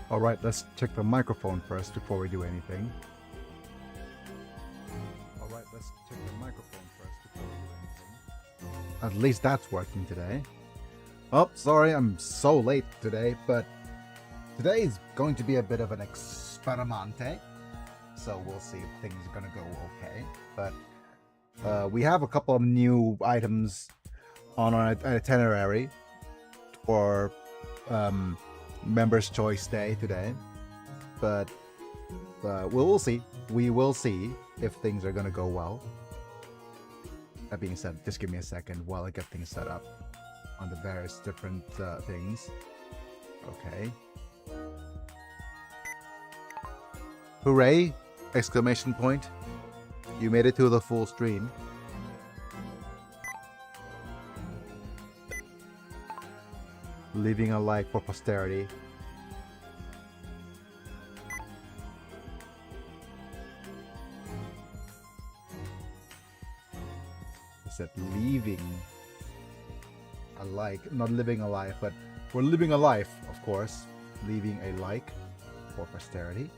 Alright, let's check the microphone first before we do anything. Alright, let's check the microphone first before we do anything. At least that's working today. Oh, sorry, I'm so late today, but today is going to be a bit of an experimente. So we'll see if things are gonna go okay. But we have a couple of new items on our itinerary for Members' Choice Day today. But we'll see. We will see if things are gonna go well. That being said, just give me a second while I get things set up on the various different things. Okay. Hooray! Exclamation point. You made it to the full stream. Leaving a like for posterity. I said leaving a like, not living a life, but we're living a life, of course. Leaving a like for posterity.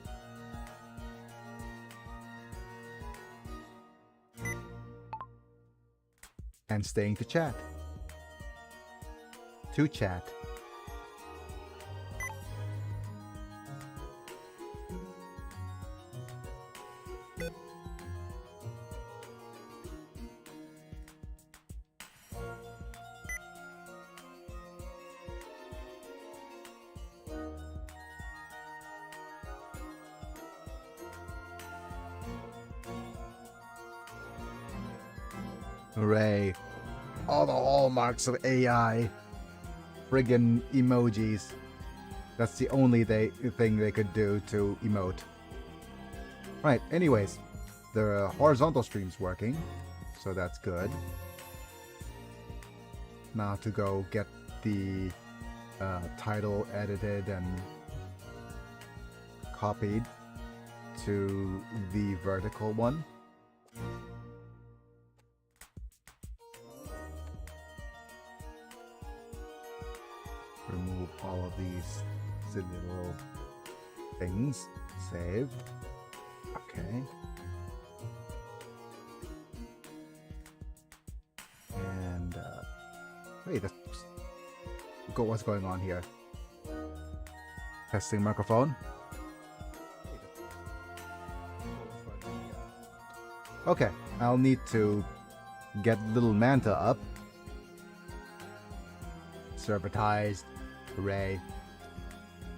And staying to chat. To chat. Hooray. All the hallmarks of AI. Friggin' emojis. That's the only thing they could do to emote. Right, anyways. The horizontal stream's working. So that's good. Now to go get the title edited and copied to the vertical one. Remove all of these silly little things. Save. Okay. And wait, what's going on here? Testing microphone. Okay, I'll need to get little Manta up. Servitized. Hooray.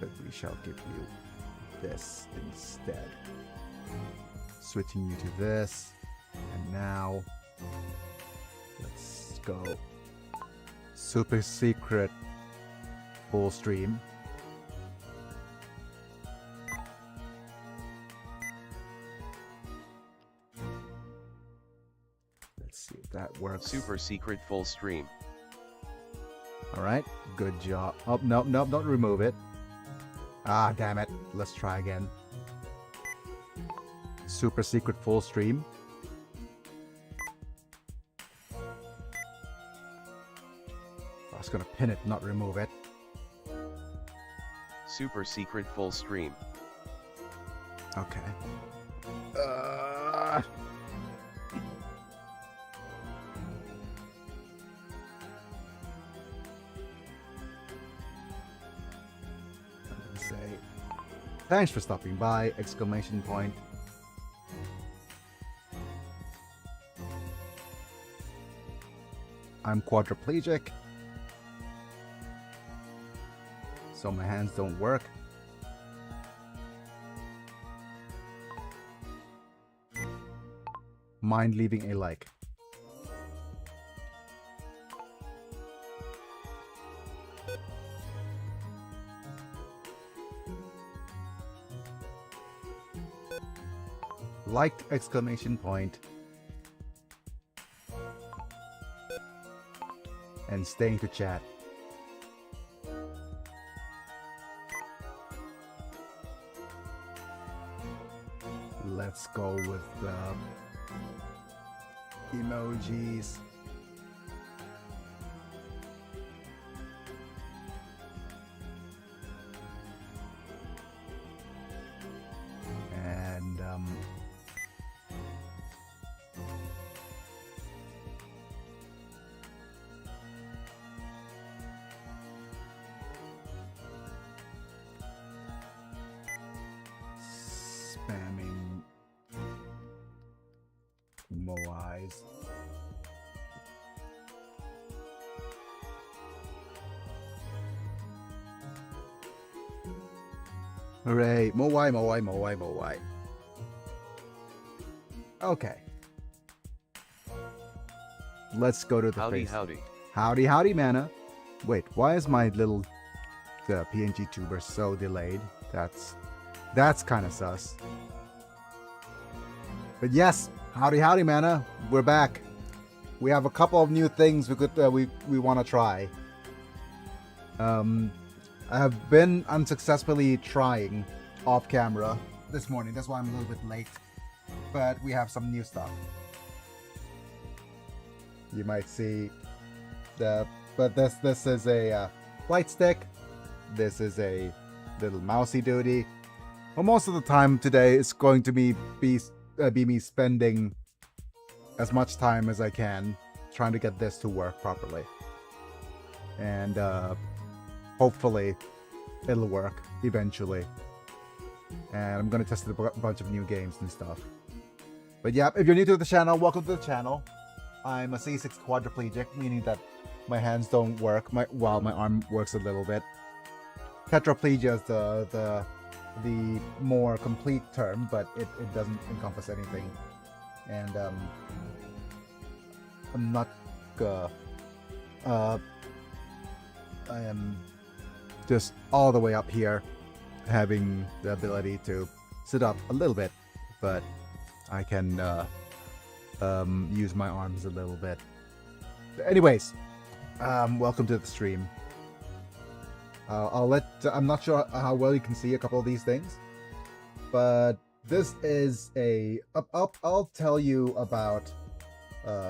But we shall give you this instead. Switching you to this. And now let's go super secret full stream. Let's see if that works. Super secret full stream. Alright, good job. Oh, no, don't remove it. Ah, damn it. Let's try again. Super secret full stream. I was gonna pin it, not remove it. Super secret full stream. Okay. Say thanks for stopping by! Exclamation point. I'm quadriplegic, so my hands don't work. Mind leaving a like. Liked! Exclamation point. And staying to chat. Let's go with the emojis. Moais. Hooray! Moai. Okay. Let's go to the Howdy, face. howdy. Mana. Wait, why is my little PNG tuber so delayed? That's kind of sus. But yes, howdy, Mana. We're back. We have a couple of new things we want to try. I have been unsuccessfully trying off camera this morning. That's why I'm a little bit late. But we have some new stuff. You might see but this is a flight stick. This is a little mousey duty. Well, most of the time today is going to be me spending as much time as I can trying to get this to work properly. And hopefully it'll work eventually. And I'm gonna test a bunch of new games and stuff. But yeah, if you're new to the channel, welcome to the channel. I'm a C6 quadriplegic, meaning that my hands don't work while my arm works a little bit. Tetraplegia is the more complete term, but it doesn't encompass anything. And I'm not I am just all the way up here, having the ability to sit up a little bit, but I can use my arms a little bit. Anyways, welcome to the stream. I'm not sure how well you can see a couple of these things, but this is I'll tell you about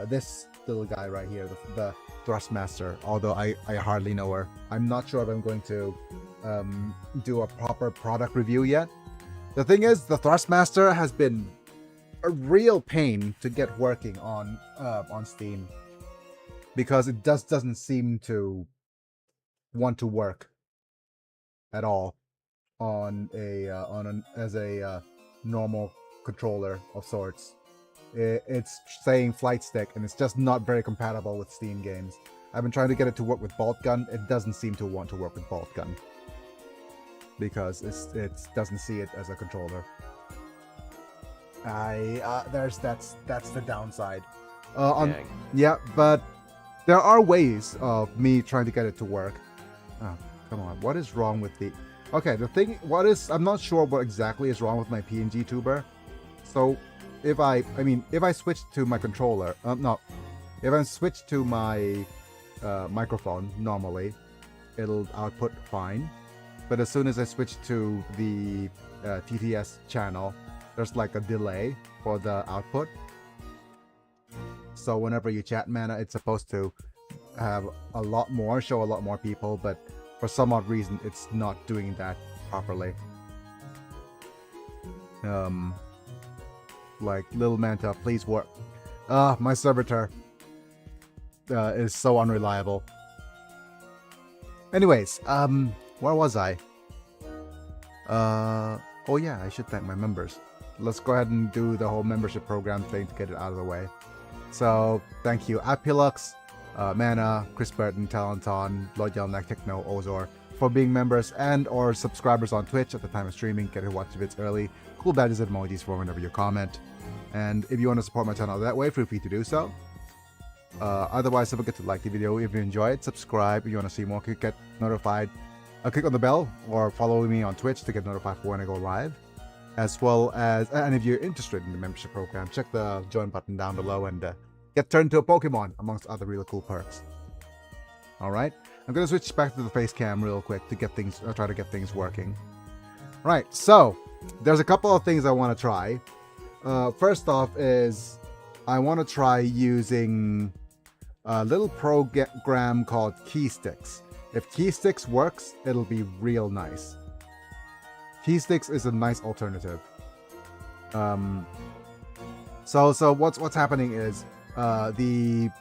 this little guy right here, the Thrustmaster, although I hardly know her. I'm not sure if I'm going to do a proper product review yet. The thing is, the Thrustmaster has been a real pain to get working on Steam, because it doesn't seem to want to work at all as a normal controller of sorts. It's saying flight stick, and it's just not very compatible with Steam games. I've been trying to get it to work with bolt gun. It doesn't seem to want to work with bolt gun because it doesn't see it as a controller. That's the downside. Yeah, but there are ways of me trying to get it to work. Oh, come on. What is wrong with the... Okay, I'm not sure what exactly is wrong with my PNG tuber. So if I switch to my controller, if I switch to my microphone normally, it'll output fine. But as soon as I switch to the TTS channel, there's like a delay for the output. So whenever you chat, Mana, it's supposed to have show a lot more people, but for some odd reason, it's not doing that properly. Like, little Manta, please work. My servitor is so unreliable. Anyways, where was I? Oh yeah, I should thank my members. Let's go ahead and do the whole membership program thing to get it out of the way. So, thank you, Apilux, Mana, Chris Burton, Talenton, Lord Yelnak, Techno, Ozor, for being members and or subscribers on Twitch at the time of streaming. Get to watch the vids early. Cool badges and emojis for whenever you comment. And if you want to support my channel that way, feel free to do so. Otherwise, don't forget to like the video if you enjoy it, subscribe if you want to see more, get notified. Click on the bell or follow me on Twitch to get notified for when I go live. As well as, and if you're interested in the membership program, check the join button down below and get turned to a Pokemon, amongst other really cool perks. Alright, I'm going to switch back to the face cam real quick to get things, try to get things working. Right, so, there's a couple of things I want to try. First off is, I want to try using a little program called Keysticks. If Keysticks works, it'll be real nice. Keysticks is a nice alternative. So what's happening is it's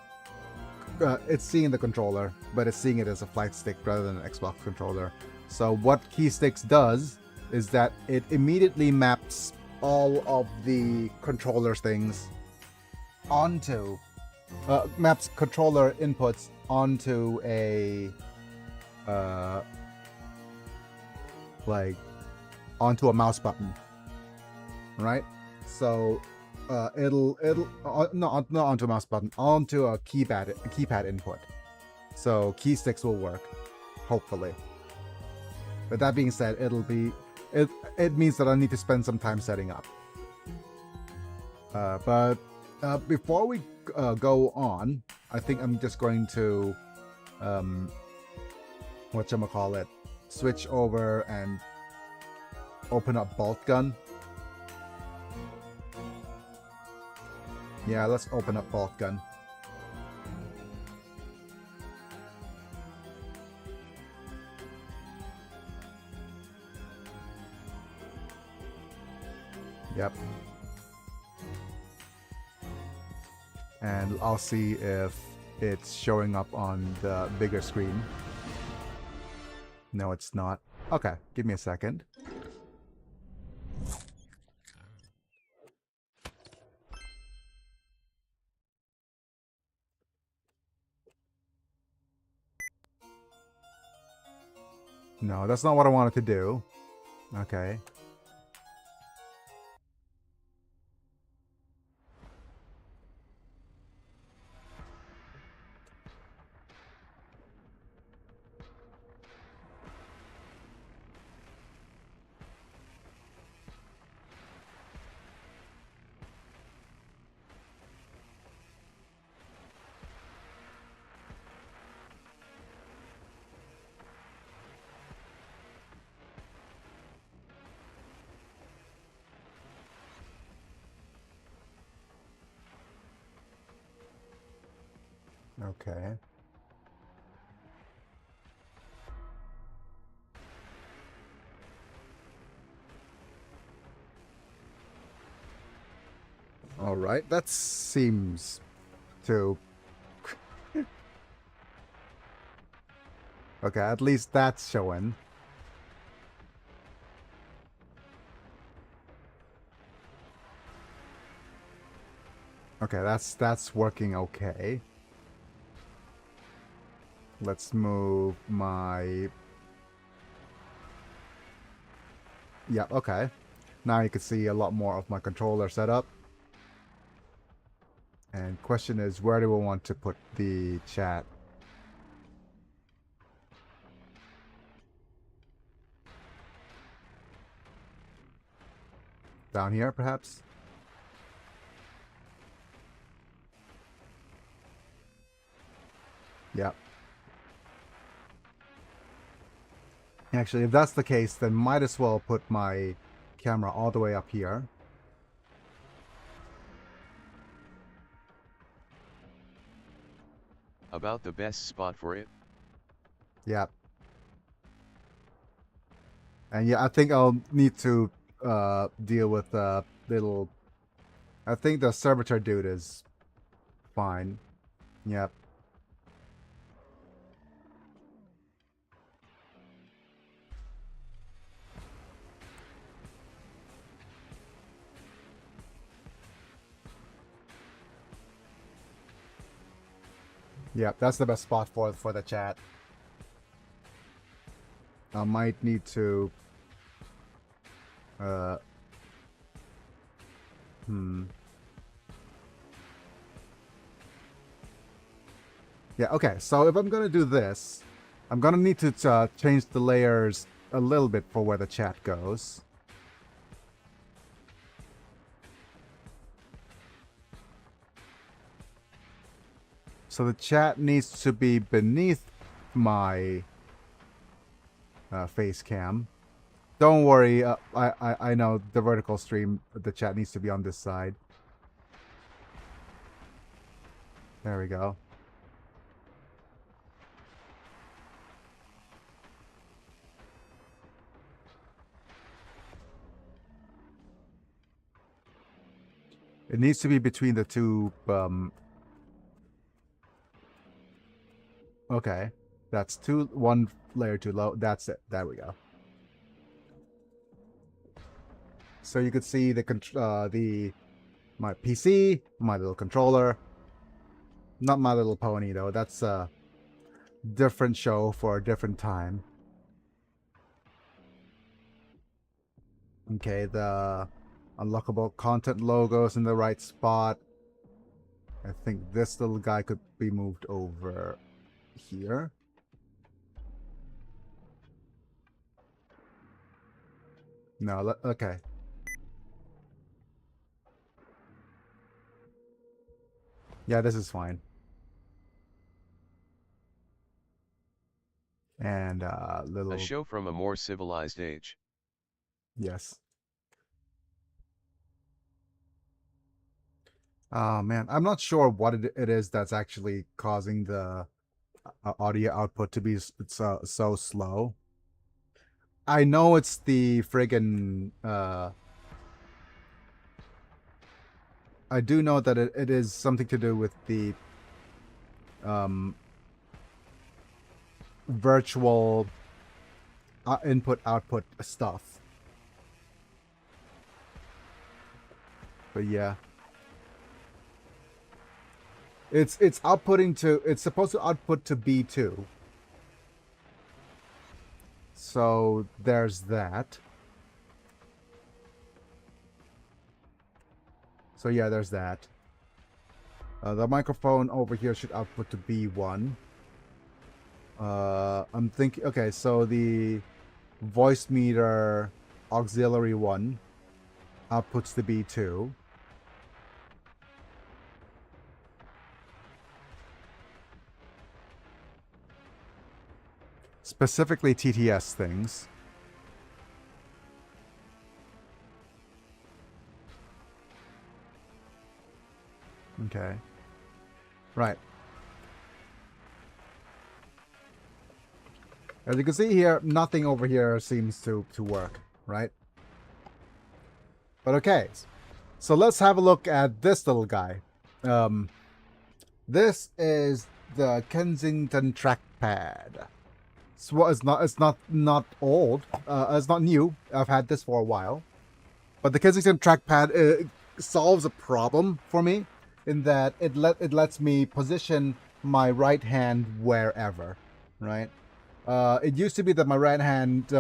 seeing the controller, but it's seeing it as a flight stick rather than an Xbox controller. So what Keysticks does is that it immediately maps all of the controller things onto maps controller inputs onto a like onto a mouse button, right? So it'll not onto a mouse button, onto a keypad input. So key sticks will work, hopefully. But that being said, it means that I need to spend some time setting up. But before we go on, I think I'm just going to whatchamacallit, switch over and open up bolt gun. Yeah, let's open up bolt gun. Yep. And I'll see if it's showing up on the bigger screen. No, it's not. Okay, give me a second. No, that's not what I wanted to do. Okay. Okay. All right, that seems to... Okay, at least that's showing. Okay, that's working okay. Let's move my... Yeah, okay. Now you can see a lot more of my controller setup. And question is, where do we want to put the chat? Down here, perhaps? Yep. Actually, if that's the case, then might as well put my camera all the way up here. About the best spot for it? Yep. And yeah, I think I'll need to deal with a little... I think the servitor dude is fine. Yep. Yep, that's the best spot for the chat. I might need to... Yeah, okay, so if I'm gonna do this, I'm gonna need to change the layers a little bit for where the chat goes. So the chat needs to be beneath my face cam. Don't worry, I know the vertical stream, the chat needs to be on this side. There we go. It needs to be between the two, okay. That's one layer too low. That's it. There we go. So you could see the My PC, My Little Controller. Not My Little Pony, though. That's a different show for a different time. Okay, the unlockable content logos in the right spot. I think this little guy could be moved over here. No, okay. Yeah, this is fine. And little... A show from a more civilized age. Yes. Oh man, I'm not sure what it is that's actually causing the audio output to be so slow. I know it's the friggin' I do know that it is something to do with the virtual input-output stuff. But yeah. It's outputting to... It's supposed to output to B2. So there's that. So yeah, there's that. The microphone over here should output to B1. I'm thinking... Okay, so the voice meter auxiliary one outputs to B2. Specifically TTS things. Okay. Right. As you can see here, nothing over here seems to work, right? But okay. So let's have a look at this little guy. This is the Kensington trackpad. So it's not old. It's not new. I've had this for a while. But the Kensington trackpad solves a problem for me in that it lets me position my right hand wherever, right? It used to be that my right hand,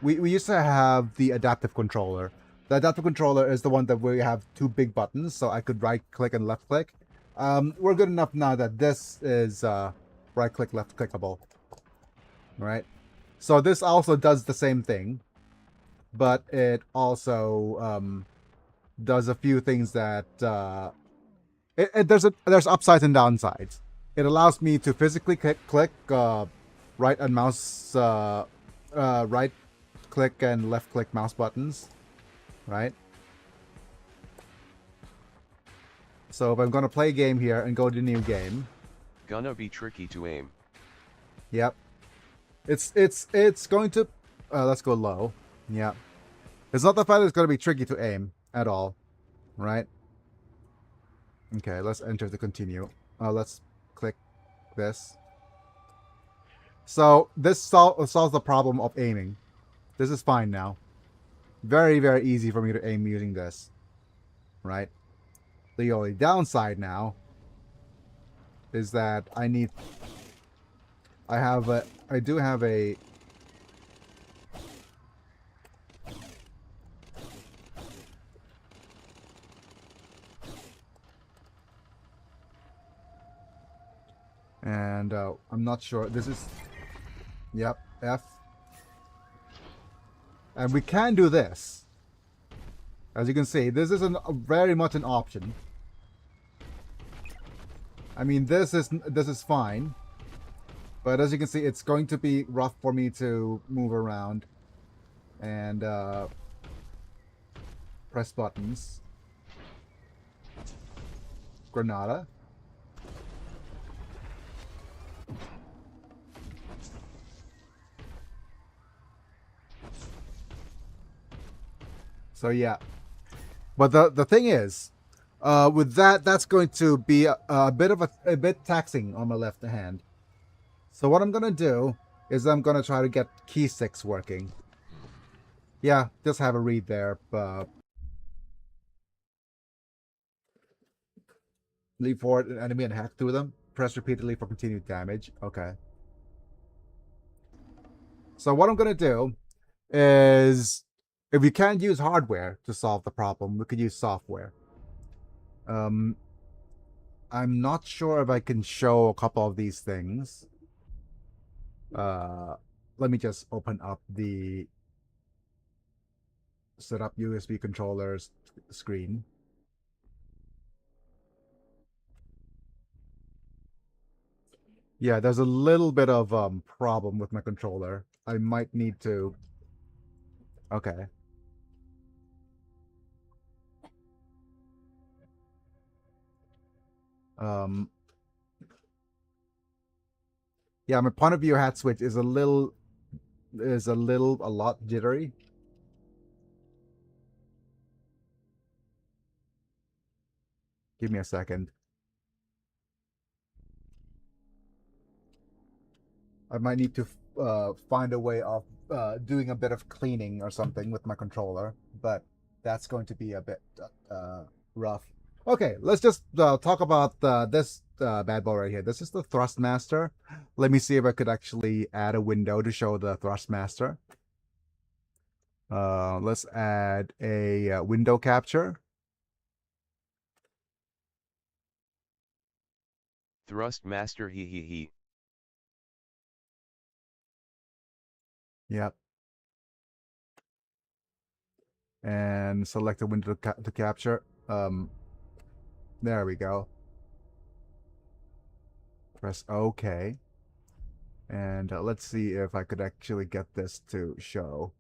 we used to have the adaptive controller. The adaptive controller is the one that we have two big buttons, so I could right click and left click. We're good enough now that this is right click, left clickable, right? So this also does the same thing, but it also does a few things that there's upsides and downsides. It allows me to physically click right and mouse right click and left click mouse buttons, right? So if I'm gonna play a game here and go to new game, Gonna be tricky to aim. yep, it's going to let's go low. Yeah, it's not the fact that it's gonna be tricky to aim at all, right? Okay, let's enter to continue. Let's click this. So this solves the problem of aiming. This is fine now. Very, very easy for me to aim using this, right? The only downside now is that I do have a and I'm not sure. This is, yep, F. And we can do this. As you can see, this is very much an option. I mean, this is fine. But as you can see, it's going to be rough for me to move around and press buttons. Granada. So yeah, but the thing is, with that's going to be a bit taxing on my left hand. So what I'm gonna do is I'm gonna try to get key sticks working. Yeah, just have a read there. Leap forward an enemy and hack through them. Press repeatedly for continued damage. Okay. So what I'm going to do is, if we can't use hardware to solve the problem, we could use software. I'm not sure if I can show a couple of these things. Let me just open up the set up USB controllers screen. Yeah, there's a little bit of problem with my controller. I might need to. Okay. Um. Yeah, my point of view hat switch is a lot jittery. Give me a second. I might need to find a way of doing a bit of cleaning or something with my controller, but that's going to be a bit rough. Okay, let's just talk about this bad boy right here. This is the Thrustmaster. Let me see if I could actually add a window to show the Thrustmaster. Let's add a window capture. Thrustmaster he. Yep. And select a window to capture. There we go. Press OK. And let's see if I could actually get this to show.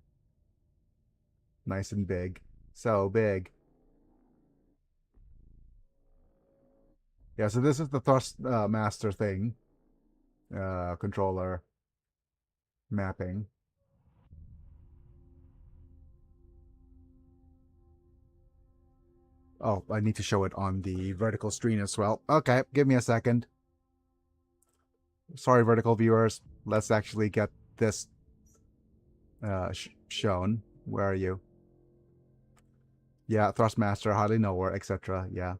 Nice and big. So big. Yeah, so this is the thrust master thing. Controller mapping. Oh, I need to show it on the vertical screen as well. Okay, give me a second. Sorry, vertical viewers. Let's actually get this shown. Where are you? Yeah, Thrustmaster, hardly nowhere, etc. Yeah.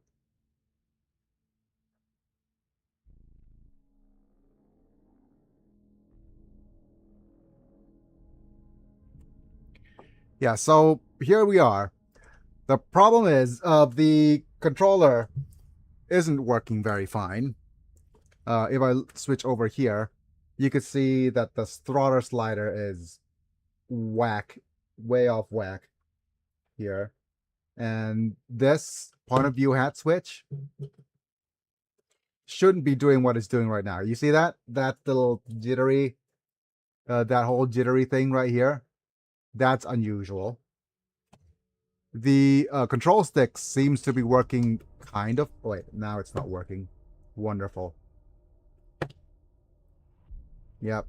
Yeah, so here we are. The problem is the controller isn't working very fine. If I switch over here, you could see that the throttle slider is way off whack here. And this point of view hat switch shouldn't be doing what it's doing right now. You see that? That little jittery, that whole jittery thing right here? That's unusual. The control stick seems to be working kind of. Wait, now it's not working. Wonderful. Yep.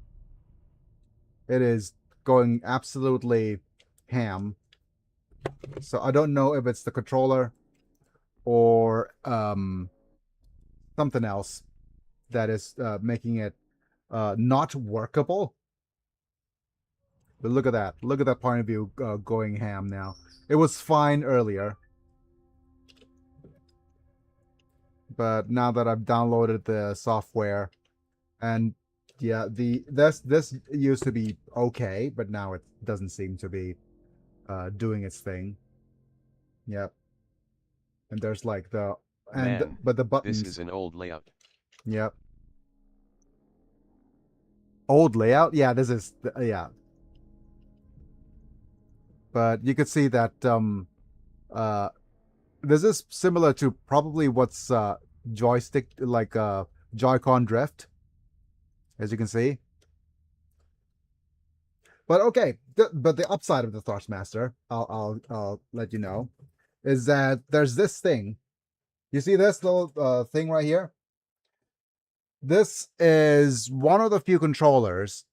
It is going absolutely ham. So I don't know if it's the controller or something else that is making it not workable. But look at that. Look at that point of view going ham now. It was fine earlier. But now that I've downloaded the software, and yeah, this used to be okay, but now it doesn't seem to be doing its thing. Yep. And there's like the but the buttons. This is an old layout. Yep. Old layout? Yeah, this is yeah. But you could see that this is similar to probably what's joystick like Joy-Con drift, as you can see. But okay, but the upside of the Thrustmaster, I'll let you know, is that there's this thing. You see this little thing right here? This is one of the few controllers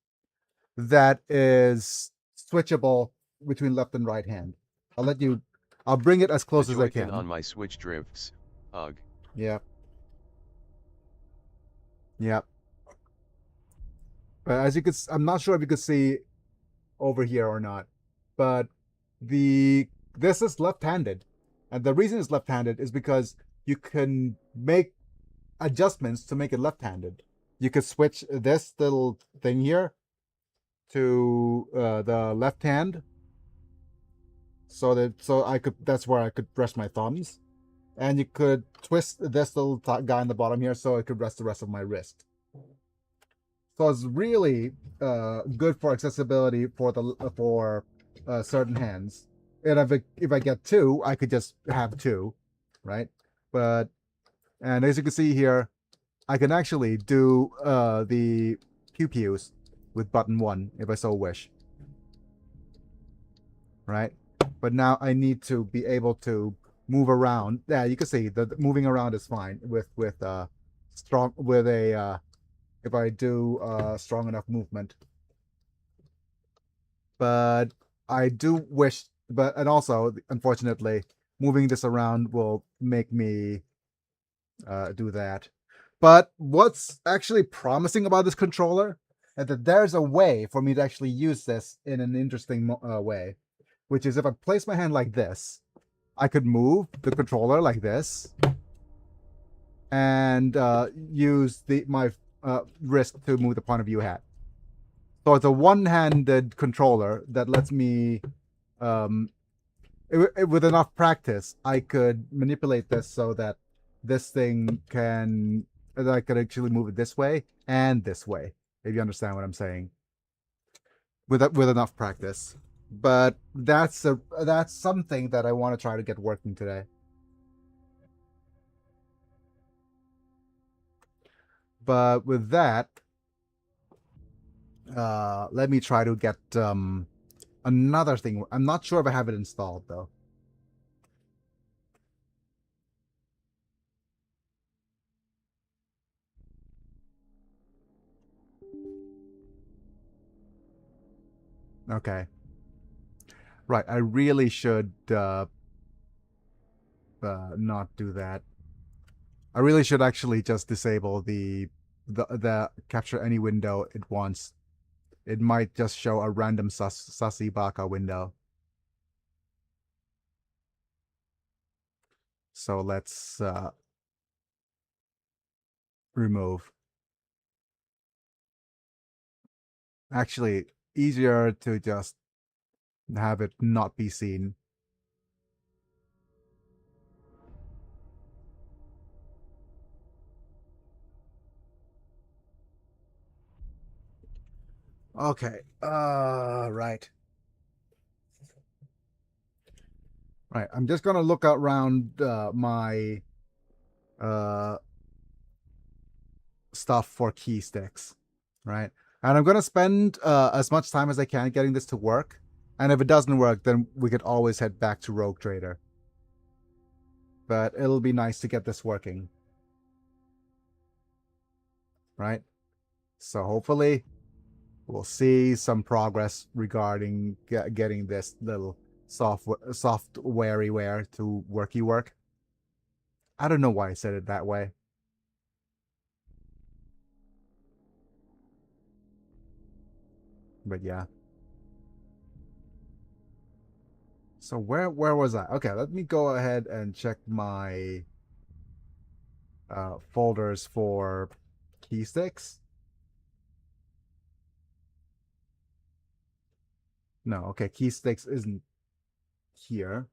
that is switchable between left and right hand. I'll bring it as close as I can. On my Switch drifts. Ugh. Yeah. Yep. But as you could, I'm not sure if you could see over here or not, but this is left-handed, and the reason it's left-handed is because you can make adjustments to make it left-handed. You could switch this little thing here to the left hand, so I could, that's where I could rest my thumbs, and you could twist this little guy on the bottom here so I could rest the rest of my wrist. So it's really good for accessibility for certain hands. And if I get two, I could just have two, right? But and as you can see here, I can actually do the pew pews with button 1 if I so wish, right? But now I need to be able to move around. Yeah, you can see the moving around is fine with strong with a if I do strong enough movement. But I do wish, and also unfortunately, moving this around will make me do that. But what's actually promising about this controller is that there's a way for me to actually use this in an interesting way, which is if I place my hand like this, I could move the controller like this and use my wrist to move the point of view hat. So it's a one-handed controller that lets me, with enough practice, I could manipulate this so that this thing that I could actually move it this way and this way, if you understand what I'm saying. With enough practice. But that's something that I want to try to get working today. But with that, let me try to get another thing. I'm not sure if I have it installed though. Okay. Right, I really should not do that. I really should actually just disable the capture any window it wants. It might just show a random sussy baka window. So let's remove. Actually, easier to just have it not be seen. Okay. Right. Right. I'm just gonna look around my stuff for key sticks. Right. And I'm gonna spend as much time as I can getting this to work. And if it doesn't work, then we could always head back to Rogue Trader. But it'll be nice to get this working. Right? So hopefully we'll see some progress regarding getting this little softwareware to work. I don't know why I said it that way. But yeah. So where was I? Okay, let me go ahead and check my folders for key sticks. No, okay, key sticks isn't here.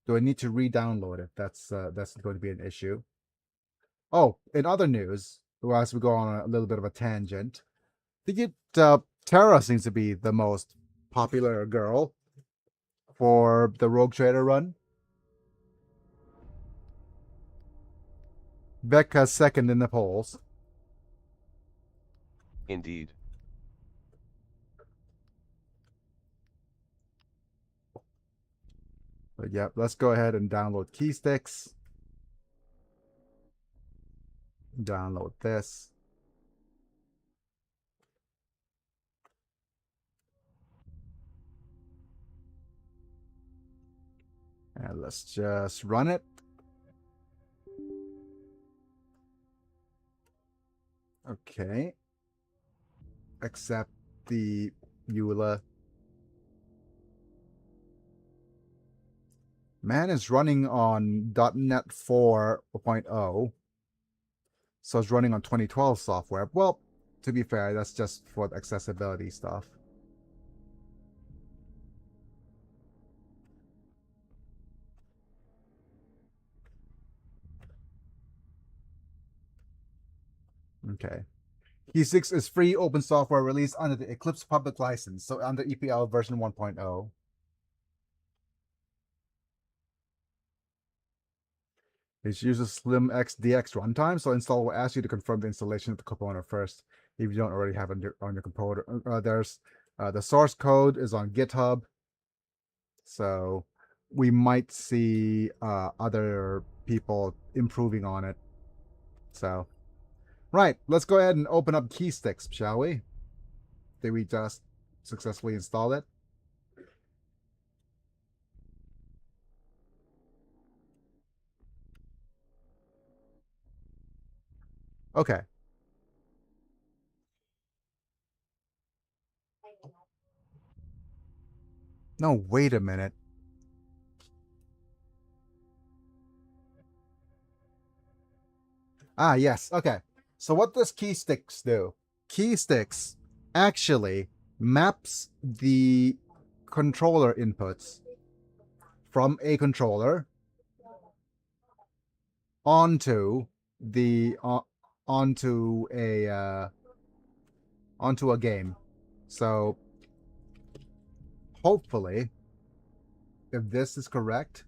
Do I need to re-download it? That's going to be an issue. Oh, in other news, as we go on a little bit of a tangent, I think Tara seems to be the most popular girl for the Rogue Trader run. Becca's second in the polls. Indeed. But yeah, let's go ahead and download key sticks. Download this. And let's just run it. Okay. Accept the EULA. Man is running on .NET 4.0. So it's running on 2012 software. Well, to be fair, that's just for the accessibility stuff. Okay. Key6 is free open software released under the Eclipse public license, so under EPL version 1.0. It uses SlimXDX runtime, so install will ask you to confirm the installation of the component first if you don't already have it on your computer. There's the source code is on GitHub, so we might see other people improving on it. So, right, let's go ahead and open up Keysticks, shall we? Did we just successfully install it? Okay. No, wait a minute. Ah, yes. Okay. So what does Keysticks do? Keysticks actually maps the controller inputs from a controller onto the onto a game. So hopefully, if this is correct,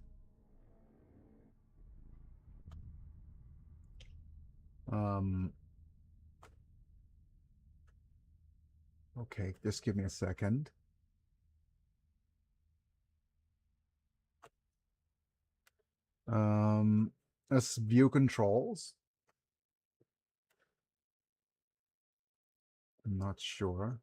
okay, just give me a second. Let's view controls. I'm not sure.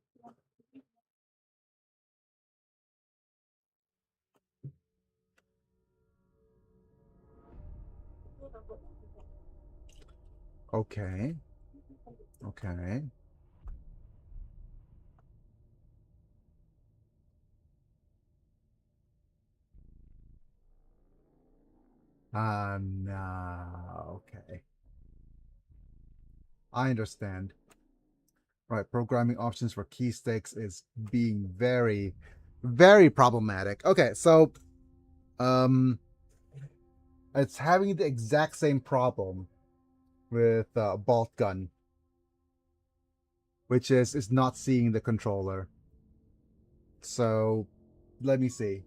Okay. Okay. No. Okay. I understand. Right, programming options for keysticks is being very, very problematic. Okay, so it's having the exact same problem with bolt gun, which is not seeing the controller. So let me see.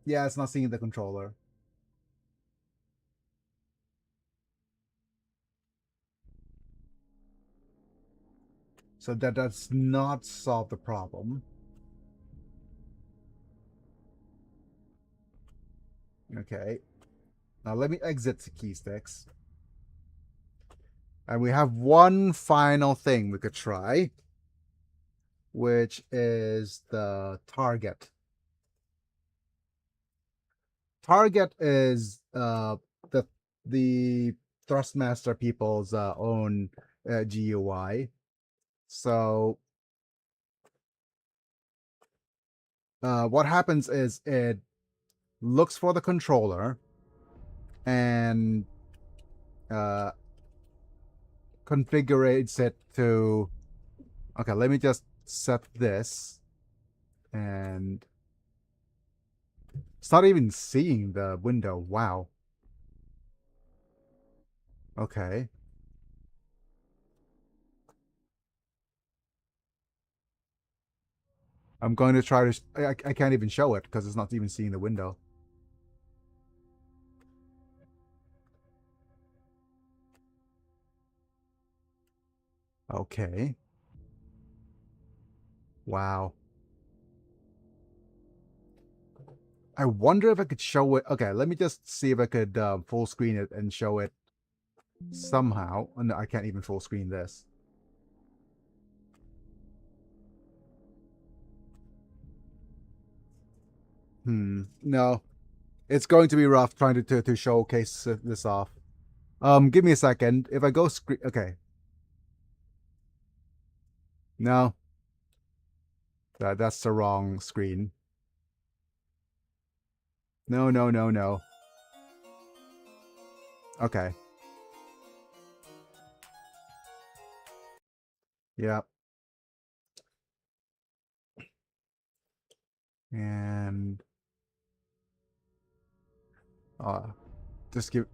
Yeah, it's not seeing the controller. So that does not solve the problem. Okay. Now let me exit the keysticks. And we have one final thing we could try, which is the target. Target is the Thrustmaster people's own GUI. So what happens is it looks for the controller and configures it to. Okay, let me just set this, and it's not even seeing the window. Wow. Okay. I'm going to try to. I can't even show it because it's not even seeing the window. Okay. Wow. I wonder if I could show it. Okay, let me just see if I could full screen it and show it somehow. Oh, no, I can't even full screen this. No. It's going to be rough trying to showcase this off. Give me a second. If I go screen, okay. No, that's the wrong screen. No, no, no, no. Okay. Yeah. And just give.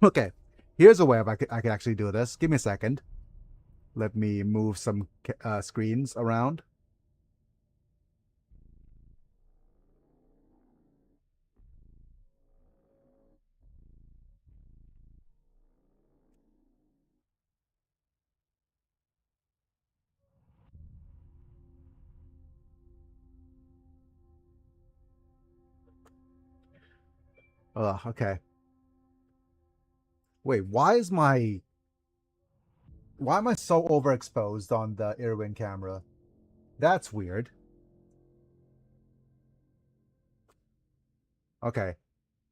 Okay, here's a way I could actually do this. Give me a second. Let me move some screens around. Okay. Wait, why am I so overexposed on the Irwin camera? That's weird. Okay.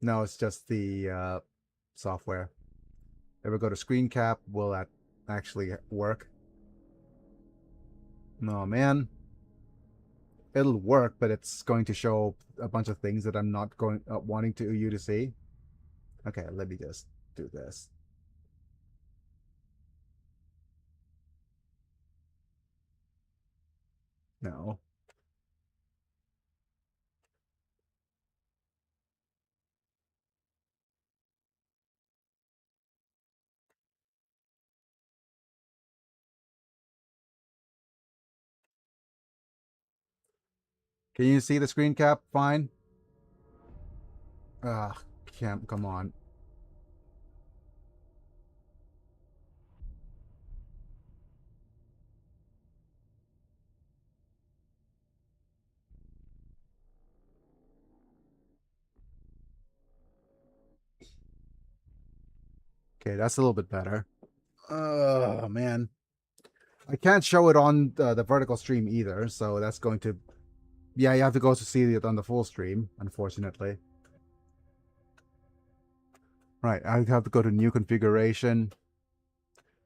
No, it's just the software. If we go to screen cap, will that actually work? No, man. It'll work, but it's going to show a bunch of things that I'm not going wanting you to see. Okay, let me just do this. No. Can you see the screen cap? Fine. Ah, can't. Come on. Okay, that's a little bit better. Oh man, I can't show it on the vertical stream either, so that's going to. Yeah, you have to go to see it on the full stream, unfortunately. Right, I have to go to new configuration.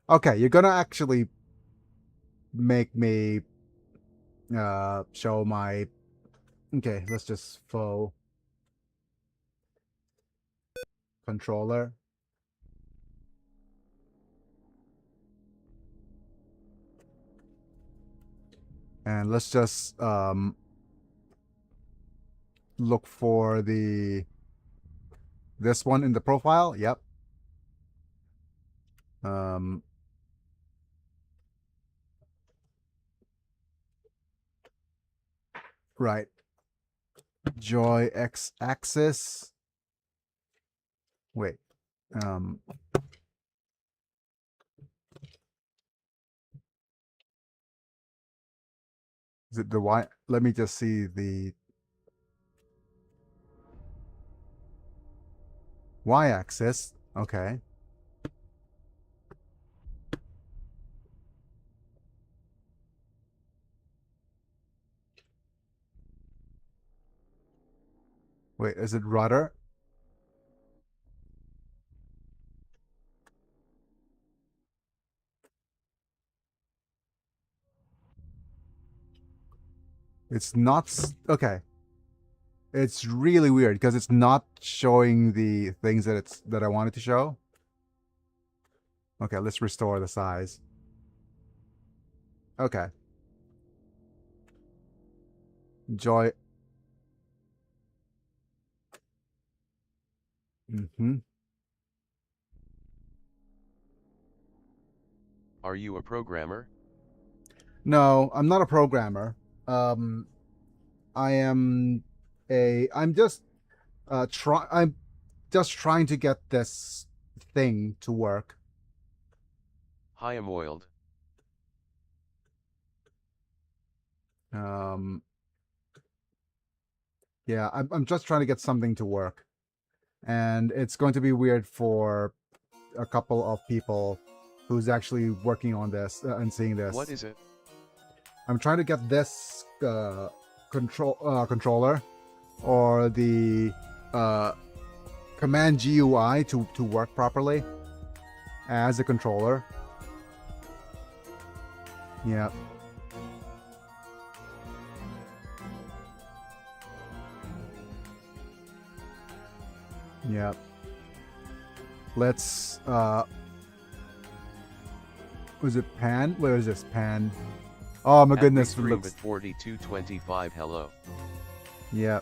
Okay, you're gonna actually make me show my. Okay, let's just faux controller. And let's just look for this one in the profile. Yep. Um, right. Joy X axis. Wait. Um, is it the Y? Let me just see the Y axis. Okay. Wait, is it rudder? It's not. Okay. It's really weird because it's not showing the things that I wanted to show. Okay, let's restore the size. Okay. Joy. Mm-hmm. Are you a programmer? No, I'm not a programmer. Um, I am I'm just I'm just trying to get this thing to work. Hi, I'm oiled. Um, yeah, I'm just trying to get something to work, and it's going to be weird for a couple of people who's actually working on this and seeing this. What is it? I'm trying to get this controller or the command GUI to work properly as a controller. Yeah. Yeah. Let's Was it pan? Where is this pan? Oh my goodness, it looks. 4225. Hello. Yeah.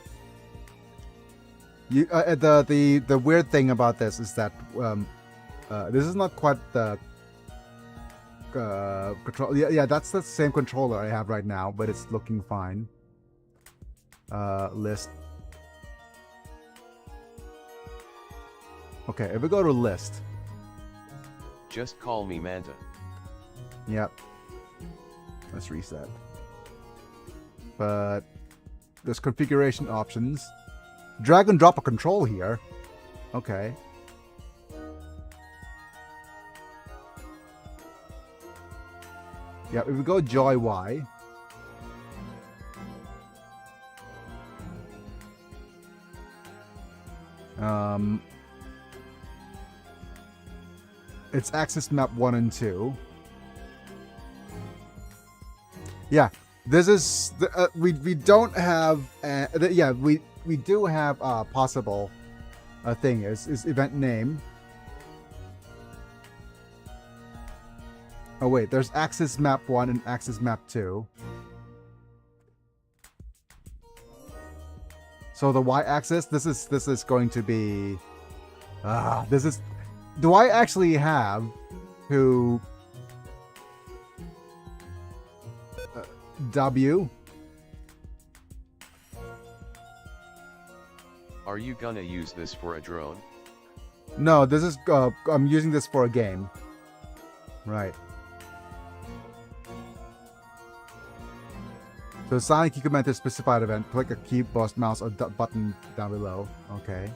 You the weird thing about this is that this is not quite the control. Yeah, that's the same controller I have right now, but it's looking fine. List. Okay, if we go to list. Just call me Manta. Yep. Let's reset. But there's configuration options. Drag and drop a control here. Okay. Yeah, if we go Joy Y. It's axis map 1 and 2. Yeah, this is the, we don't have yeah, we do have possible thing is event name. Oh wait, there's axis map 1 and axis map 2. So the y-axis, this is going to be this is, do I actually have to W? Are you gonna use this for a drone? No, this is I'm using this for a game. Right. So assign key command to a specified event. Click a keyboard, mouse, or button down below. Okay.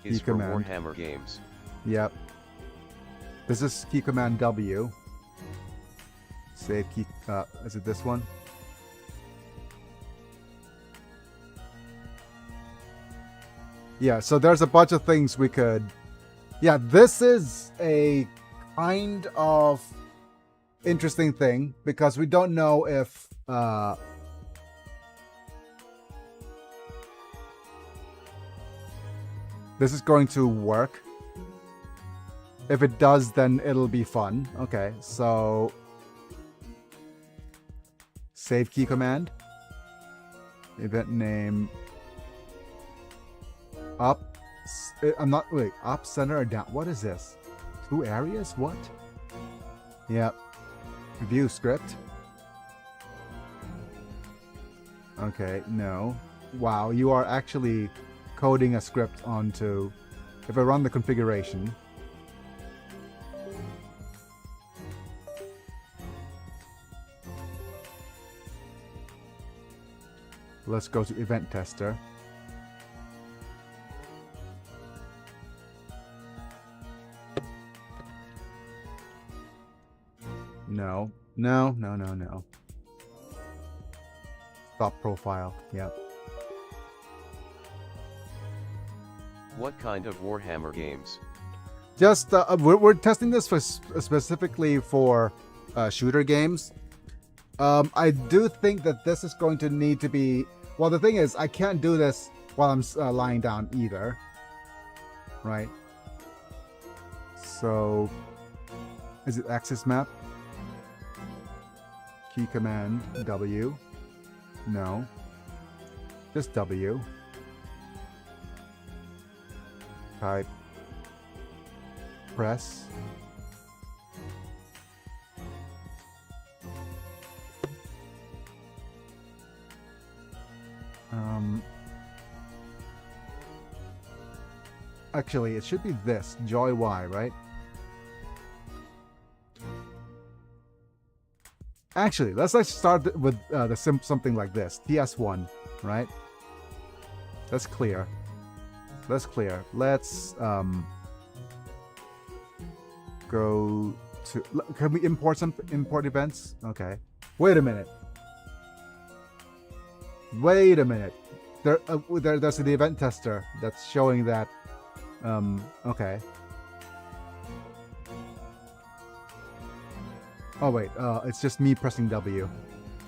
Is Key for command. Warhammer games. Yep. This is key command W. Save key. Is it this one? Yeah. So there's a bunch of things we could. Yeah. This is a kind of interesting thing because we don't know if this is going to work. If it does, then it'll be fun. Okay, so save key command, event name, up. I'm not, wait, up, center, or down. What is this? 2 areas? What? Yep. View script. Okay, no. Wow, you are actually coding a script onto. If I run the configuration. Let's go to event tester. No. No, no, no, no. Stop profile. Yep. What kind of Warhammer games? Just, we're testing this for specifically for shooter games. I do think that this is going to need to be... Well, the thing is, I can't do this while I'm lying down either. Right? So... Is it axis map? Key command W. No. Just W. Type. Press. Actually, it should be this. Joy Y, right? Actually, let's start with something like this. TS1, right? That's clear. That's clear. Let's go to. Can we import import events? Okay. Wait a minute. Wait a minute. There's the event tester that's showing that. Okay. Oh wait, it's just me pressing W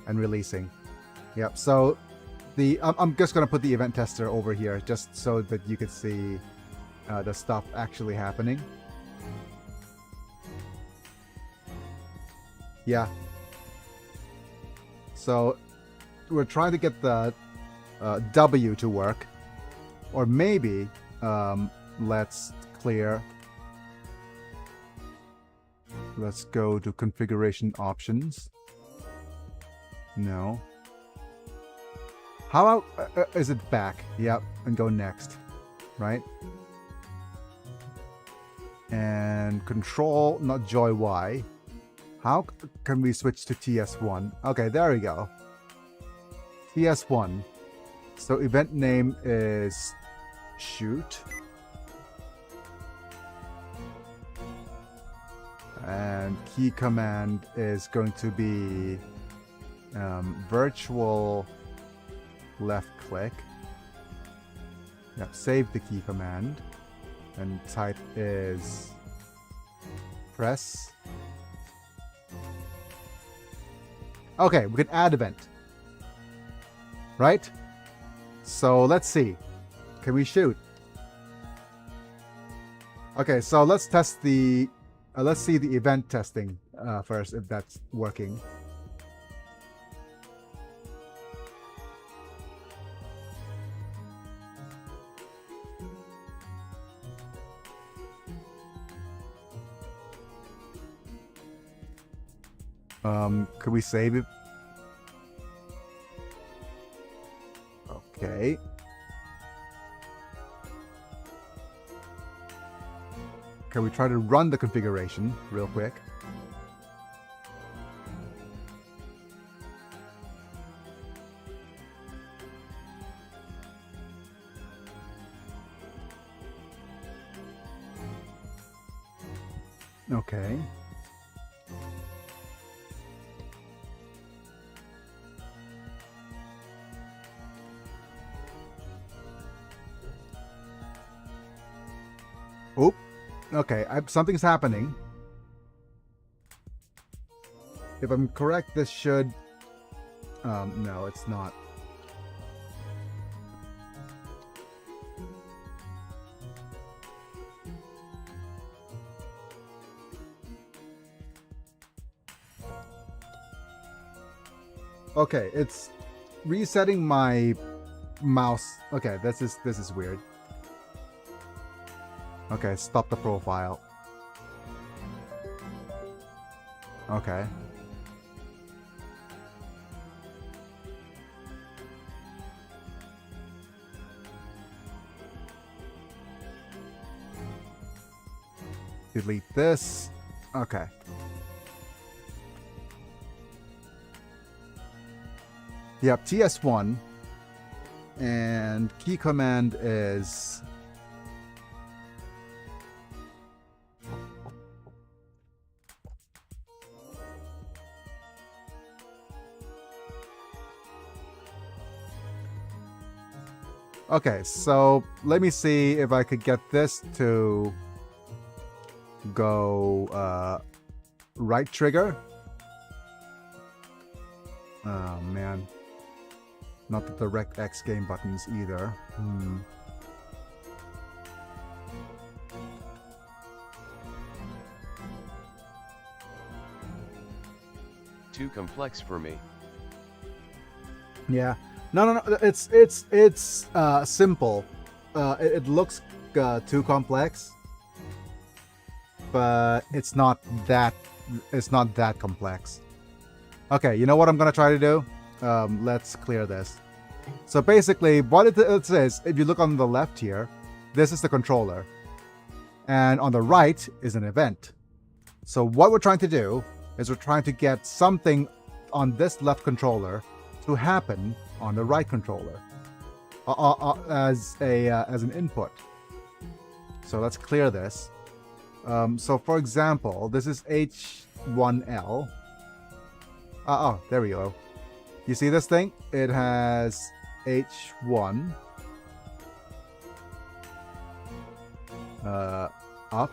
and releasing. Yep. So I'm just gonna put the event tester over here just so that you could see the stuff actually happening. Yeah. So we're trying to get the W to work. Or maybe let's clear. Let's go to configuration options. No. How about, is it back? Yep, and go next, right? And control, not joy Y. How can we switch to TS1? Okay, there we go. TS1. So event name is shoot. And key command is going to be virtual left click. Yep, save the key command. And type is press. Okay, we can add event. Right? So let's see. Can we shoot? Okay, so let's test the... let's see the event testing first, if that's working. Could we save it? Okay. Can we try to run the configuration real quick? Okay. Oop. Okay, something's happening. If I'm correct, this should... no, it's not. Okay, it's resetting my mouse. Okay, this is weird. Okay, stop the profile. Okay. Delete this. Okay. Yep, TS1. And key command is... Okay, so let me see if I could get this to go right trigger. Oh man. Not the direct X game buttons either. Too complex for me. Yeah. No. It's simple. It looks too complex, but it's not that complex. Okay, you know what I'm gonna try to do? Let's clear this. So basically, what it says, if you look on the left here, this is the controller, and on the right is an event. So what we're trying to do is we're trying to get something on this left controller to happen on the right controller as an input. So let's clear this. So for example, this is H1L. Oh, there we go. You see this thing? It has H1 up.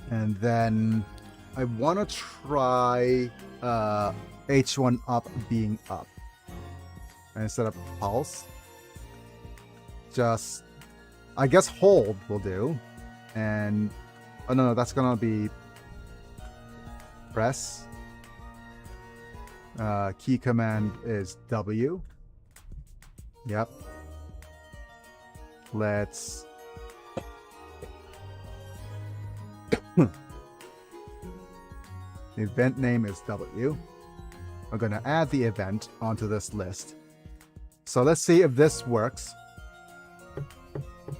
And then I want to try H1 up being up. And instead of pulse, just I guess hold will do. And oh no, that's gonna be press. Key command is W. Yep. Let's the event name is W. I'm gonna add the event onto this list. So let's see if this works.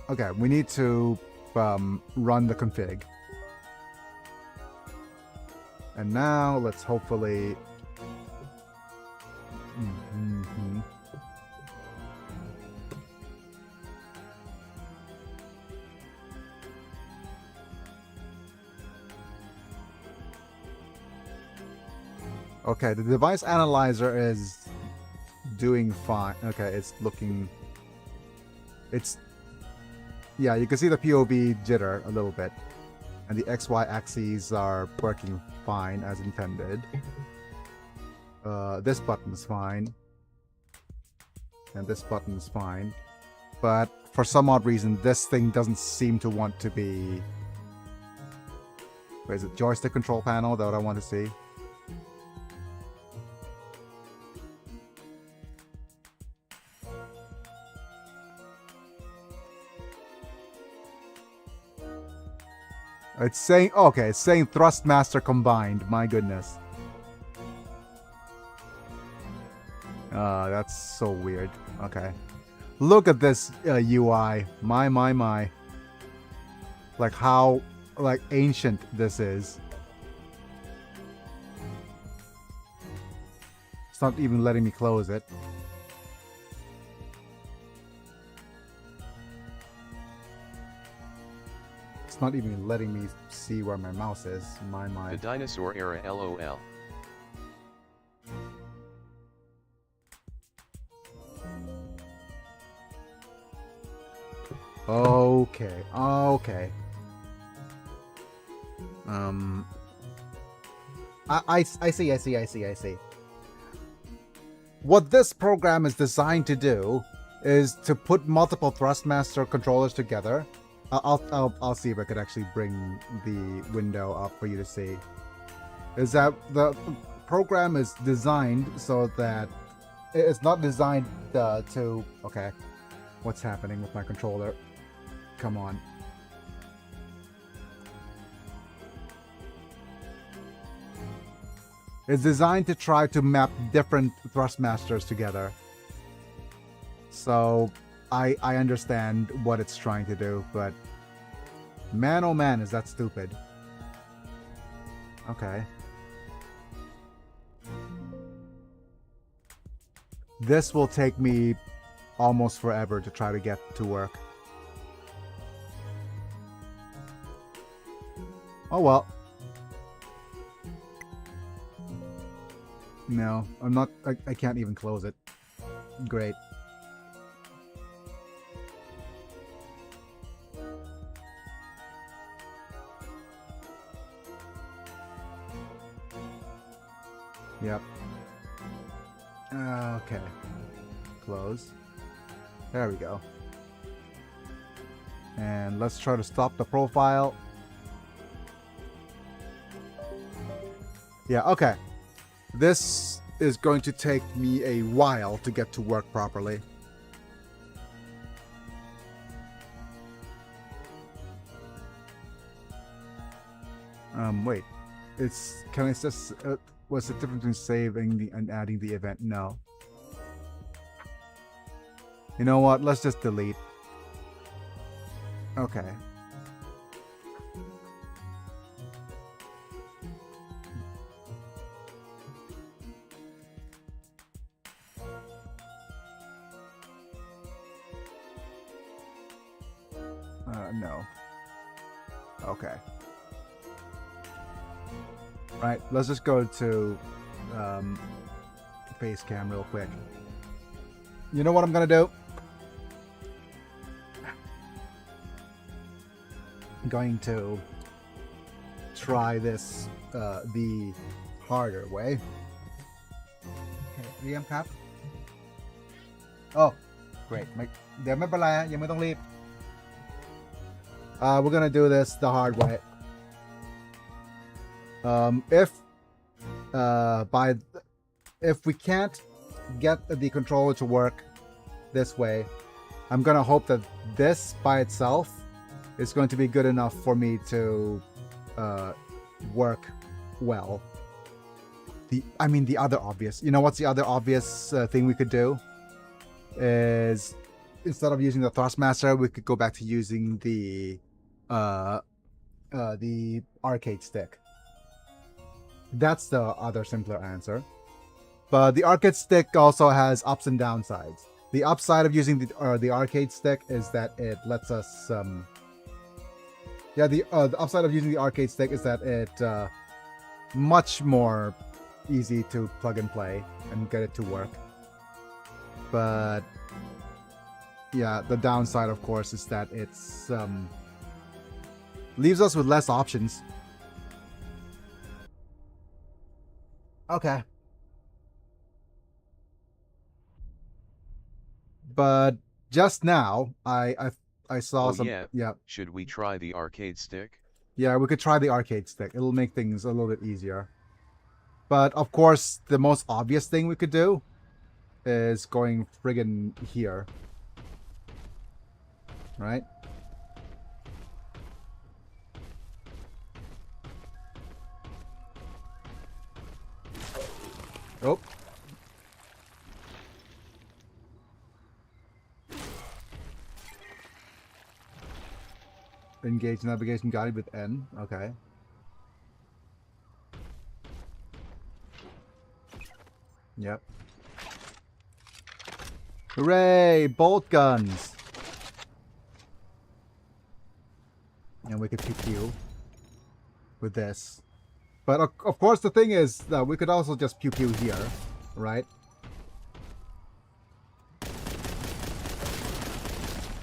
Okay, we need to run the config. And now let's hopefully... Okay, the device analyzer is doing fine. Okay, it's looking... It's... Yeah, you can see the POV jitter a little bit. And the XY axes are working fine as intended. This button's fine. And this button's fine. But for some odd reason, this thing doesn't seem to want to be... Where is it? Joystick control panel? That what I want to see. It's saying, okay, it's saying Thrustmaster combined. My goodness. That's so weird. Okay. Look at this UI. My. Like how, like, ancient this is. It's not even letting me close it. It's not even letting me see where my mouse is. My. The dinosaur era LOL. Okay. I see. What this program is designed to do is to put multiple Thrustmaster controllers together. I'll see if I could actually bring the window up for you to see. Is that the program is designed so that it's not designed to... Okay, what's happening with my controller? Come on. It's designed to try to map different Thrustmasters together. So I understand what it's trying to do, but man oh man, is that stupid. Okay. This will take me almost forever to try to get to work. Oh well. No, I'm not... I can't even close it. Great. Yep. Okay. Close. There we go. And let's try to stop the profile. Yeah, okay. This is going to take me a while to get to work properly. Wait. It's... Can I just... what's the difference between saving and adding the event? No. You know what? Let's just delete. Okay. No. Okay. Right, let's just go to face cam real quick. You know what I'm gonna do? I'm going to try this the harder way. Okay, เรียมครับ Oh, great. เดี๋ยวไม่เป็นไรฮะยังไม่ต้องรีบ We're gonna do this the hard way. If we can't get the controller to work this way, I'm gonna hope that this by itself is going to be good enough for me to work well. The other obvious. You know what's the other obvious thing we could do? Is instead of using the Thrustmaster, we could go back to using the arcade stick. That's the other simpler answer. But the arcade stick also has ups and downsides. The upside of using the arcade stick is that it lets us the upside of using the arcade stick is that it much more easy to plug and play and get it to work. But yeah, the downside, of course, is that it's leaves us with less options. Okay. But just now, I saw some. Yeah. Should we try the arcade stick? Yeah, we could try the arcade stick. It'll make things a little bit easier. But of course, the most obvious thing we could do is going friggin' here. Right? Oh. Engage navigation guide with N. Okay. Yep. Hooray! Bolt guns! And we could pew-pew with this. But of course the thing is that we could also just pew-pew here, right?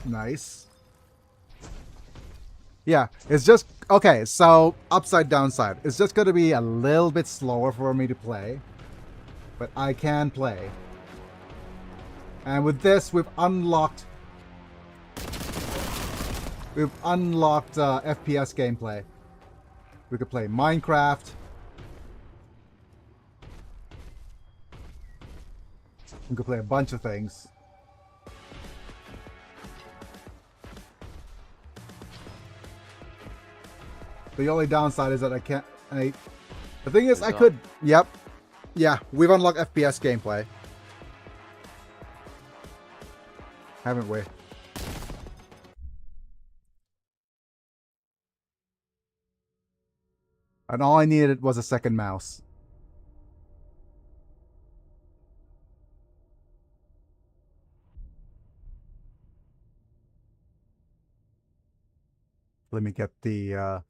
Nice. Yeah, it's just... Okay, so upside downside. It's just going to be a little bit slower for me to play. But I can play. And with this, we've unlocked FPS gameplay. We could play Minecraft. We could play a bunch of things. The only downside is that I can't... the thing is, I could... Yep. Yeah, we've unlocked FPS gameplay. Haven't we? And all I needed was a second mouse. Let me get the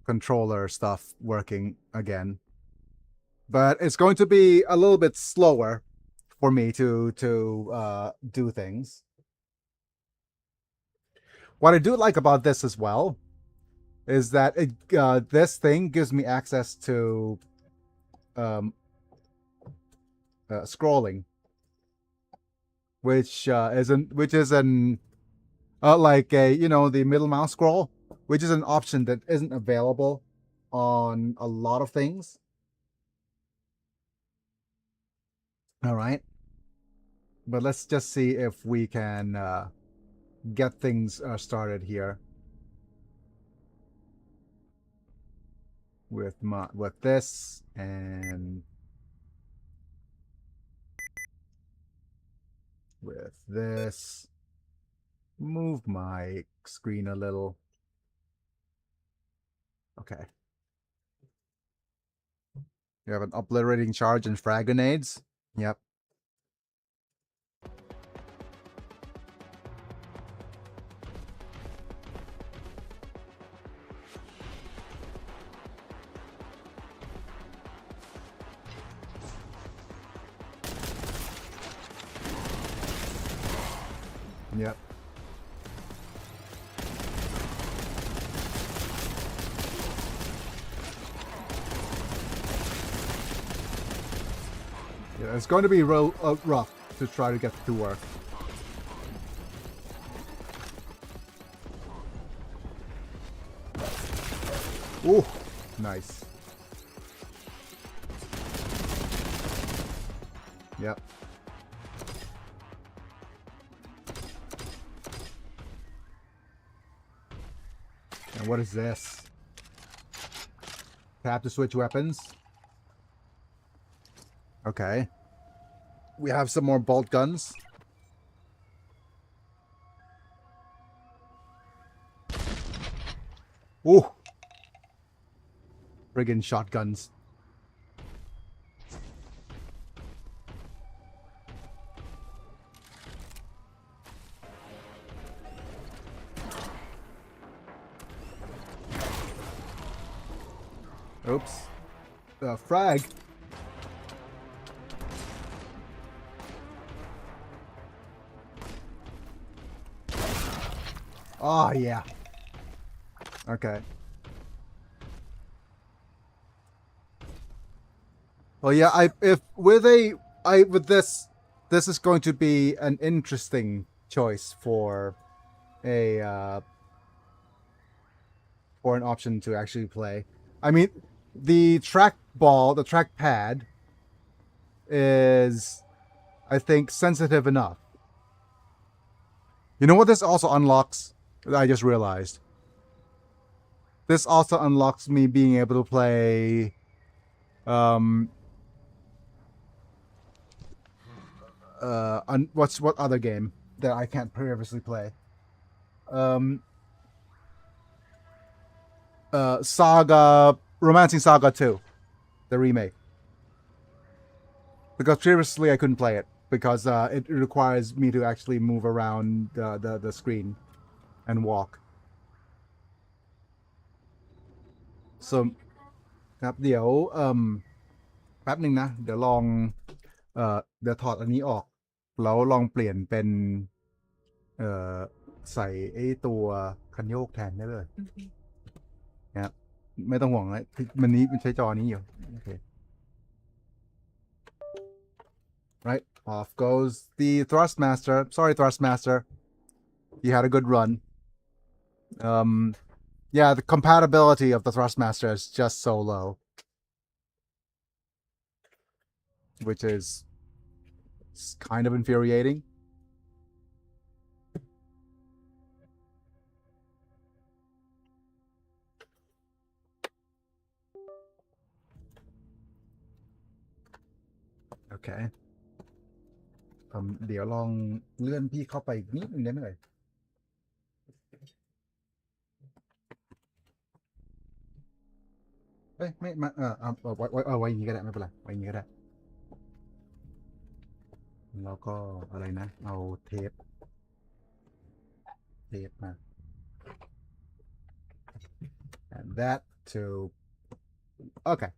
controller stuff working again. But it's going to be a little bit slower for me to do things. What I do like about this as well is that it this thing gives me access to scrolling, which is like a the middle mouse scroll, which is an option that isn't available on a lot of things. All right, but let's just see if we can get things started here with this and with this. Move my screen a little. Okay. You have an obliterating charge and frag grenades. Yep. Yep. Yeah, it's going to be real rough to try to get to work. Ooh, nice. Yep. And what is this? Tap to switch weapons. Okay. We have some more bolt guns. Ooh. Friggin' shotguns. Oops. Frag. Oh, yeah. Okay. Well, yeah, with this is going to be an interesting choice for a for an option to actually play. I mean, the trackpad is, I think, sensitive enough. You know what this also unlocks? I just realized. This also unlocks me being able to play what other game that I can't previously play? Romancing Saga 2, the remake. Because previously I couldn't play it because it requires me to actually move around the screen and walk. So ครับเดี๋ยวแป๊บหนึ่งนะเดี๋ยวลองเดี๋ยวถอดอันนี้ออกแล้วลองเปลี่ยนเป็นเอ่อใส่ไอ้ตัวคันโยกแทนได้เลยนะครับไม่ต้องห่วงนะมันใช้จอนี้อยู่โอเค Right, off goes the Thrustmaster. Sorry, Thrustmaster. You had a good run. Yeah, the compatibility of the Thrustmaster is just so low. Which is kind of infuriating. Okay. เดี๋ยวลองเลื่อนพี่เข้าไปอีกนิดนึงได้ไหมเอ่ยเอ้ยไม่มาไว้อย่างนี้ก็ได้ไม่เป็นไรไว้อย่างนี้ก็ได้แล้วก็อะไรนะเอาเทปมา and that to okay.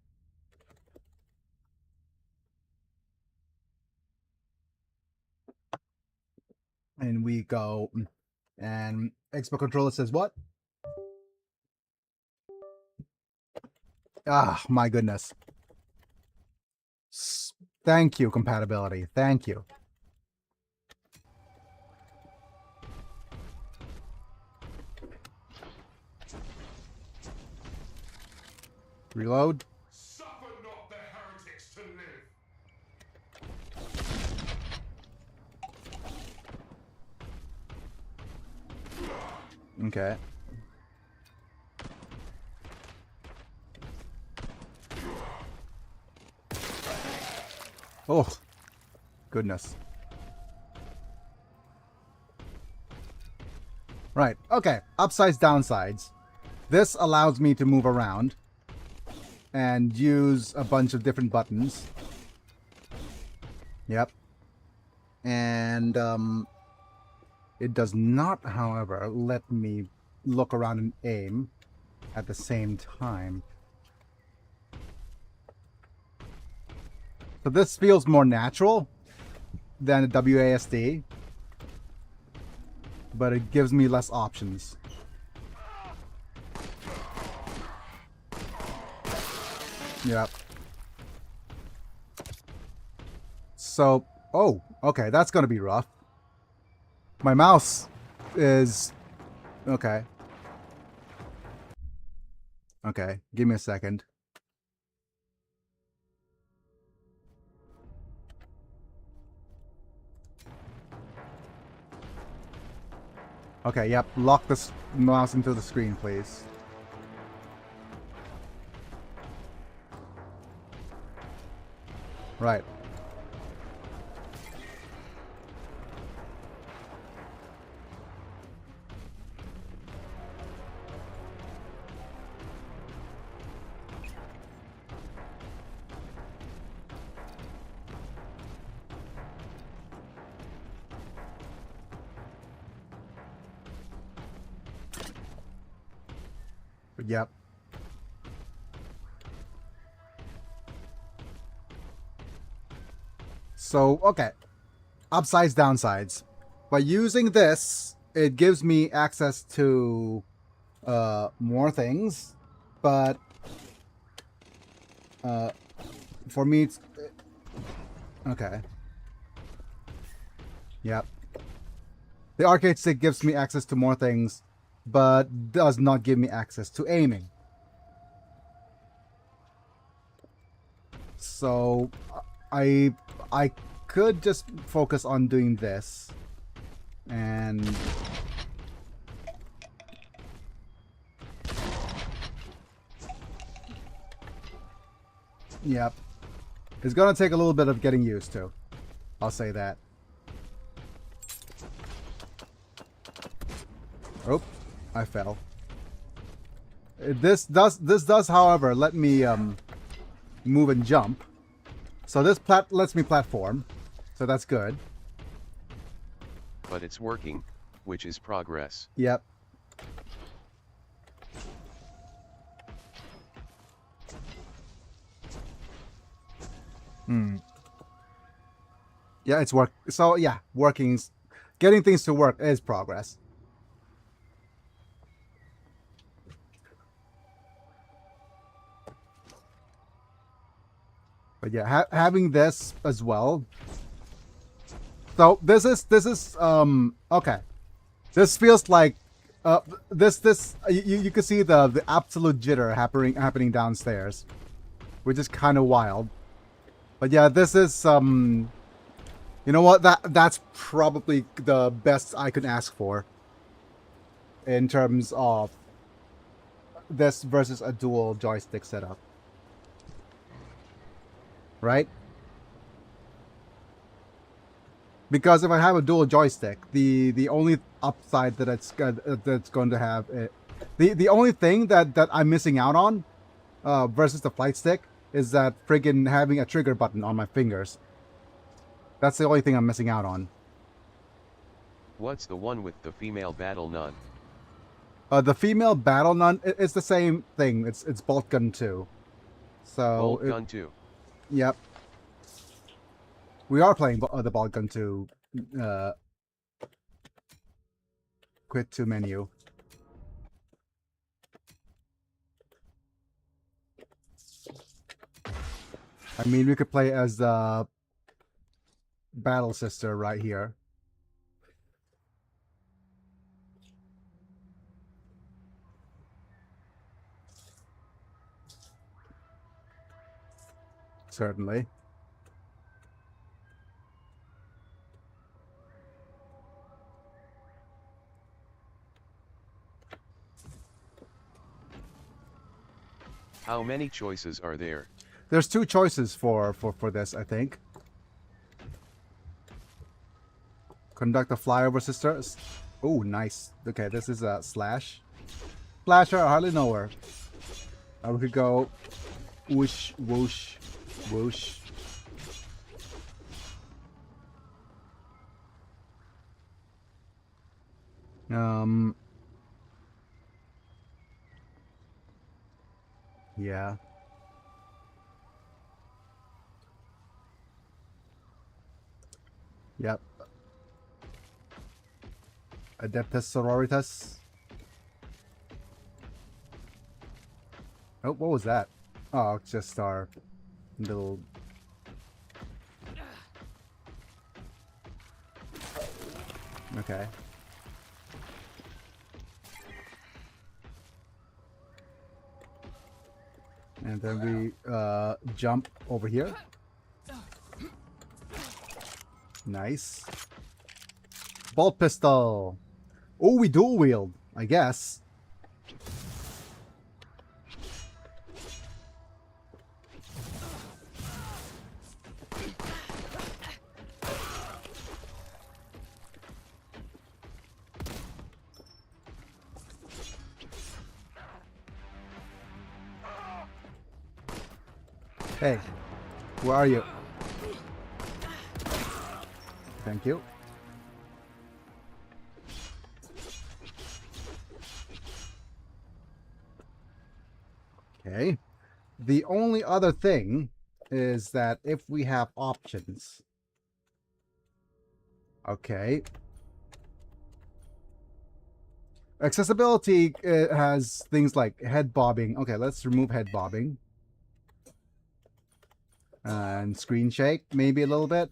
And we go, and Xbox controller says what? Ah, my goodness. Thank you, compatibility. Thank you. Reload. Suffer not the heretics to live. Okay. Oh, goodness. Right, okay. Upsides, downsides. This allows me to move around and use a bunch of different buttons. Yep. And, it does not, however, let me look around and aim at the same time. So this feels more natural than a WASD, but it gives me less options. Yep. So, oh, okay, that's gonna be rough. My mouse is... okay. Okay, give me a second. Okay, yep. Lock this mouse into the screen, please. Right. Yep. So, okay. Upsides, downsides. By using this, it gives me access to more things, but for me, it's okay. Yep. The arcade stick gives me access to more things, but does not give me access to aiming. So I could just focus on doing this, and yep, it's gonna take a little bit of getting used to. I'll say that. Oh, I fell. This does, however, let me move and jump. So this lets me platform. So that's good. But it's working, which is progress. Yep. Yeah, it's work. So yeah, getting things to work is progress. But yeah, having this as well. So this is okay. This feels like you can see the absolute jitter happening downstairs, which is kind of wild. But yeah, this is you know what, that's probably the best I could ask for in terms of this versus a dual joystick setup. Right? Because if I have a dual joystick, the only upside that that's going to have the only thing that I'm missing out on versus the flight stick is that friggin' having a trigger button on my fingers. That's the only thing I'm missing out on. What's the one with the female battle nun? The female battle nun, it's the same thing. It's bolt gun 2. So Bolt gun 2. Yep. We are playing the bolt gun 2. Quit to menu. I mean, we could play as the battle sister right here. Certainly. How many choices are there? There's 2 choices for this, I think. Conduct a flyover sister. Oh, nice. Okay, this is a slash. Slasher, I hardly know her. We could go whoosh, whoosh, whoosh. Yeah. Yep. Adeptus Sororitas. Oh, what was that? Oh, it's just our little... Okay. And then we jump over here. Nice. Bolt pistol. Oh, we dual wield, I guess. Hey, where are you? Thank you. Okay. The only other thing is that if we have options. Okay. Accessibility has things like head bobbing. Okay, let's remove head bobbing. And screen shake, maybe a little bit.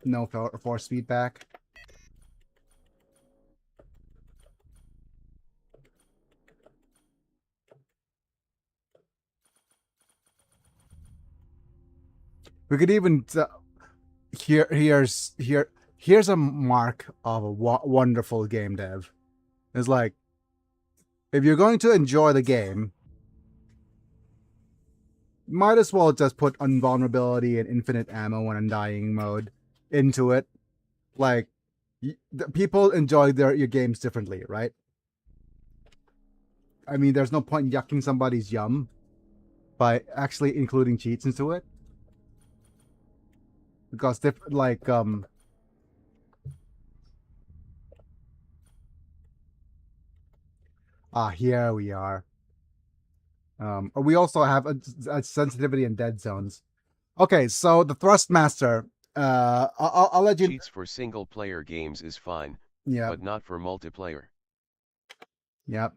No force feedback. We could even here's a mark of a wonderful game dev. It's like, if you're going to enjoy the game, might as well just put invulnerability and infinite ammo and undying mode into it. Like, people enjoy your games differently, right? I mean, there's no point in yucking somebody's yum by actually including cheats into it. Because, here we are. We also have a sensitivity in dead zones. Okay, so the Thrustmaster. I'll let you. Cheats for single player games is fine, Yeah. but not for multiplayer. Yep.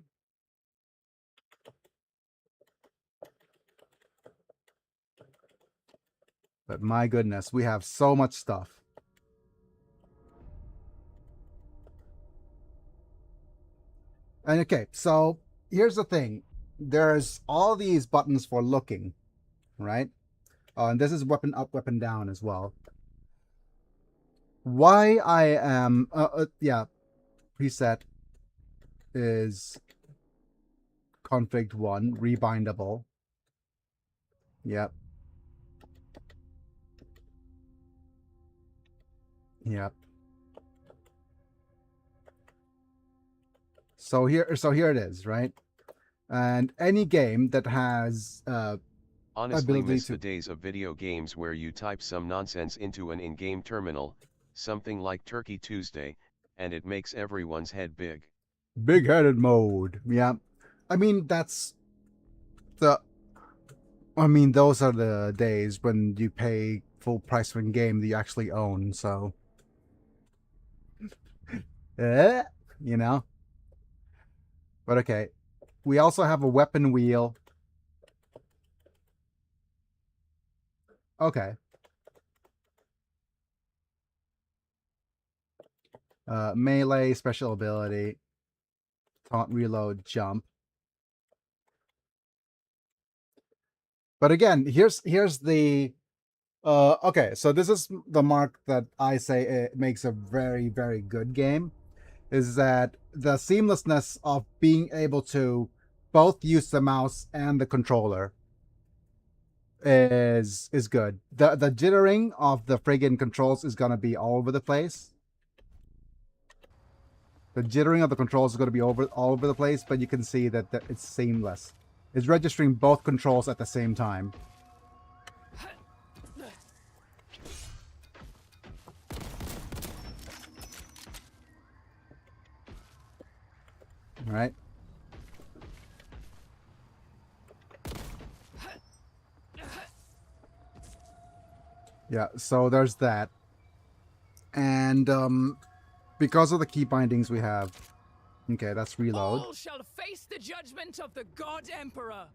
But my goodness, we have so much stuff. And okay, so here's the thing. There's all these buttons for looking, right? And this is weapon up, weapon down as well. Why I am, yeah, preset is config 1, rebindable. Yep. Yep. So here it is, right? And any game that has Honestly ability miss to the days of video games where you type some nonsense into an in-game terminal, something like Turkey Tuesday, and it makes everyone's head big. big-headed mode. Yeah. I mean, those are the days when you pay full price for a game that you actually own, so you know. But okay. We also have a weapon wheel. Okay. Melee, special ability, taunt, reload, jump. But again, here's the okay, so this is the mark that I say it makes a very, very good game, is that the seamlessness of being able to both use the mouse and the controller is good. The jittering of the friggin' controls is gonna be all over the place. The jittering of the controls is going to be all over the place, but you can see that it's seamless. It's registering both controls at the same time. All right. Yeah, so there's that. And because of the key bindings we have. Okay, that's reload. All shall face the judgment of the God Emperor.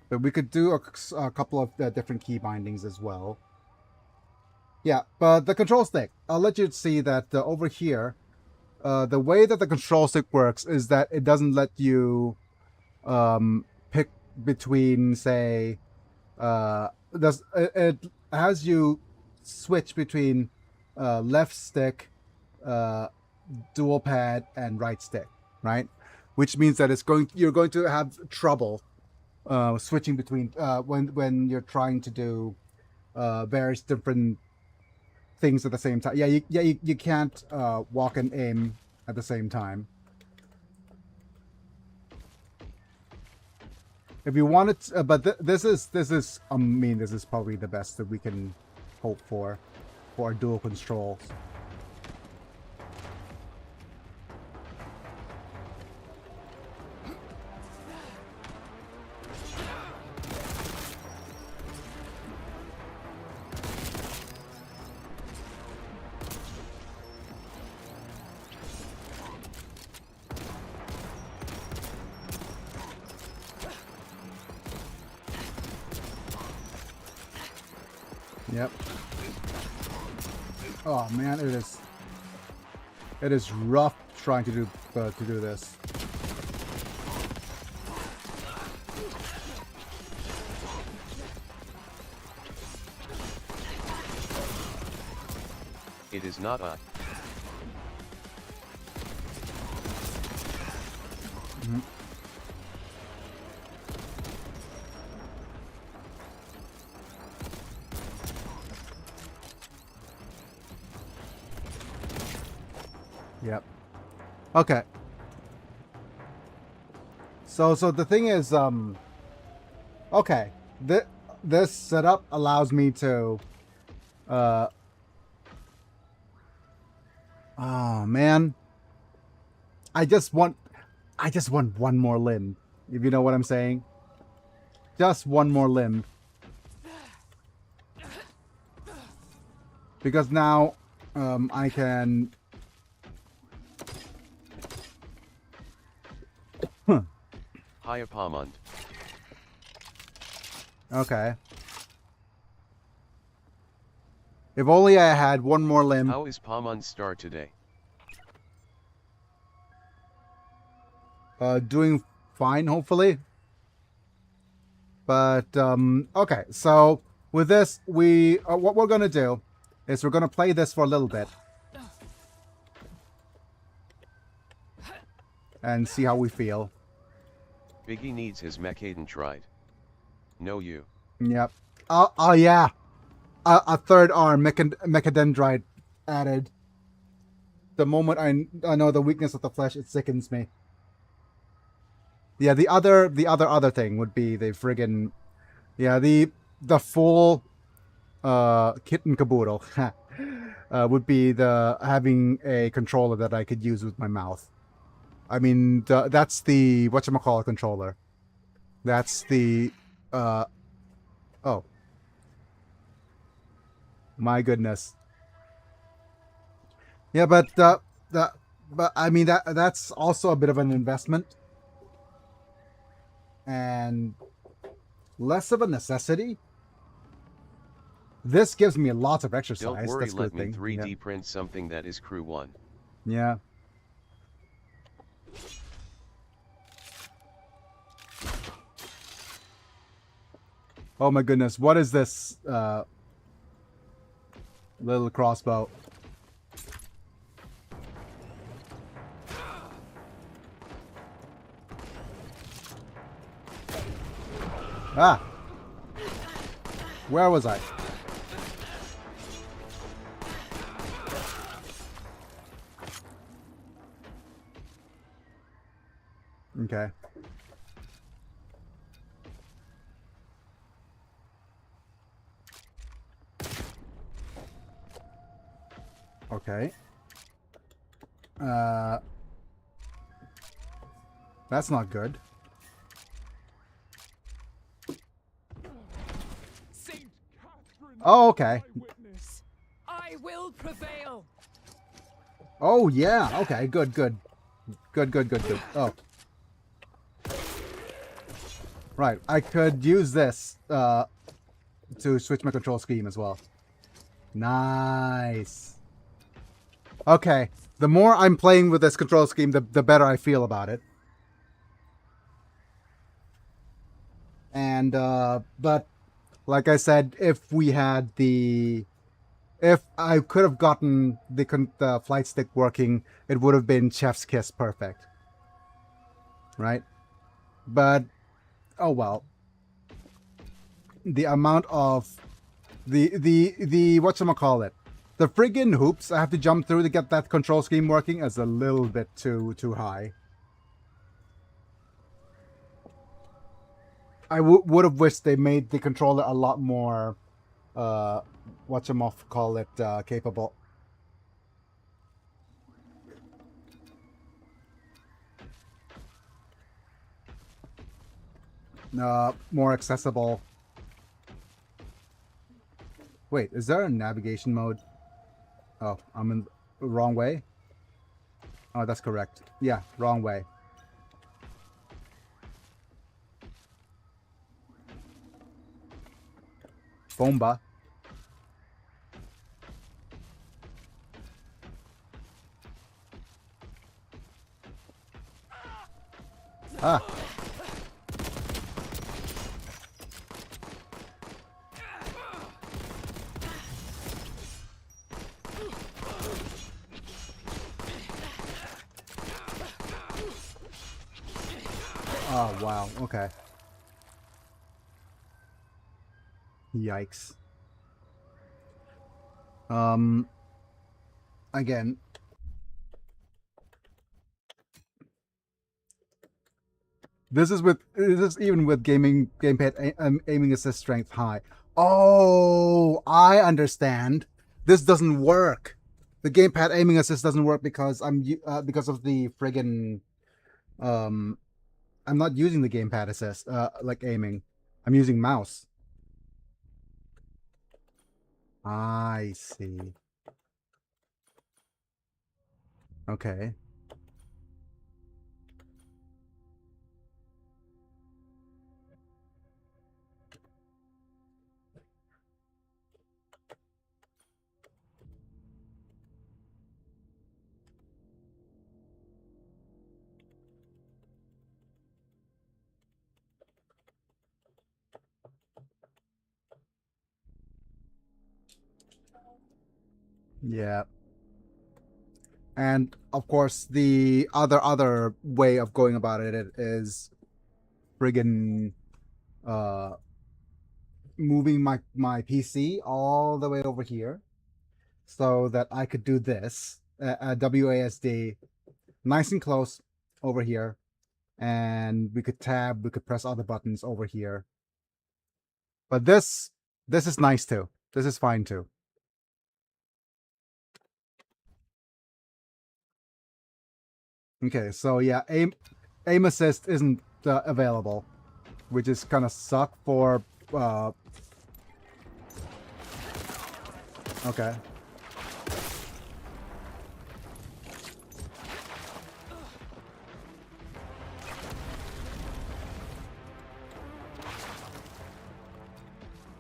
But we could do a couple of different key bindings as well. Yeah, but the control stick. I'll let you see that over here, the way that the control stick works is that it doesn't let you pick between, say, it has you switch between left stick, dual pad, and right stick, right? Which means that you're going to have trouble switching between when you're trying to do various different things at the same time. You can't walk and aim at the same time. If you want it, but this is I mean, this is probably the best that we can hope for dual controls. Yep. Oh man, it is rough trying to do this. It is not a. Mm-hmm. Yep. Okay. So the thing is, okay, this setup allows me to, oh man, I just want one more limb, if you know what I'm saying. Just one more limb. Because now, I can. Hiya Palmond. Okay. If only I had one more limb. How is Palmond's star today? Doing fine, hopefully. But, okay. So, with this, what we're gonna do is we're gonna play this for a little bit. And see how we feel. Biggie needs his Mechaden tried. No you. Yep. Oh yeah. A third arm, mechadendrite added. The moment I know the weakness of the flesh, it sickens me. Yeah, the other thing would be the friggin', yeah, the full kit and caboodle would be the having a controller that I could use with my mouth. I mean, that's the whatchamacallit controller. That's the oh. My goodness. Yeah, but I mean that's also a bit of an investment. And less of a necessity. This gives me lots of exercise. Don't worry, that's let me thing. 3D print something that is crew 1. Yeah. Oh my goodness, what is this little crossbow? Ah! Where was I? Okay. Okay. That's not good. Saint Catherine, Oh, okay. my witness. I will prevail. Oh, yeah. Okay, good. Oh. Right, I could use this to switch my control scheme as well. Nice. Okay, the more I'm playing with this control scheme, the better I feel about it. And but like I said, if I could have gotten the flight stick working, it would have been chef's kiss perfect, right? But oh well. The amount of the whatchamacallit, the friggin' hoops I have to jump through to get that control scheme working is a little bit too high. I would have wished they made the controller a lot more whatchamacallit capable. More accessible. Wait, is there a navigation mode? Oh, I'm in the wrong way. Oh, that's correct. Yeah, wrong way. Bomba. Ah. Oh, wow. Okay. Yikes. Again, this is even with gamepad aiming assist strength high. Oh, I understand. This doesn't work. The gamepad aiming assist doesn't work because because of the friggin' um I'm not using the gamepad assist like aiming. I'm using mouse. I see. Okay. Yeah. And of course, the other way of going about it is friggin' uh moving my PC all the way over here so that I could do this WASD nice and close over here, and we could press other buttons over here. But this is nice too. This is fine too. Okay, so yeah, aim assist isn't available, which is kind of suck for okay.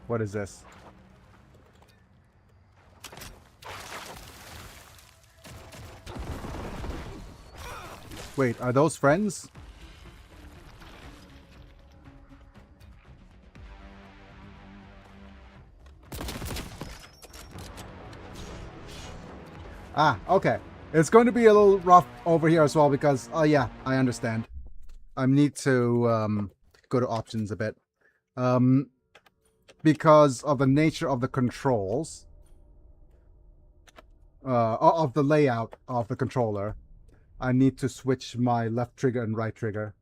What is this? Wait, are those friends? Ah, okay. It's going to be a little rough over here as well because, oh yeah, I understand. I need to go to options a bit. Because of the nature of the controls, of the layout of the controller, I need to switch my left trigger and right trigger.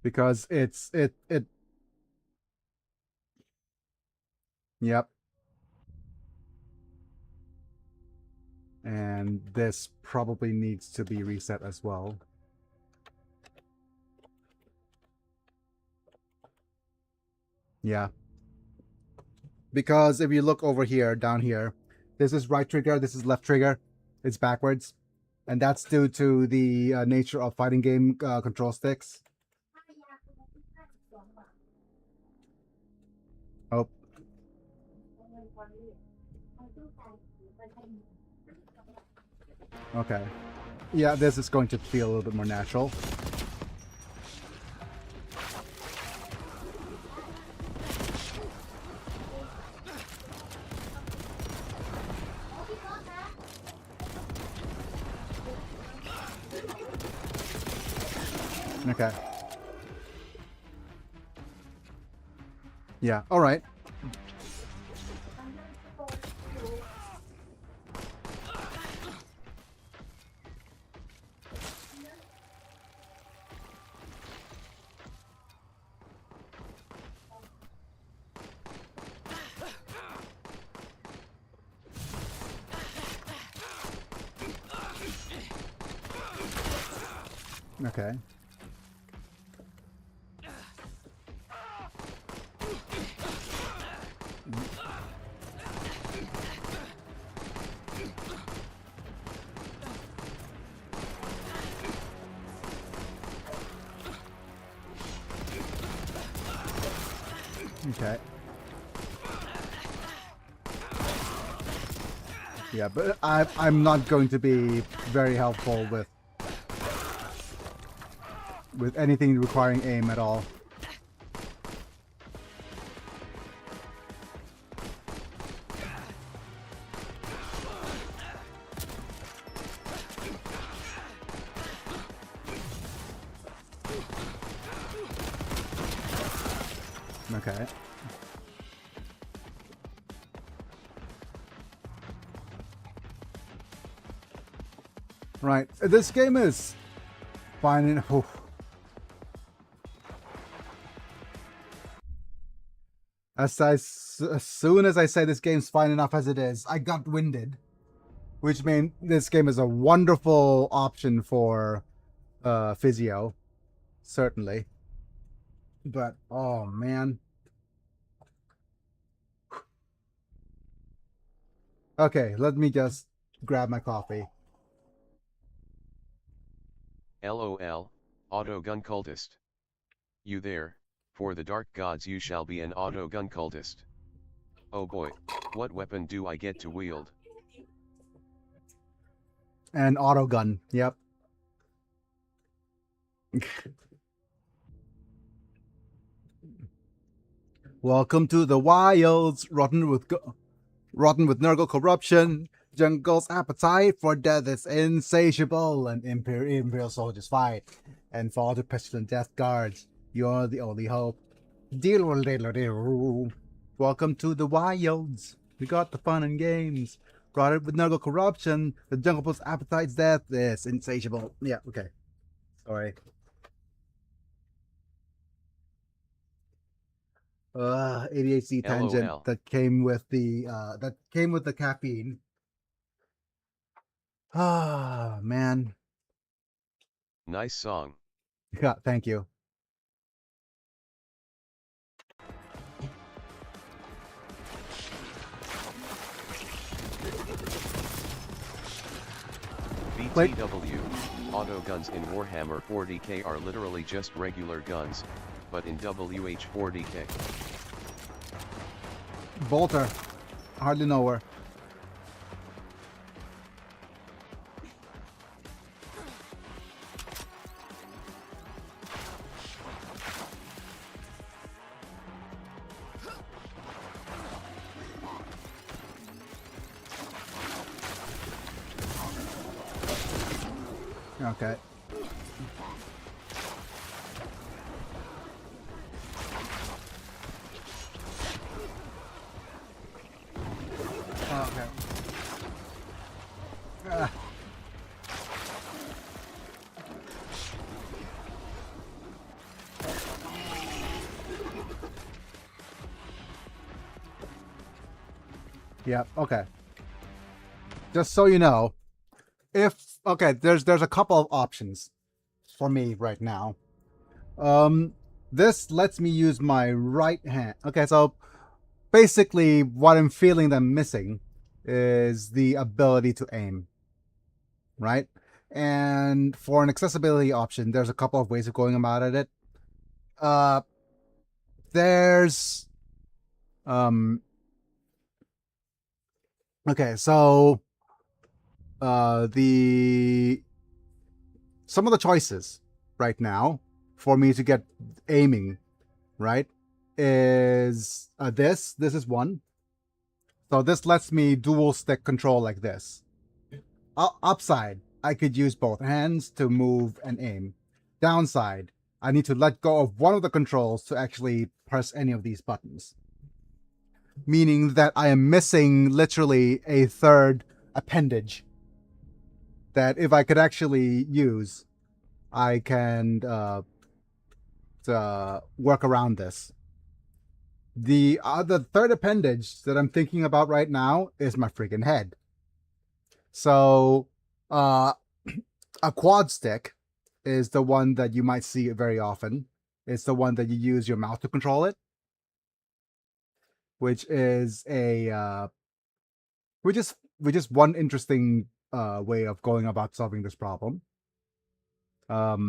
Because yep. And this probably needs to be reset as well. Yeah. Because if you look over here, down here, this is right trigger, this is left trigger. It's backwards. And that's due to the nature of fighting game control sticks. Oh. Okay. Yeah, this is going to feel a little bit more natural. Okay. Yeah, alright. Okay. Okay. Yeah, but I'm not going to be very helpful with anything requiring aim at all. Okay. Right. This game is fine. As soon as I say this game's fine enough as it is, I got winded. Which means this game is a wonderful option for physio. Certainly. But, oh man. Okay, let me just grab my coffee. LOL, auto gun cultist. You there, for the dark gods you shall be an auto gun cultist. Oh boy, what weapon do I get to wield? And auto gun. Yep. Welcome to the wilds, rotten with Nurgle corruption. Jungle's appetite for death is insatiable, and Imperial soldiers fight and fall to pestilent death guards. You're the only hope. Welcome to the wilds. We got the fun and games. Rotted with Nurgle corruption. The Jungle's appetite's death is insatiable. Yeah, okay. Sorry. ADHD tangent LOL. that came with the caffeine. Ah, man. Nice song. Yeah, thank you. Wait. BTW, auto guns in Warhammer 40k are literally just regular guns, but in WH40k. Bolter. Hardly know her. Okay. Okay. Ah. Yeah, okay. Just so you know, there's a couple of options for me right now. This lets me use my right hand. Okay, so basically what I'm feeling that I'm missing is the ability to aim, right? And for an accessibility option, there's a couple of ways of going about it. There's okay, so the some of the choices right now for me to get aiming right is this is one. So this lets me dual stick control like this. Upside, I could use both hands to move and aim. Downside, I need to let go of one of the controls to actually press any of these buttons, meaning that I am missing literally a third appendage that if I could actually use, I can work around this. The third appendage that I'm thinking about right now is my freaking head. So a quad stick is the one that you might see very often. It's the one that you use your mouth to control it, which is which is one interesting way of going about solving this problem. But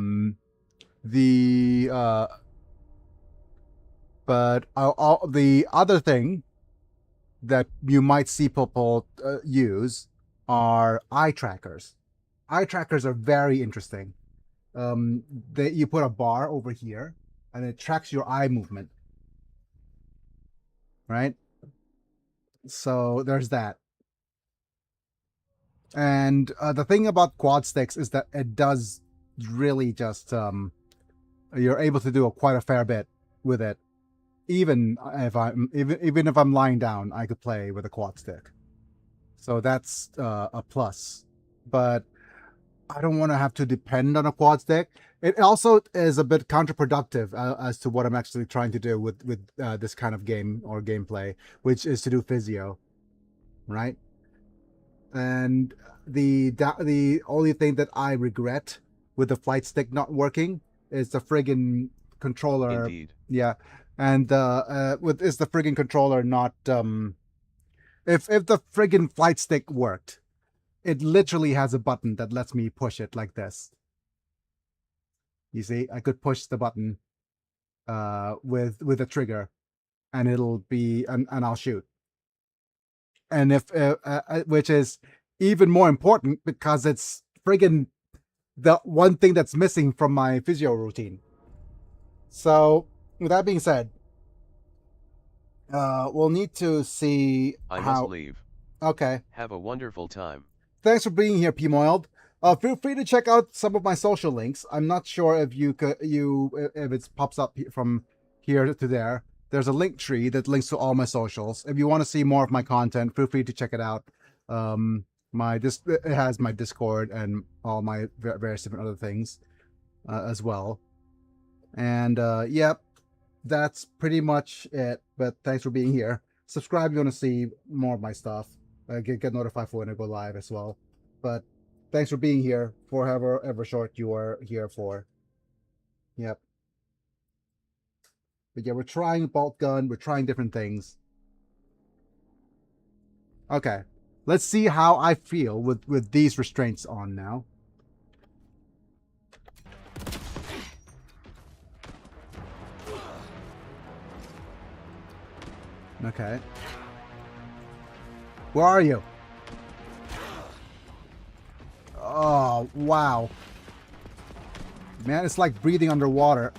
the other thing that you might see people use are eye trackers. Eye trackers are very interesting. You put a bar over here, and it tracks your eye movement. Right? So there's that. And the thing about quad sticks is that it does really just you're able to do quite a fair bit with it. Even if I'm lying down, I could play with a quad stick. So that's a plus. But I don't want to have to depend on a quad stick. It also is a bit counterproductive as to what I'm actually trying to do with this kind of game or gameplay, which is to do physio, right? And the only thing that I regret with the flight stick not working is the friggin' controller. Indeed. Yeah, and is the friggin' controller not if the friggin' flight stick worked, it literally has a button that lets me push it like this. You see, I could push the button with a trigger, and it'll be and I'll shoot. And if which is even more important because it's friggin' the one thing that's missing from my physio routine. So with that being said, we'll need to see I how. must leave. Okay. Have a wonderful time. Thanks for being here, Pmoiled. Feel free to check out some of my social links. I'm not sure if if it pops up from here to there. There's a link tree that links to all my socials. If you want to see more of my content, feel free to check it out. It has my Discord and all my various different other things as well. And yep, that's pretty much it. But thanks for being here. Subscribe if you want to see more of my stuff. Get notified for when I go live as well. But thanks for being here for however short you are here for. Yep. But yeah, we're trying bolt gun. We're trying different things. Okay. Let's see how I feel with these restraints on now. Okay. Where are you? Oh, wow. Man, it's like breathing underwater.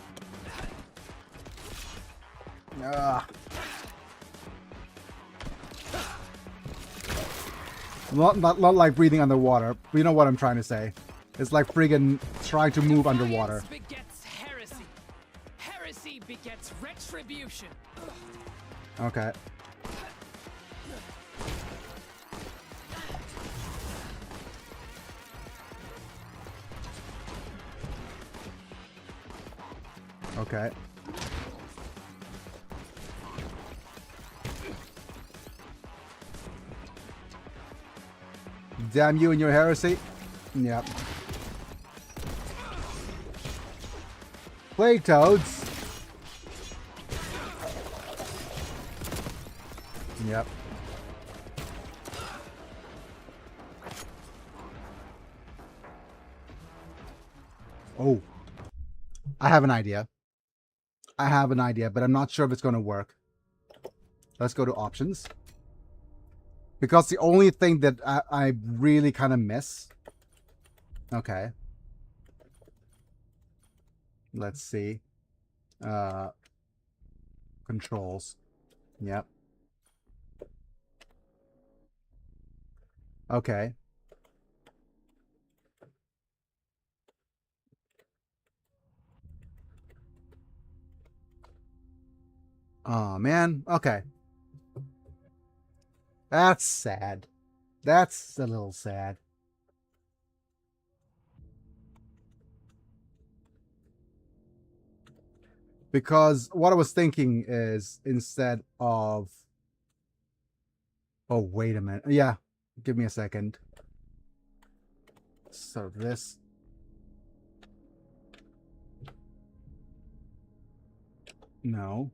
Not like breathing underwater. You know what I'm trying to say. It's like friggin' trying to move underwater. Defiance begets heresy. Heresy begets retribution. Okay. Okay. Damn you and your heresy. Yep. Plague toads. Yep. Oh. I have an idea. But I'm not sure if it's going to work. Let's go to options. Because the only thing that I really kind of miss... Okay. Let's see. Controls. Yep. Okay. Oh, man. Okay. That's sad. That's a little sad. Because what I was thinking is instead of... Oh, wait a minute. Yeah. Give me a second. So this... No.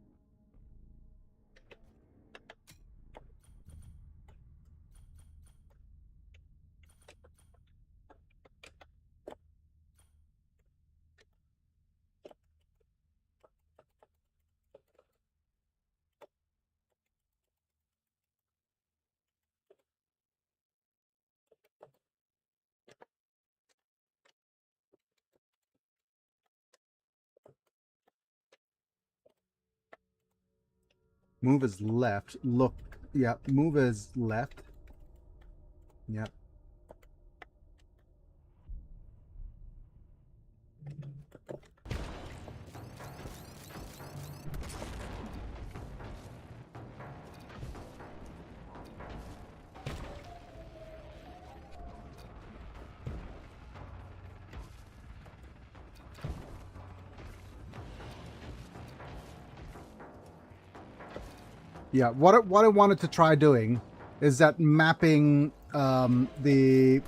Move is left. Look. Yeah, move is left. Yep. Yeah, what I wanted to try doing is that mapping the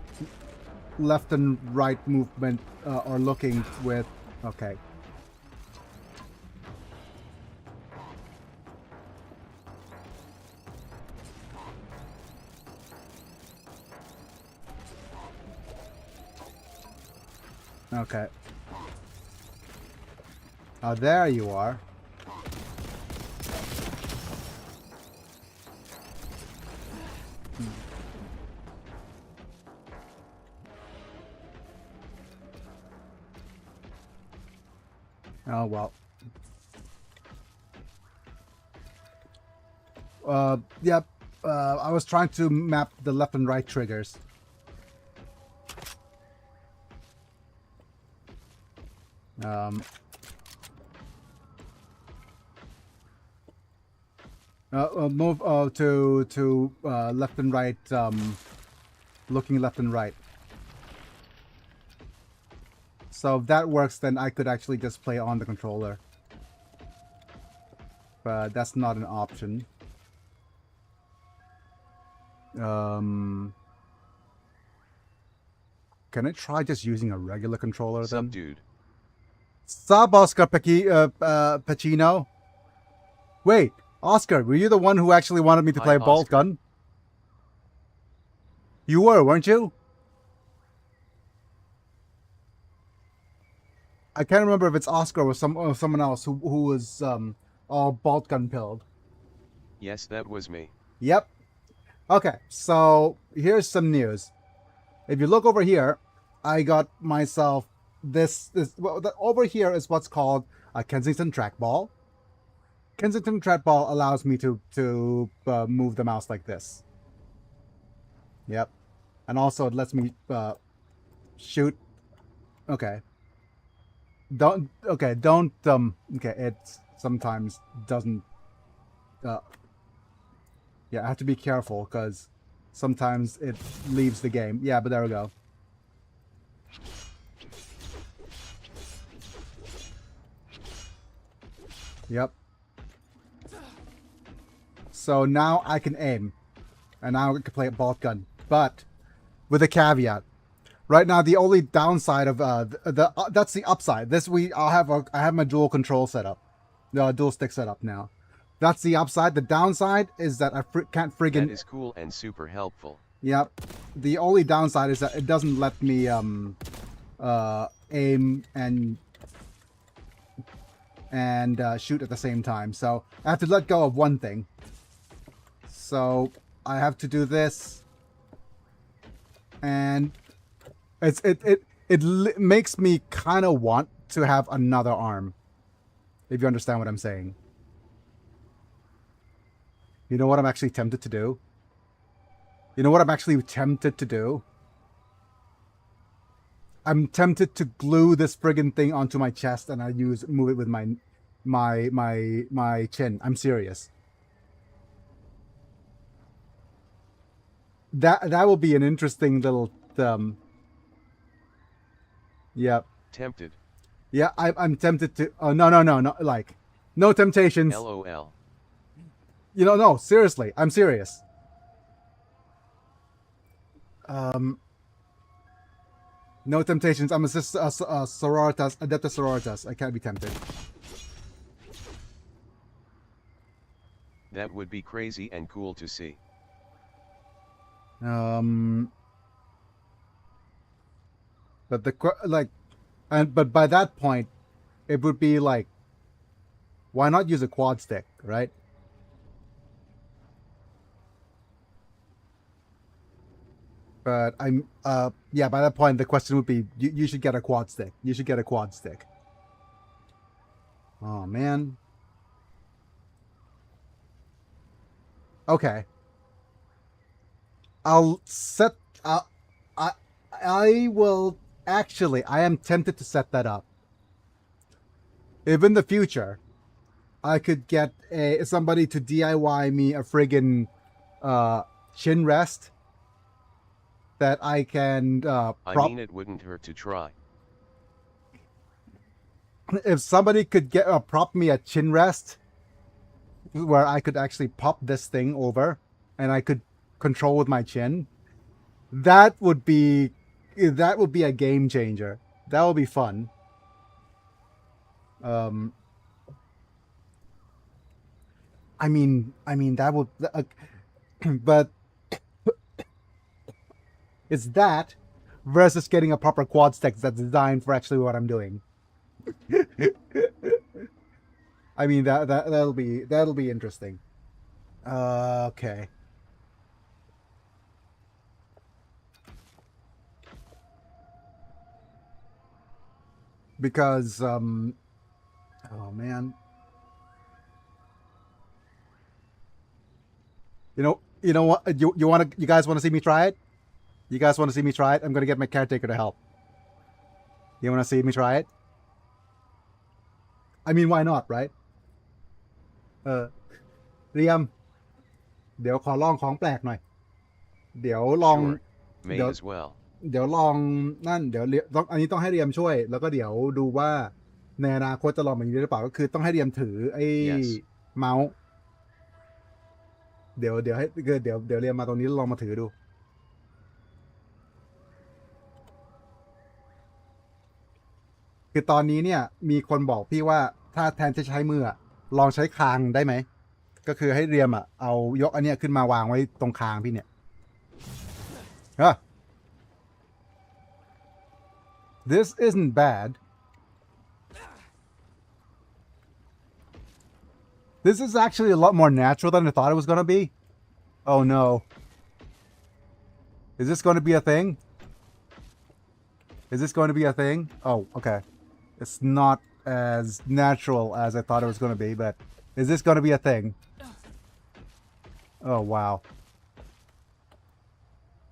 left and right movement or looking with... Okay. Okay. Oh, there you are. Oh, well. Yep. I was trying to map the left and right triggers. Move to left and right, looking left and right. So if that works, then I could actually just play on the controller. But that's not an option. Can I try just using a regular controller then? Sup, dude. Sup, Oscar Pacino? Wait, Oscar, were you the one who actually wanted me to play Hi, a bolt Oscar. gun? You were, weren't you? I can't remember if it's Oscar or someone else who was all bolt gun pilled. Yes, that was me. Yep. Okay, so here's some news. If you look over here, I got myself this well, over here is what's called a Kensington trackball. Kensington trackball allows me to move the mouse like this. Yep. And also it lets me shoot. Okay. Don't it sometimes doesn't yeah, I have to be careful because sometimes it leaves the game. Yeah, but there we go. Yep. So now I can aim. And now I can play a bolt gun. But with a caveat. Right now, the only downside of that's the upside. I have my dual control setup, the dual stick setup now. That's the upside. The downside is that I can't friggin'. That is cool and super helpful. Yep. The only downside is that it doesn't let me aim and shoot at the same time. So I have to let go of one thing. So I have to do this, and it makes me kind of want to have another arm. If you understand what I'm saying. You know what I'm actually tempted to do? You know what I'm actually tempted to do? I'm tempted to glue this friggin' thing onto my chest and I move it with my chin. I'm serious. That will be an interesting little Yep. Tempted. Yeah, I'm tempted to. Oh no! Like, no temptations. LOL. You know, no. Seriously, I'm serious. No temptations. I'm a sororitas, adeptus sororitas. I can't be tempted. That would be crazy and cool to see. But but by that point, it would be like, why not use a quad stick, right? But yeah, by that point, the question would be, you should get a quad stick. You should get a quad stick. Oh, man. Okay. I will, actually, I am tempted to set that up. If in the future, I could get somebody to DIY me a friggin' chin rest that I can I mean, it wouldn't hurt to try. If somebody could prop me a chin rest where I could actually pop this thing over and I could control with my chin, that would be a game changer. That would be fun. I mean that would but it's that versus getting a proper quad stick that's designed for actually what I'm doing. I mean that'll be interesting. Okay. Because oh man. You know what? You guys want to see me try it? You guys want to see me try it? I'm gonna get my caretaker to help. You want to see me try it? I mean, why not, right? เรียม เดี๋ยวขอลองของแปลกหน่อย เดี๋ยวลอง Sure. May เดี๋ยว as well. เดี๋ยวลองนั่นเดี๋ยวอันนี้ต้องให้เรียมช่วย แล้วก็เดี๋ยวดูว่าในอนาคตจะลองแบบนี้หรือเปล่าก็คือต้องให้เรียมถือไอ้ Yes. เมาส์เดี๋ยวเรียมมาตรงนี้ลองมาถือดู คือตอนนี้เนี่ยมีคนบอกพี่ว่าถ้าแทนจะใช้มือลองใช้คางได้ไหมก็คือให้เรียมเอายกอันเนี้ยขึ้นมาวางไว้ตรงคางพี่เนี่ย This isn't bad. This is actually a lot more natural than I thought it was going to be. Oh no. Is this going to be a thing? Is this going to be a thing? Oh, okay. It's not as natural as I thought it was going to be, but is this going to be a thing? Oh, wow.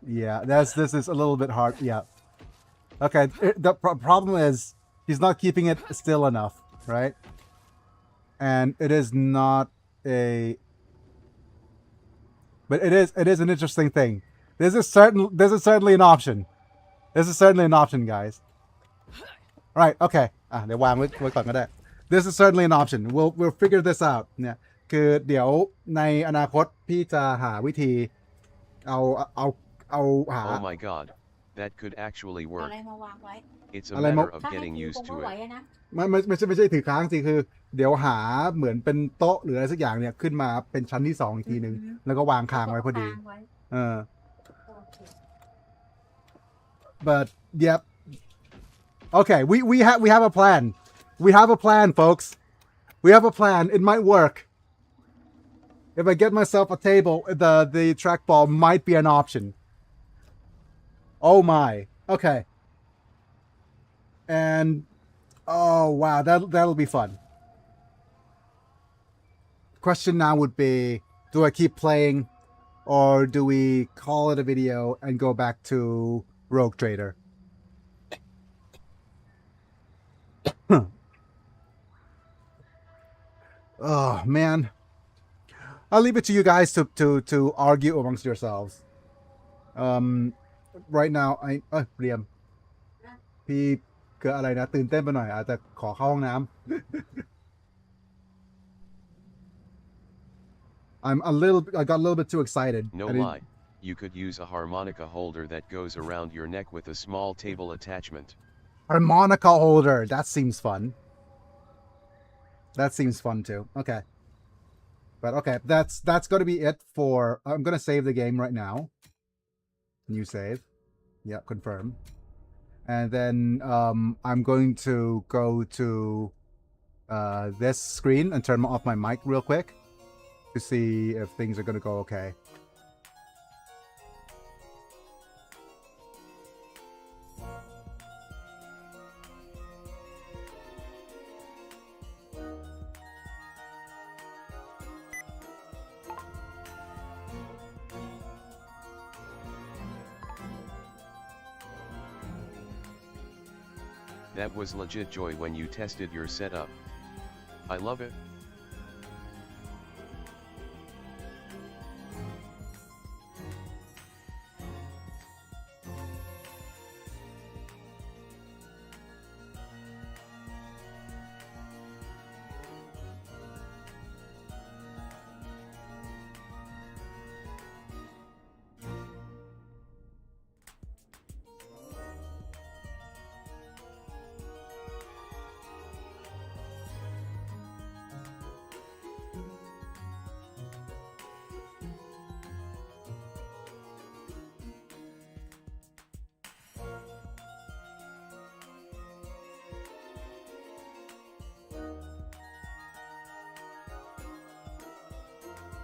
Yeah, this is a little bit hard. Yeah. Okay, the problem is he's not keeping it still enough, right? And it is not a... But it is an interesting thing. This is certainly an option. This is certainly an option, guys. Right, okay. เดี๋ยววางไว้ก่อนก็ได้ This is certainly an option. We'll figure this out. เนี่ยคือเดี๋ยวในอนาคตพี่จะหาวิธีเอาหา Oh my god. That could actually เอา work. อะไรมาวางไว้ It's a Alay mo- matter of ถ้าให้ getting ถือค used ง to ไม่ไหว it. อะนะ ไม่ใช่ถือค้างสิคือเดี๋ยวหาเหมือนเป็นโต๊ะหรืออะไรสักอย่างเนี่ยขึ้นมาเป็นชั้นที่2อีกทีนึงแล้วก็วางคางไว้พอดี วางไว้ โอเค But yep. Okay, we have a plan. We have a plan, folks. We have a plan. It might work. If I get myself a table, the trackball might be an option. Oh my. Okay. And oh wow, that'll be fun. Question now would be, do I keep playing or do we call it a video and go back to Rogue Trader? Oh man. I'll leave it to you guys to argue amongst yourselves. Right now I เรียมพี่เกิดอะไรนะตื่นเต้นไปหน่อยอาจจะขอเข้าห้องน้ำ I got a little bit too excited. No lie, you could use a harmonica holder that goes around your neck with a small table attachment. Harmonica holder. That seems fun. That seems fun too. Okay. But okay, that's going to be it for... I'm going to save the game right now. New save. Yeah, confirm. And then I'm going to go to this screen and turn off my mic real quick to see if things are going to go okay. That was legit joy when you tested your setup. I love it.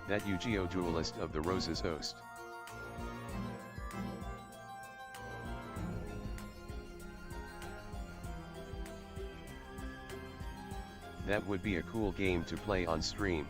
That Yu-Gi-Oh duelist of the Roses host. That would be a cool game to play on stream.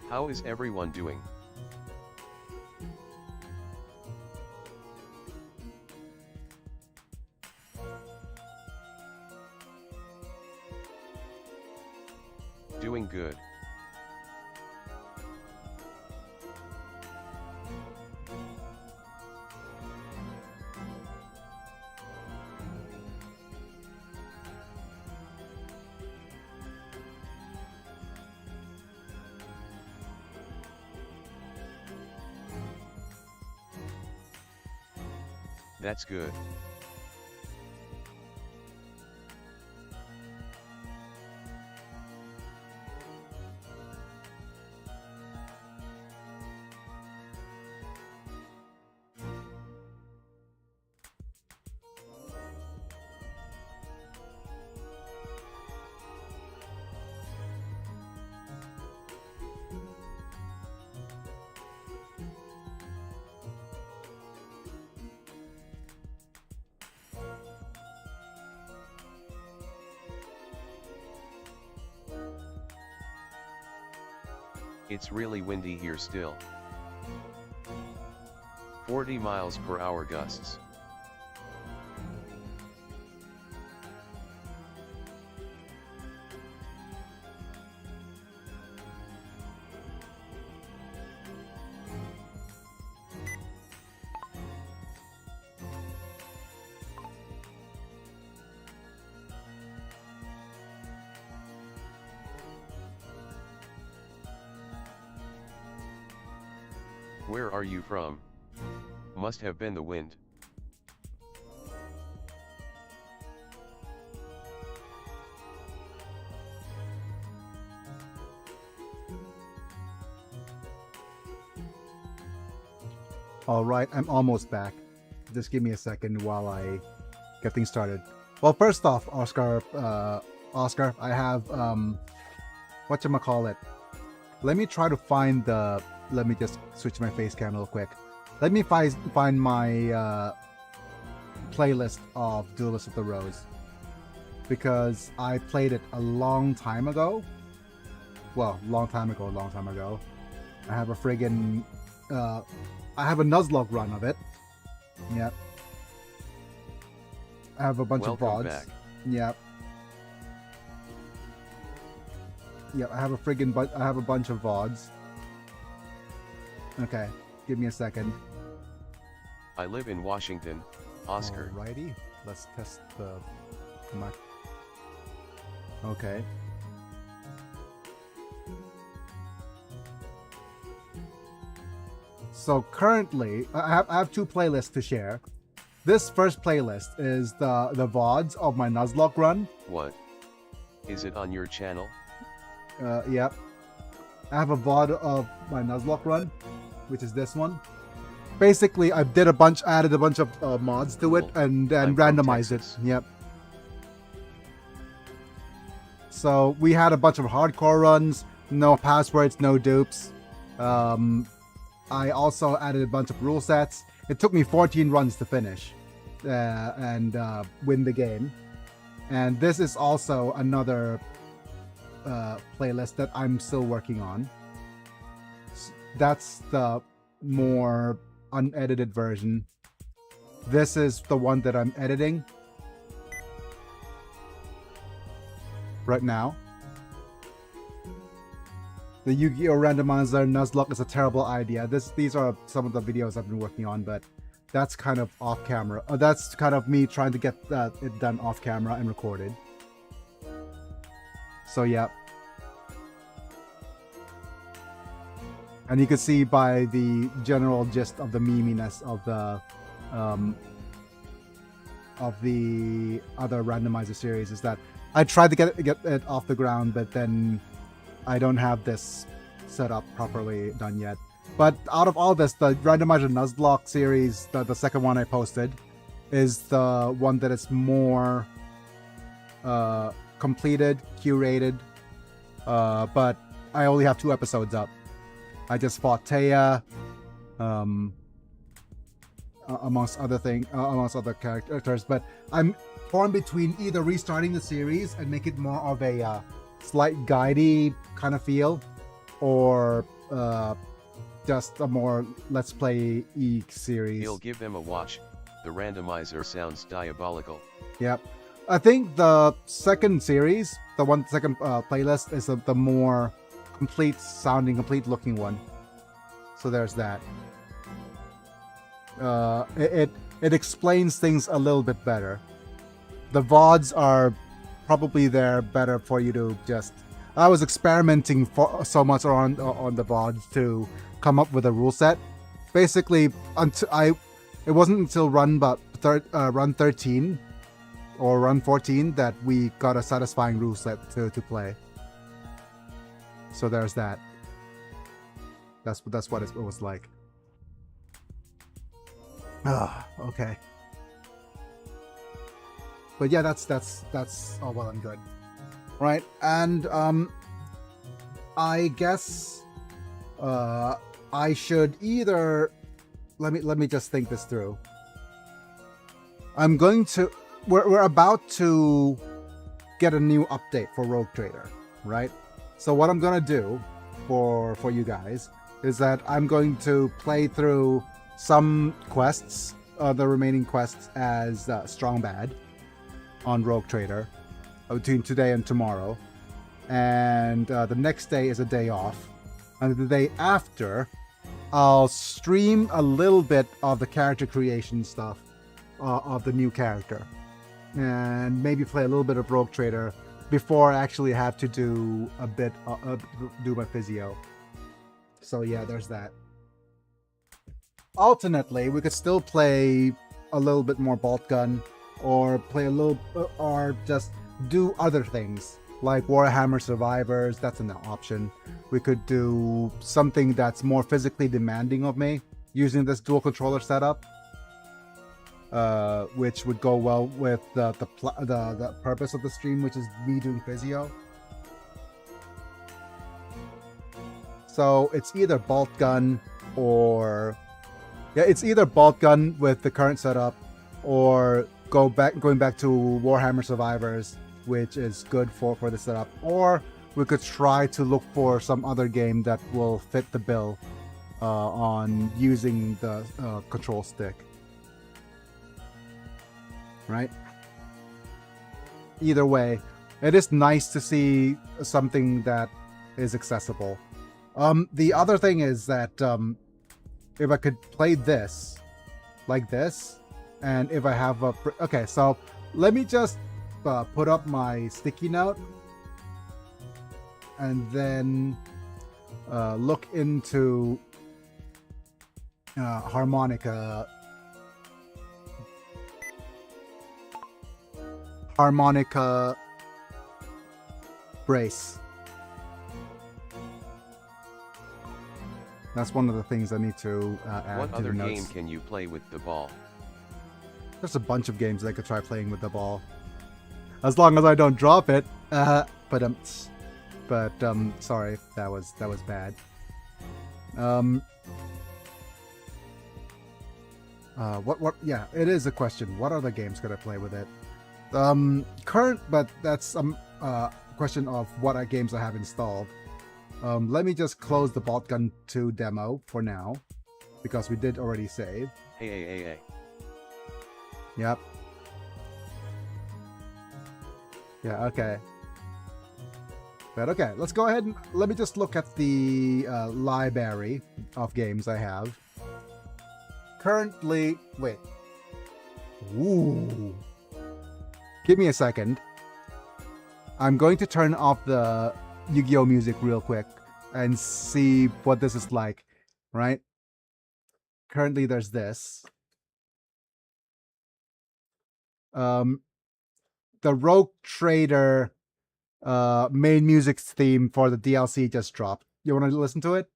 How is everyone doing? Doing good. That's good. It's really windy here still. 40 miles per hour gusts. Where are you from? Must have been the wind. Alright, I'm almost back. Just give me a second while I get things started. Well, first off, Oscar, I have, whatchamacallit. Let me try to find the, let me just switch my face cam real quick. Let me find my, playlist of Duelist of the Rose. Because I played it a long time ago. Well, long time ago. I have a friggin', I have a Nuzlocke run of it. Yep. I have a bunch Welcome of VODs. back. Yep. Yep, I have a bunch of VODs. Okay, give me a second. I live in Washington, Oscar. Alrighty, let's test the mic. Okay. So currently, I have two playlists to share. This first playlist is the VODs of my Nuzlocke run. What? Is it on your channel? Yep. I have a VOD of my Nuzlocke run, which is this one. Basically, I added a bunch of mods to it Cool. and I'm from randomized it. Texas. Yep. So we had a bunch of hardcore runs, no passwords, no dupes. I also added a bunch of rule sets. It took me 14 runs to finish and win the game. And this is also another playlist that I'm still working on. That's the more unedited version. This is the one that I'm editing right now. The Yu-Gi-Oh! Randomizer Nuzlocke is a terrible idea. These are some of the videos I've been working on, but that's kind of off camera. That's kind of me trying to get it done off camera and recorded. So yeah. And you can see by the general gist of the meminess of the other randomizer series is that I tried to get it off the ground, but then I don't have this set up properly done yet. But out of all this, the randomizer Nuzlocke series, the second one I posted, is the one that is more completed, curated. But I only have 2 episodes up. I just fought Taya, amongst other characters. But I'm torn between either restarting the series and make it more of a slight guidey kind of feel, or just a more let's play series. You'll give them a watch. The randomizer sounds diabolical. Yep. I think the second series, second playlist is the more complete sounding, complete looking one. So there's that. It explains things a little bit better. The VODs are probably there better for you to just... I was experimenting so much on the VODs to come up with a rule set. Basically, it wasn't until run 13 or run 14 that we got a satisfying rule set to play. So there's that. That's what it was like. Okay. But yeah, that's all well and good. Right, and I guess I should either let me just think this through. We're about to get a new update for Rogue Trader, right? So what I'm gonna do for you guys is that I'm going to play through some quests, the remaining quests as Strong Bad on Rogue Trader between today and tomorrow, and the next day is a day off, and the day after I'll stream a little bit of the character creation stuff of the new character, and maybe play a little bit of Rogue Trader before I actually have to do a bit do my physio. So yeah, there's that. alternately, we could still play a little bit more bolt gun, or play a little, or just do other things like Warhammer Survivors. That's an option. We could do something that's more physically demanding of me using this dual controller setup, which would go well with the purpose of the stream, which is me doing physio. So it's either bolt gun or it's either bolt gun with the current setup, or going back to Warhammer Survivors, which is good for the setup, or we could try to look for some other game that will fit the bill on using the control stick. Right? Either way, it is nice to see something that is accessible. The other thing is that if I could play this like this, and if I have a... Okay, so let me just put up my sticky note and then look into harmonica brace. That's one of the things I need to add What to other the notes. game can you play with the ball? There's a bunch of games I could try playing with the ball, as long as I don't drop it. But sorry if that was bad. What? Yeah, it is a question. What other games could I play with it? But that's question of what games I have installed. Let me just close the Bolt Gun 2 demo for now, because we did already save. Hey. Yep. Yeah, okay. But okay, let's go ahead and let me just look at the library of games I have. Currently, wait. Ooh. Give me a second. I'm going to turn off the Yu-Gi-Oh music real quick and see what this is like, right? Currently there's this. The Rogue Trader main music theme for the DLC just dropped. You want to listen to it?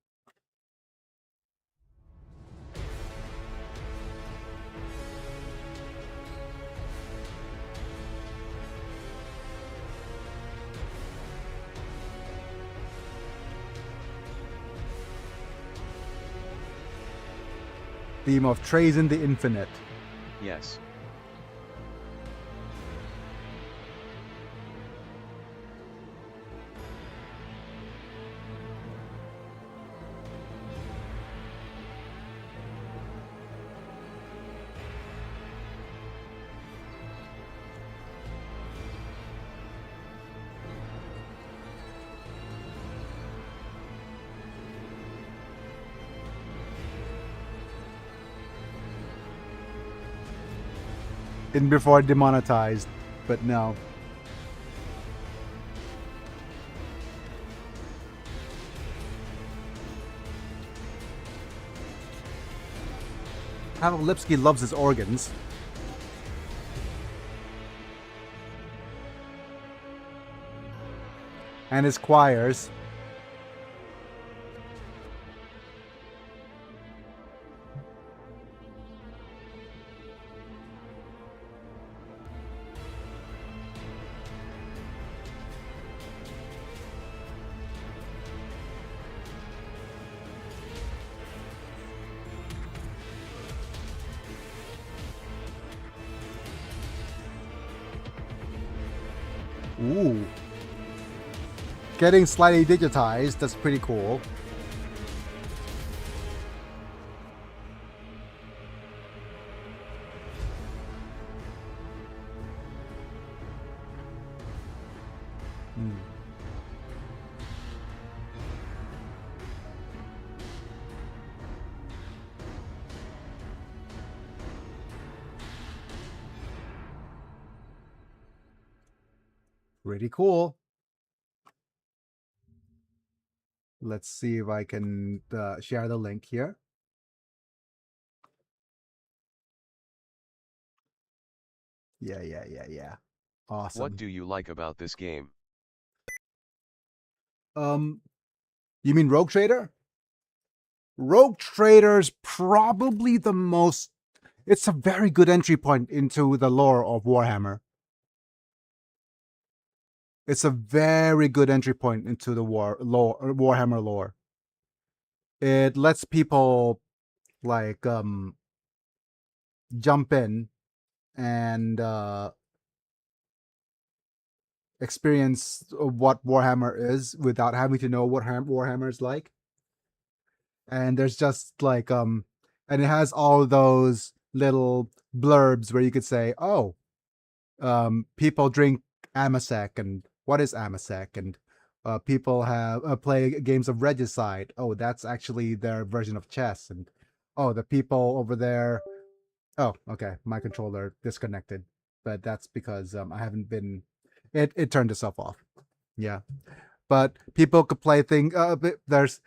Theme of Trazen the Infinite. Yes. In before demonetized, but no. Pavel Lipsky loves his organs. And his choirs. Ooh. Getting slightly digitized, that's pretty cool. Pretty cool. Let's see if I can share the link here. Yeah. Awesome. What do you like about this game? You mean Rogue Trader? Rogue Trader's probably the most. It's a very good entry point into the lore of Warhammer. It's a very good entry point into the Warhammer lore. It lets people like jump in and experience what Warhammer is without having to know what Warhammer is like. And there's just like and it has all those little blurbs where you could say, oh, people drink Amasec, and what is Amasec? And people have play games of Regicide. Oh, that's actually their version of chess. And oh, the people over there. Oh, okay, my controller disconnected, but that's because I haven't been. It turned itself off. Yeah, but people could play thing. There's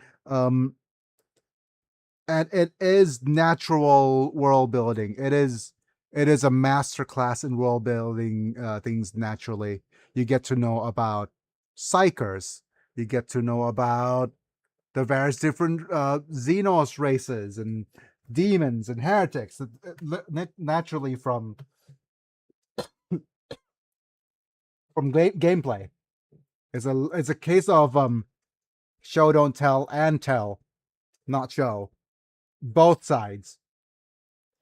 and it is natural world building. It is a master class in world building things naturally. You get to know about psychers. You get to know about the various different Xenos races and demons and heretics naturally from gameplay. It's a case of show don't tell and tell, not show. Both sides.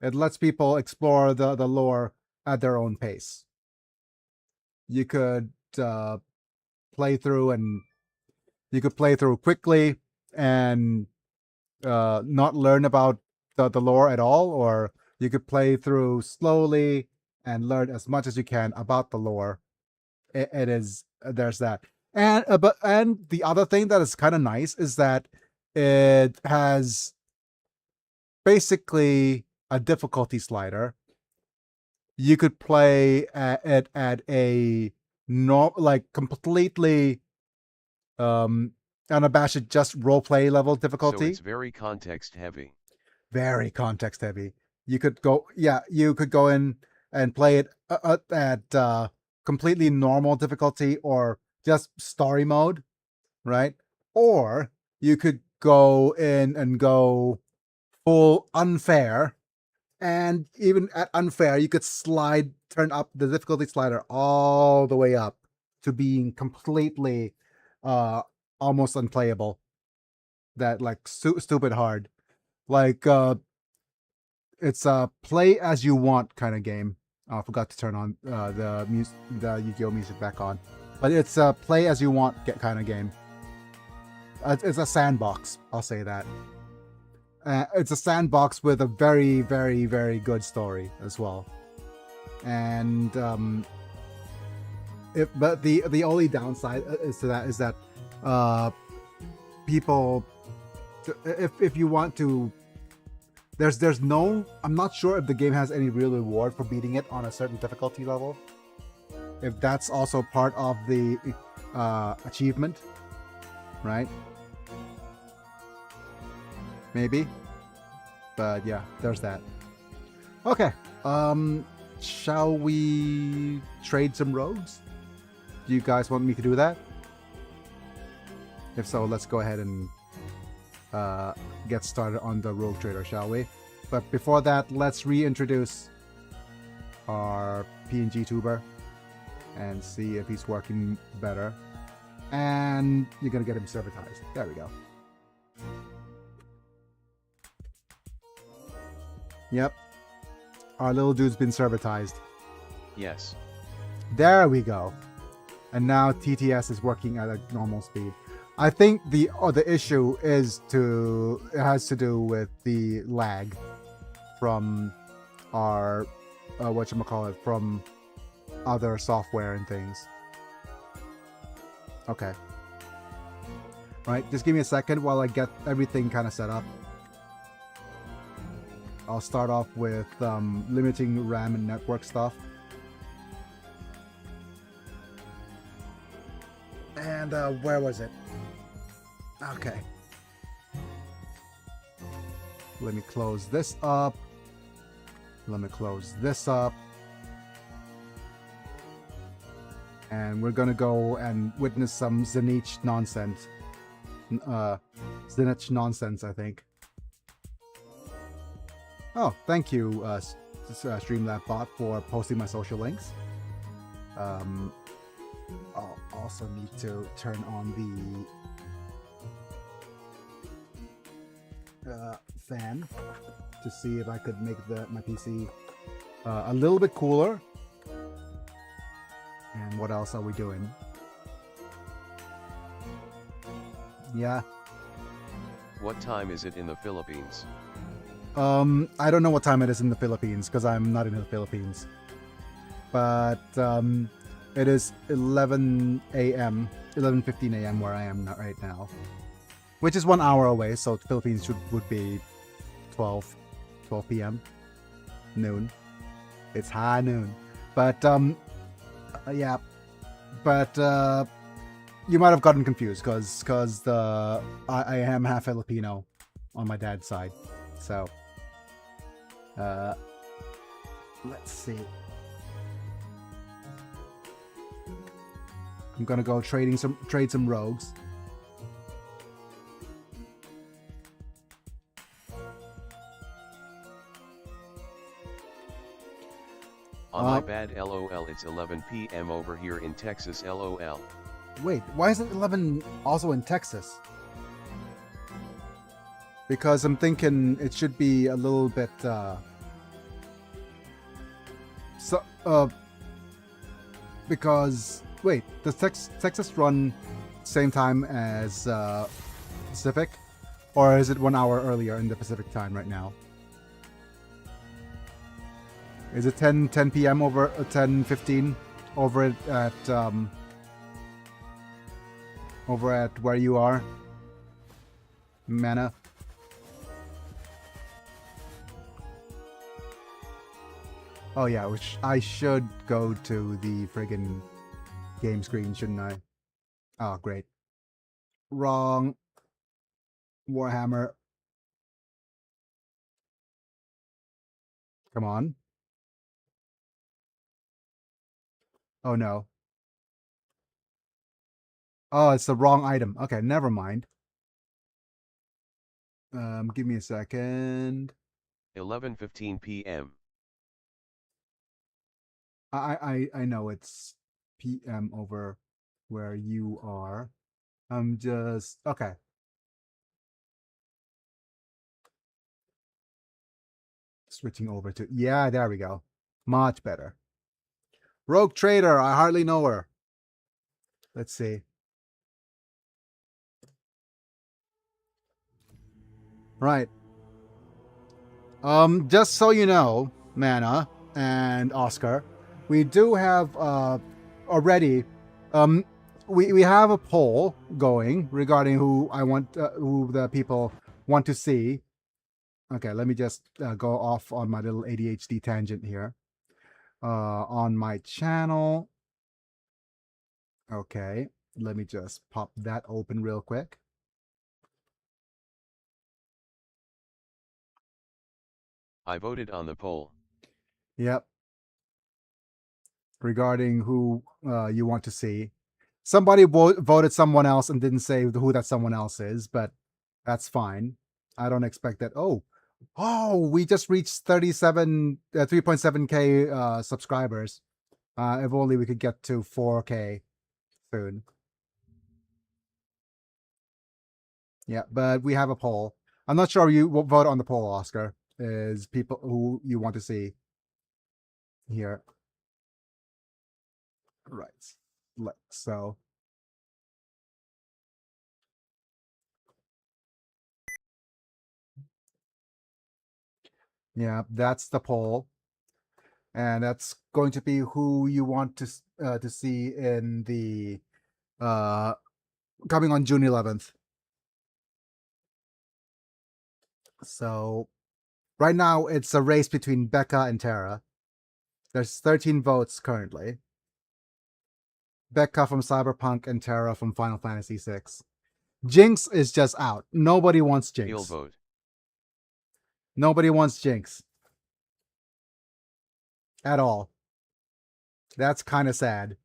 It lets people explore the lore at their own pace. You could play through quickly and not learn about the lore at all, or you could play through slowly and learn as much as you can about the lore. It is there's that, and the other thing that is kind of nice is that it has basically a difficulty slider. You could play it at a completely unabashed just roleplay level difficulty. So it's very context heavy. Very context heavy. You could go in and play it at completely normal difficulty or just story mode, right? Or you could go in and go full unfair, and even at unfair you could turn up the difficulty slider all the way up to being completely almost unplayable. That like stupid hard. Like it's a play as you want kind of game. I forgot to turn on the Yu-Gi-Oh music back on, but it's a play as you want kind of game. It's a sandbox, I'll say that. It's a sandbox with a very, very, very good story as well. And but the only downside is that people, if you want to, there's no, I'm not sure if the game has any real reward for beating it on a certain difficulty level. If that's also part of the achievement, right? Maybe. But yeah, there's that. Okay. Shall we trade some rogues? Do you guys want me to do that? If so, let's go ahead and get started on the rogue trader, shall we? But before that, let's reintroduce our PNG tuber and see if he's working better. And you're gonna get him servitized. There we go. Yep. Our little dude's been servitized. Yes. There we go. And now TTS is working at a normal speed. I think the issue has to do with the lag from our from other software and things. Okay. Right, just give me a second while I get everything kind of set up. I'll start off with limiting RAM and network stuff. And where was it? Okay. Let me close this up. Let me close this up. and we're gonna go and witness some Zenich nonsense. Zenich nonsense, I think. Oh, thank you, Streamlab bot, for posting my social links. I'll also need to turn on the fan to see if I could make my PC a little bit cooler. And what else are we doing? Yeah. What time is it in the Philippines? I don't know what time it is in the Philippines because I'm not in the Philippines. But it is 11 a.m., 11:15 a.m. where I am right now, which is 1 hour away. So the Philippines would be 12 p.m. noon. It's high noon, but yeah, but you might have gotten confused because I am half Filipino on my dad's side, so let's see. I'm gonna go trade some rogues. My bad, lol. It's 11 p.m. over here in Texas, lol. Wait, why is it 11 also in Texas? Because I'm thinking it should be a little bit because wait, does Texas run same time as Pacific, or is it 1 hour earlier in the Pacific time right now? Is it 10 p.m. over 10:15 over at where you are, Mana? Oh yeah, which I should go to the friggin' game screen, shouldn't I? Oh, great. Wrong. Warhammer. Come on. Oh no. Oh, it's the wrong item. Okay, never mind. Give me a second. 11:15 p.m. I know it's PM over where you are. I'm just okay. Switching over to yeah, there we go. Much better. Rogue Trader, I hardly know her. Let's see. Right. Just so you know, Mana and Oscar, we do have already we have a poll going regarding who who the people want to see. Okay, let me just go off on my little ADHD tangent here. On my channel. Okay, let me just pop that open real quick. I voted on the poll. Yep. Regarding who you want to see. Somebody voted someone else and didn't say who that someone else is, but that's fine. I don't expect that. Oh, we just reached 3.7k subscribers. If only we could get to 4k soon. Yeah, but we have a poll. I'm not sure you will vote on the poll, Oscar. Is people who you want to see here. Right. So. Yeah, that's the poll. And that's going to be who you want to see in the coming on June 11th. So right now it's a race between Becca and Tara. There's 13 votes currently. Becca from Cyberpunk and Tara from Final Fantasy VI. Jinx is just out. Nobody wants Jinx. He'll vote. Nobody wants Jinx. At all. That's kind of sad.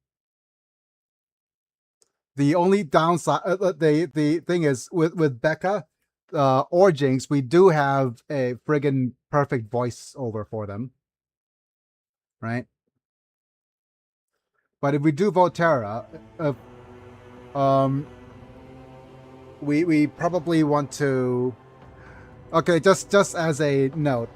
The only downside, the thing is with Becca or Jinx, we do have a friggin' perfect voiceover for them, right? But if we do vote Terra, we probably want to. Okay, just as a note,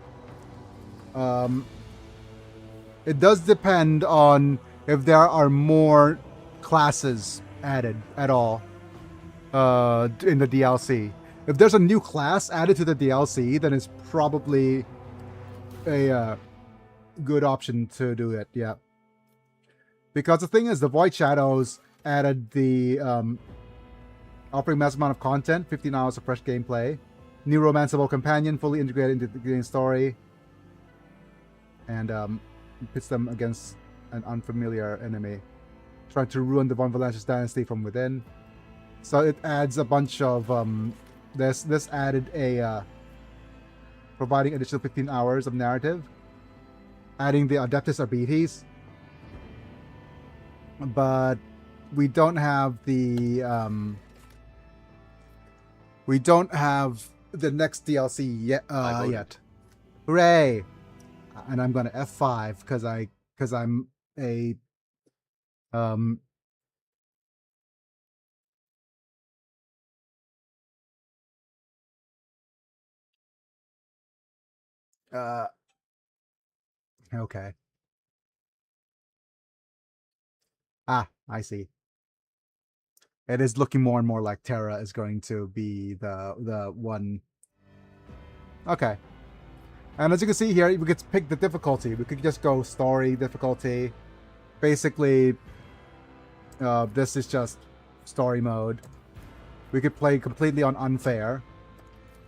it does depend on if there are more classes added at all in the DLC. If there's a new class added to the DLC, then it's probably a good option to do it. Yeah, because the thing is, the Void Shadows added the offering massive amount of content, 15 hours of fresh gameplay, new romanceable companion fully integrated into the game story, and pits them against an unfamiliar enemy, trying to ruin the Von Valanche's dynasty from within. So it adds a bunch of this added a providing additional 15 hours of narrative, adding the Adeptus Arbites, but we don't have the next DLC yet. Yet, hooray! And I'm gonna F5 because I'm a okay. I see. It is looking more and more like Terra is going to be the one. Okay. And as you can see here, we could pick the difficulty. We could just go story difficulty. Basically, this is just story mode. We could play completely on unfair.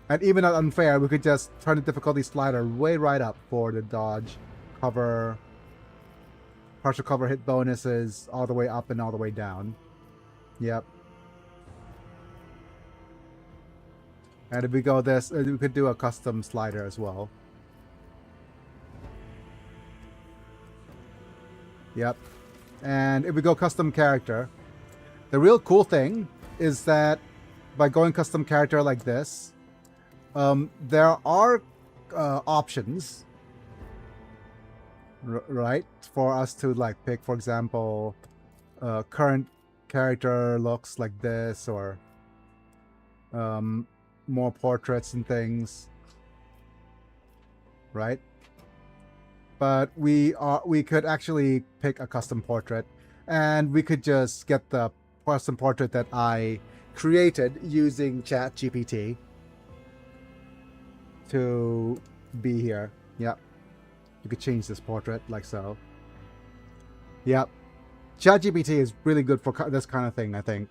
And even at unfair, we could just turn the difficulty slider way right up for the dodge, cover, partial cover hit bonuses, all the way up and all the way down. Yep. And if we go this, we could do a custom slider as well. Yep. And if we go custom character, the real cool thing is that by going custom character like this, there are options, right, for us to like pick, for example, current character looks like this, or more portraits and things, right? But we could actually pick a custom portrait, and we could just get the custom portrait that I created using ChatGPT to be here. Yep. You could change this portrait like so. Yep. ChatGPT is really good for this kind of thing, I think.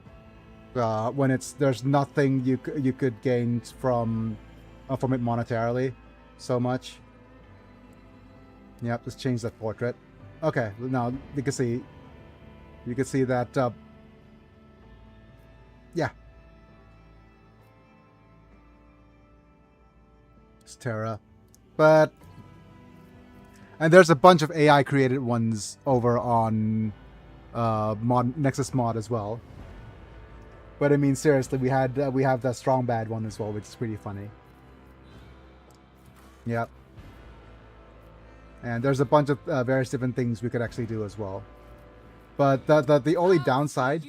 When there's nothing you could gain from it monetarily so much. Yep, just change that portrait. Okay, now you can see that yeah. It's Terra. And there's a bunch of AI created ones over on Nexus Mod as well. But I mean, seriously, we have the strong bad one as well, which is pretty funny. Yep. And there's a bunch of various different things we could actually do as well. But the only downside,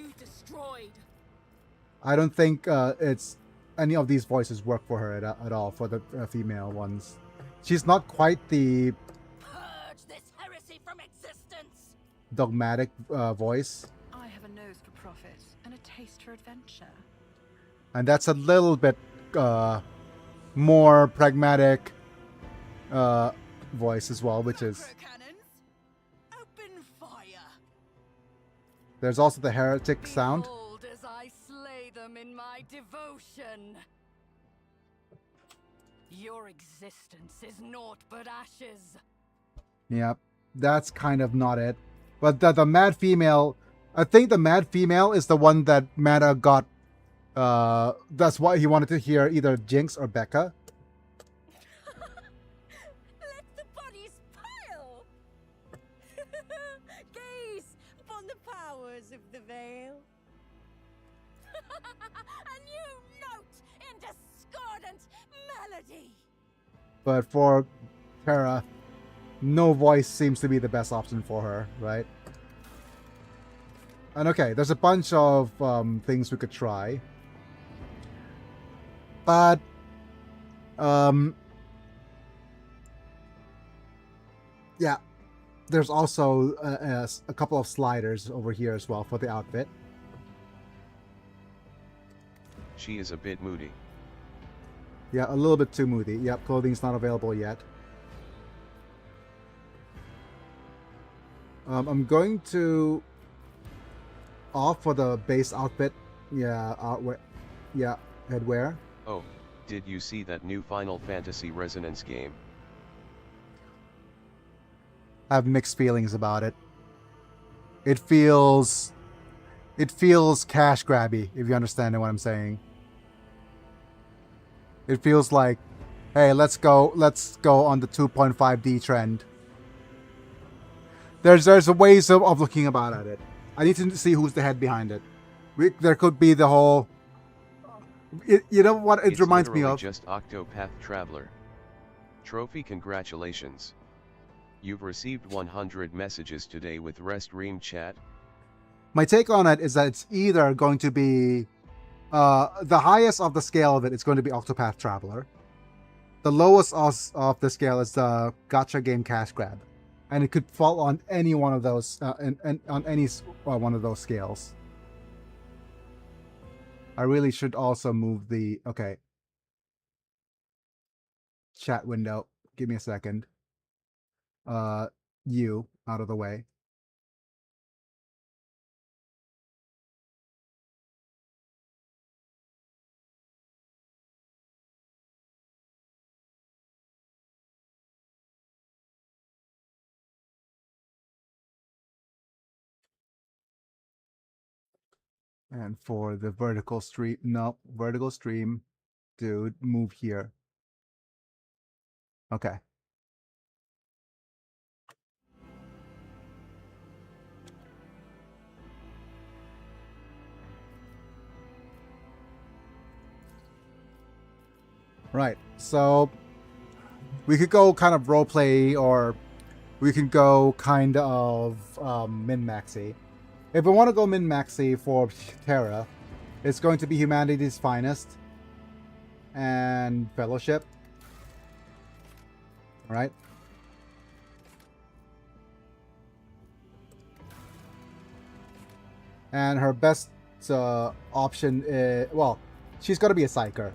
I don't think it's any of these voices work for her at all, for the female ones. She's not quite the Purge this heresy from existence. dogmatic voice. I have a nose for profit and a taste for adventure. And that's a little bit more pragmatic voice as well, which is... Open fire. There's also the heretic sound. Behold as I slay them in my devotion. Your existence is naught but ashes. Yep, that's kind of not it. But the mad female, I think the mad female is the one that Meta got. That's why he wanted to hear either Jinx or Becca. Let the bodies pile! Gaze upon the powers of the veil. A new note in discordant melody. But for Terra, no voice seems to be the best option for her, right? And okay, there's a bunch of things we could try. But yeah, there's also a couple of sliders over here as well for the outfit. She is a bit moody. Yeah, a little bit too moody. Yep, clothing's not available yet. I'm going to opt for the base outfit. Yeah, yeah, headwear. Oh, did you see that new Final Fantasy Resonance game? I have mixed feelings about it. It feels cash grabby, if you understand what I'm saying. It feels like, hey, let's go on the 2.5D trend. There's a ways of looking about at it. I need to see who's the head behind it. There could be the whole. You know what it reminds me of? Just Octopath Traveler. Trophy, congratulations. You've received 100 messages today with Restream chat. My take on it is that it's either going to be the highest of the scale of it is going to be Octopath Traveler. The lowest of the scale is the gacha game cash grab, and it could fall on any one of those and on any one of those scales. I really should also move the chat window. Give me a second. You out of the way. And for the vertical stream, no, vertical stream, dude, move here. Okay. Right, so we could go kind of roleplay, or we can go kind of min-maxy. If we want to go min-maxy for Terra, it's going to be Humanity's Finest and Fellowship. Alright. And her best option is, well, she's got to be a psyker.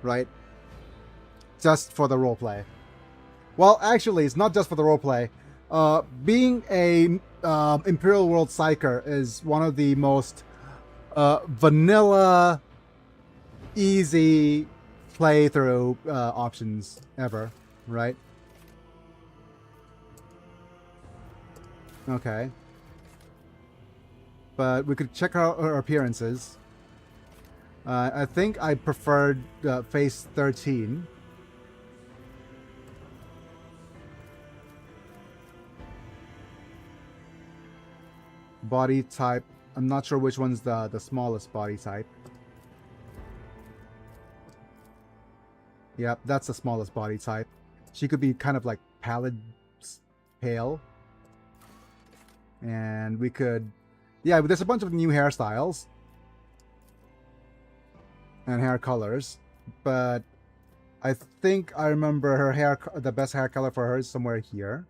Right? Just for the roleplay. Well, actually, it's not just for the roleplay. Being a Imperial World Psyker is one of the most vanilla, easy playthrough options ever, right? Okay. But we could check out her appearances. I think I preferred Phase 13. Body type, I'm not sure which one's the smallest body type. Yep, that's the smallest body type. She could be kind of like pale. And we could... Yeah, there's a bunch of new hairstyles. And hair colors. But I think I remember her hair... The best hair color for her is somewhere here.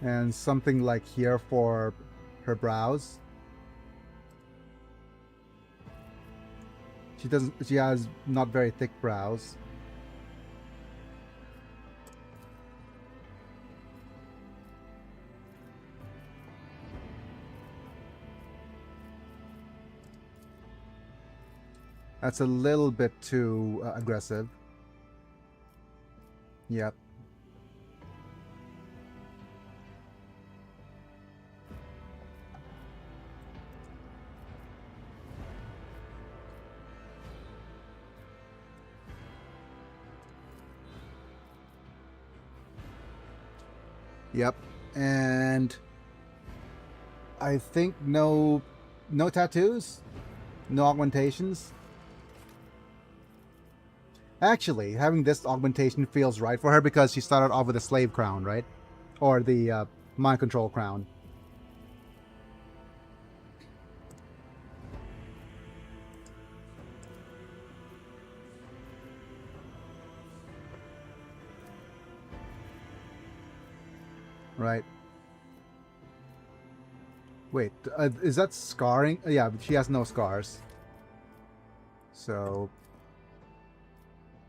And something like here for her brows. She has not very thick brows. That's a little bit too aggressive. Yep. Yep. And I think no tattoos, no augmentations. Actually, having this augmentation feels right for her because she started off with a slave crown, right? Or the mind control crown. Right. Wait, is that scarring? Yeah, she has no scars. So,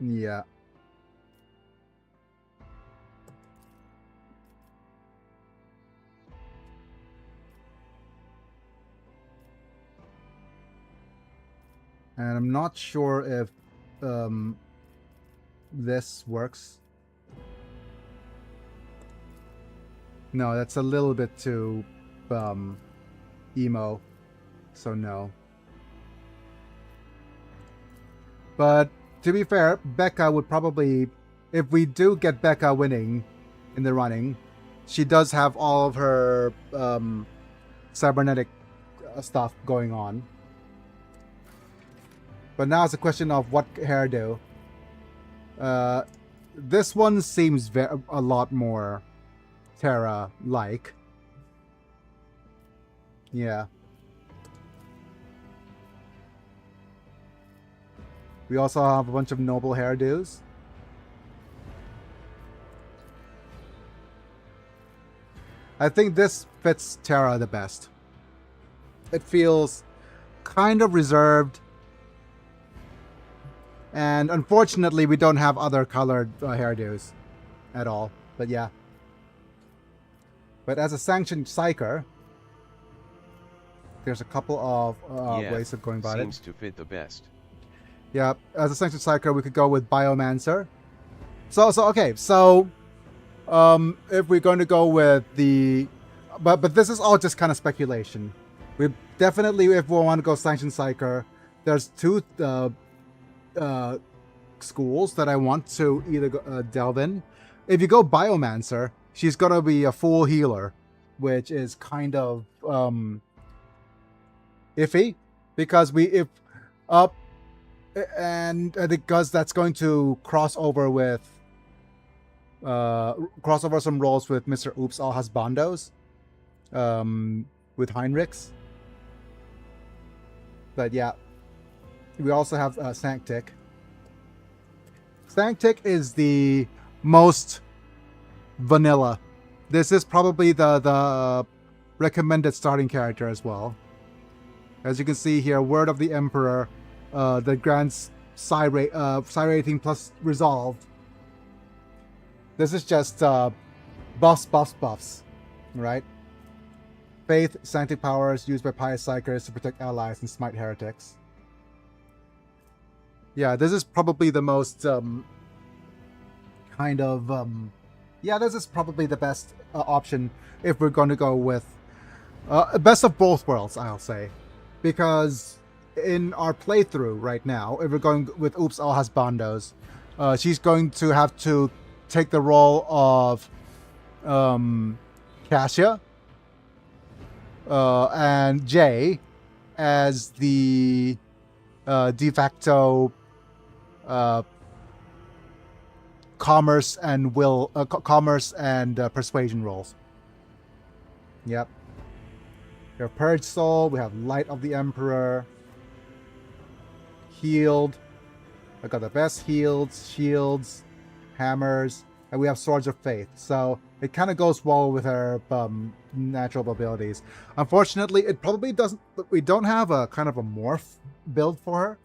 yeah. And I'm not sure if this works. No, that's a little bit too emo. So no. But to be fair, Becca would probably, if we do get Becca winning in the running, she does have all of her cybernetic stuff going on. But now it's a question of what hairdo. This one seems a lot more Terra-like. Yeah. We also have a bunch of noble hairdos. I think this fits Terra the best. It feels kind of reserved. And unfortunately, we don't have other colored hairdos at all. But yeah. But as a sanctioned psyker, there's a couple of ways of going about it. Seems to fit the best. Yeah, as a sanctioned psyker, we could go with Biomancer. So okay, so if we're going to go with the, but this is all just kind of speculation. We definitely, if we want to go sanctioned psyker, there's two schools that I want to either delve in. If you go Biomancer, she's gonna be a full healer, which is kind of iffy because because that's going to cross over some roles with Mr. Oops All Has Bandos, with Heinrichs. But yeah, we also have Sanctic. Sanctic is the most vanilla. This is probably the recommended starting character as well. As you can see here, Word of the Emperor, that grants psi rating plus resolved. This is just buffs, right? Faith, Sanctic powers used by pious psychers to protect allies and smite heretics. Yeah, this is probably the most this is probably the best option if we're going to go with best of both worlds, I'll say. Because in our playthrough right now, if we're going with Oops All Has Bandos, she's going to have to take the role of Cassia and Jay as the de facto commerce and persuasion roles. Yep. We have Purge Soul, we have Light of the Emperor, Healed. I got the best heals, shields, hammers, and we have Swords of Faith. So it kind of goes well with her natural abilities. Unfortunately, it probably doesn't. We don't have a kind of a morph build for her,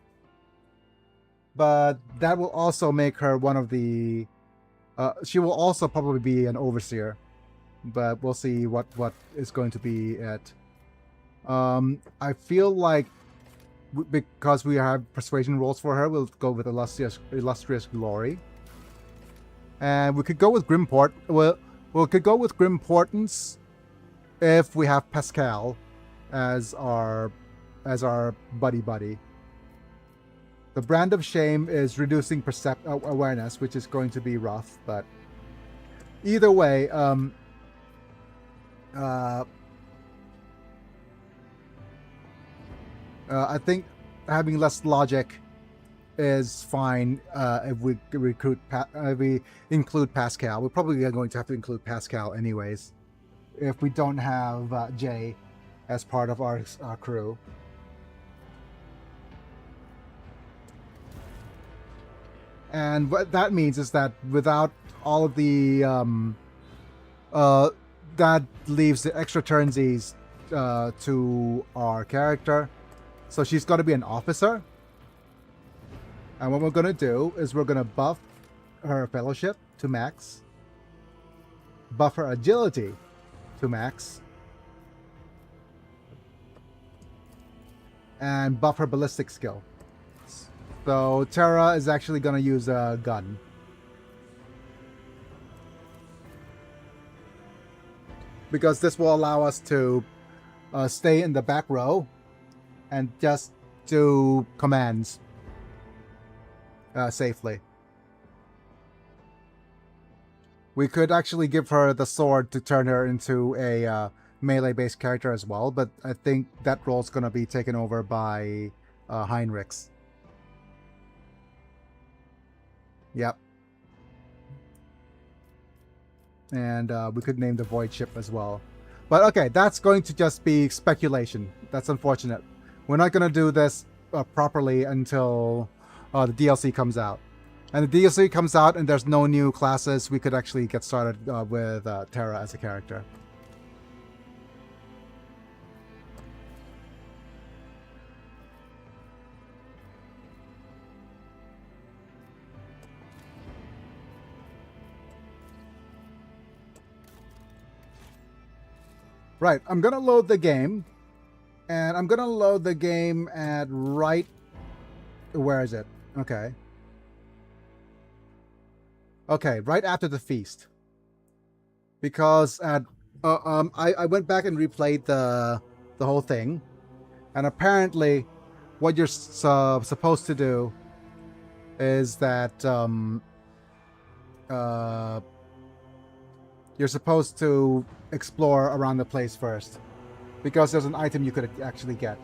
but that will also make her one of the. She will also probably be an overseer, but we'll see what is going to be it. I feel like because we have persuasion rolls for her, we'll go with illustrious glory, and we could go with Grimport. We could go with Grimportance if we have Pascal as our buddy. The Brand of Shame is reducing awareness, which is going to be rough, but either way, I think having less logic is fine if we if we include Pascal. We're probably going to have to include Pascal anyways if we don't have Jay as part of our crew. And what that means is that without all of the that leaves the extra turnsies to our character. So she's got to be an officer. And what we're going to do is we're going to buff her fellowship to max, buff her agility to max, and buff her ballistic skill. So Terra is actually going to use a gun. Because this will allow us to stay in the back row and just do commands safely. We could actually give her the sword to turn her into a melee-based character as well, but I think that role is going to be taken over by Heinrichs. Yep. And we could name the void ship as well. But okay, that's going to just be speculation. That's unfortunate. We're not going to do this properly until the DLC comes out. And the DLC comes out and there's no new classes. We could actually get started with Terra as a character. Right, I'm going to load the game. And I'm going to load the game at right... Where is it? Okay. Okay, right after the feast. Because at... I went back and replayed the whole thing. And apparently, what you're supposed to do is that... you're supposed to explore around the place first. Because there's an item you could actually get.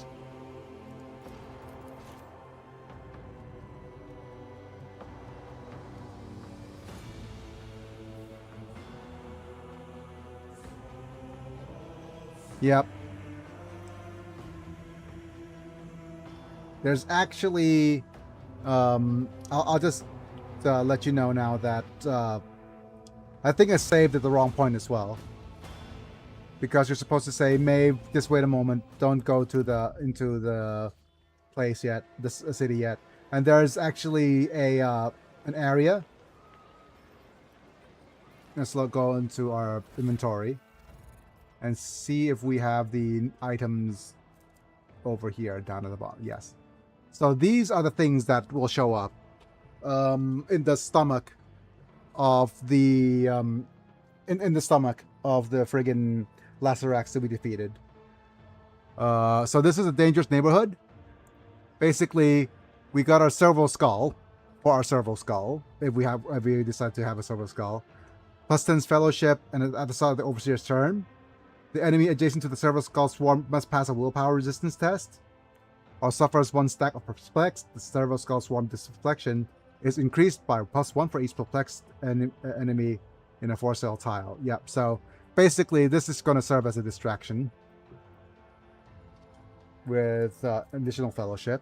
Yep. There's actually... I'll just let you know now that... I think I saved at the wrong point as well. Because you're supposed to say, Maeve, just wait a moment. Don't go to into the place yet, the city yet. And there's actually an area. Let's go into our inventory and see if we have the items over here down at the bottom. Yes. So these are the things that will show up in the stomach of the in the stomach of the friggin' Lacerax to be defeated. So this is a dangerous neighborhood. Basically, we got our servo skull, or our servo skull, if we decide to have a servo skull. Plus 10's fellowship, and at the start of the overseer's turn, the enemy adjacent to the servo skull swarm must pass a willpower resistance test, or suffers 1 stack of perplex. The servo skull swarm deflection is increased by +1 for each perplexed enemy in a 4-cell tile. Yep. So basically, this is going to serve as a distraction with additional fellowship.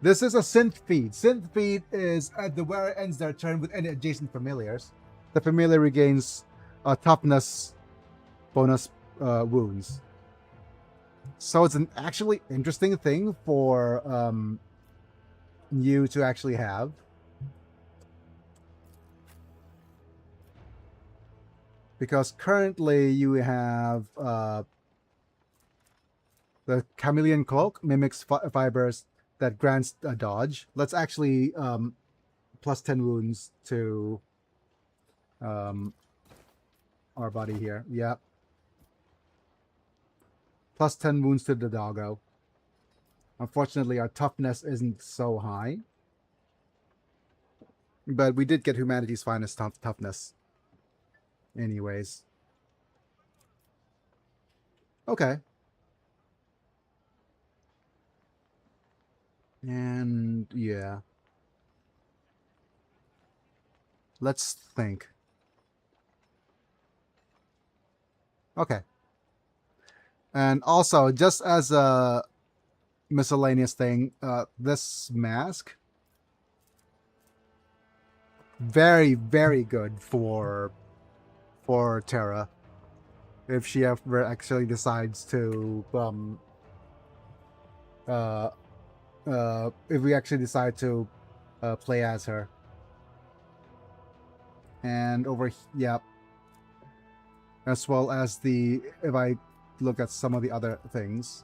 This is a synth feed. Synth feed is at where it ends their turn with any adjacent familiars. The familiar regains toughness bonus wounds. So it's an actually interesting thing for you to actually have. Because currently you have the Chameleon Cloak mimics fibers that grants a dodge. Let's actually plus 10 wounds to our buddy here. Yep. Plus 10 wounds to the doggo. Unfortunately, our toughness isn't so high. But we did get humanity's finest toughness. Anyways. Okay. And yeah. Let's think. Okay. And also, just as a miscellaneous thing, this mask, very, very good for Terra if she ever actually decides to uh if we actually decide to play as her. And yeah, as well as if I look at some of the other things.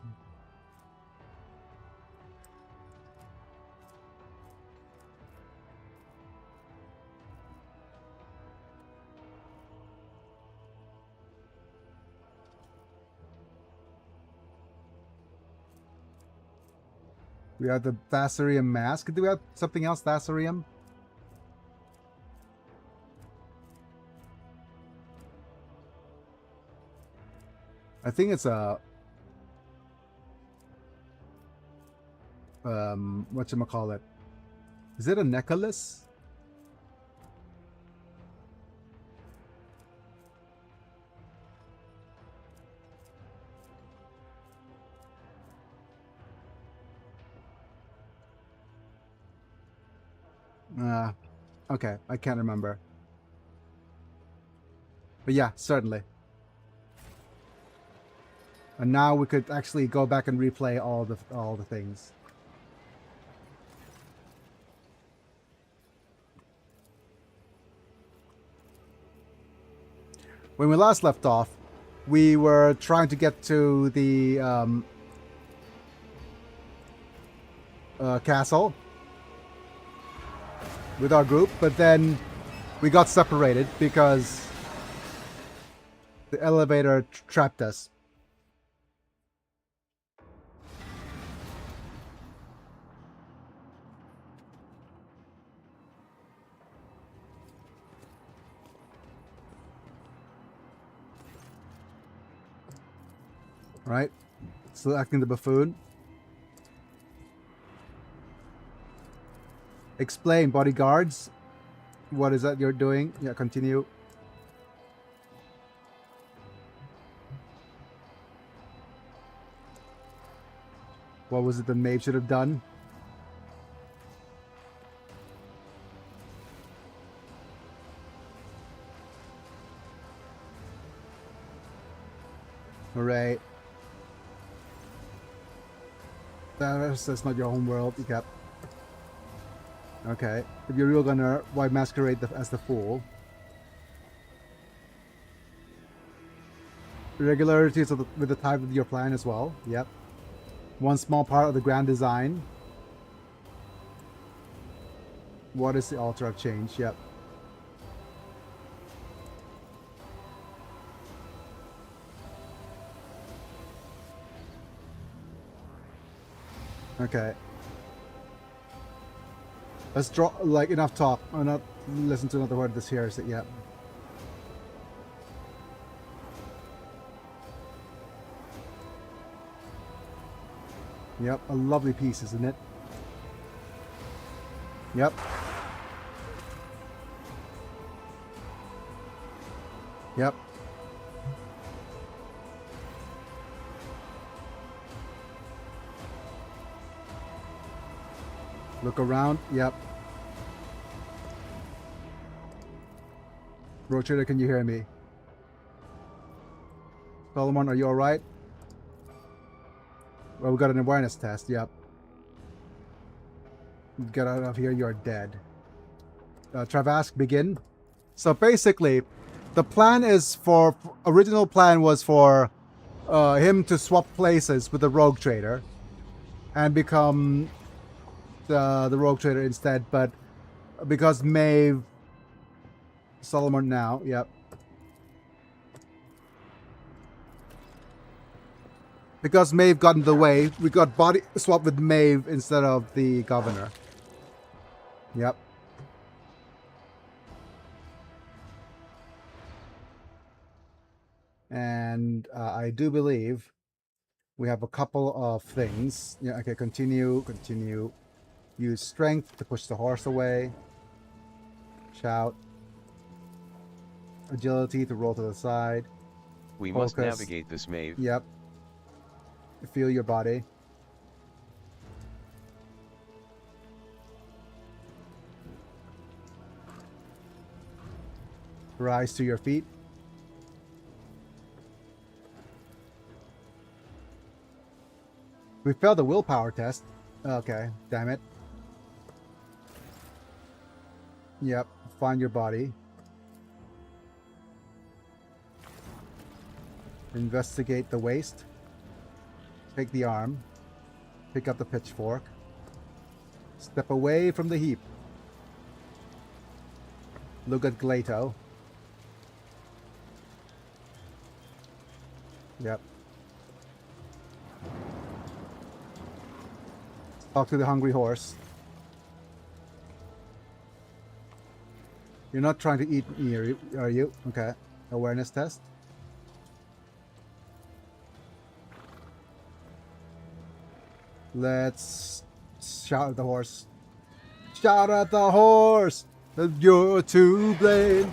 We have the Thasarium mask. Do we have something else, Thasarium? I think it's a whatchamacallit. Is it a necklace? Okay, I can't remember. But yeah, certainly. And now we could actually go back and replay all the things. When we last left off, we were trying to get to the castle with our group, but then we got separated because the elevator trapped us. Right? Still acting the buffoon. Explain, bodyguards. What is that you're doing? Yeah, continue. What was it the maid should have done? Alright. That's not your home world. Yep. Okay. If you're real gunner, why masquerade as the fool? Irregularities with the type of your plan as well. Yep. One small part of the grand design. What is the altar of change? Yep. Okay. Let's draw, like, enough talk. I'll not listen to another word of this here. Is it yet? Yep, a lovely piece, isn't it? Yep. Yep. Look around. Yep. Rotator, can you hear me? Solomon, are you alright? Well, we got an awareness test. Yep. Get out of here. You're dead. Travask, begin. So basically, the plan is for... Original plan was for him to swap places with the rogue trader and become the rogue trader instead, but because Maeve... Solomon now, yep. Because Maeve got in the way, we got body swap with Maeve instead of the governor. Yep. And I do believe we have a couple of things. Yeah, okay, continue. Use strength to push the horse away. Shout. Agility to roll to the side. We Focus. must navigate this Maeve. Yep. Feel your body. Rise to your feet. We failed the willpower test. Okay, damn it. Yep, find your body. Investigate the waist. Take the arm. Pick up the pitchfork. Step away from the heap. Look at Glato. Yep. Talk to the hungry horse. You're not trying to eat me, are you? Okay. Awareness test. Let's shout at the horse. Shout at the horse! You're to blame!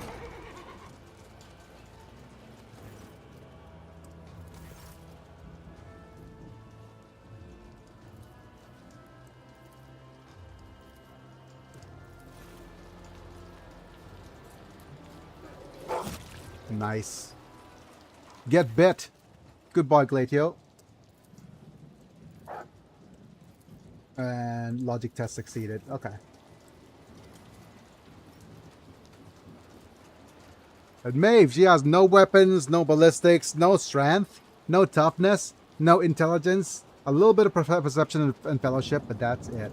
Nice. Get bit. Goodbye, Gladio. And logic test succeeded. Okay. And Maeve, she has no weapons, no ballistics, no strength, no toughness, no intelligence, a little bit of perception and fellowship, but that's it.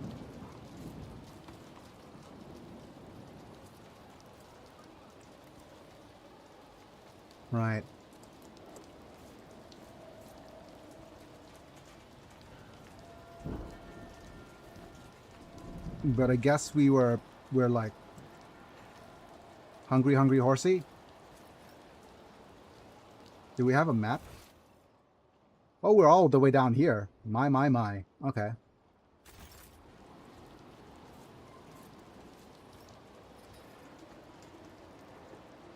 Right. But I guess we're like hungry horsey. Do we have a map? Oh, we're all the way down here. My. Okay.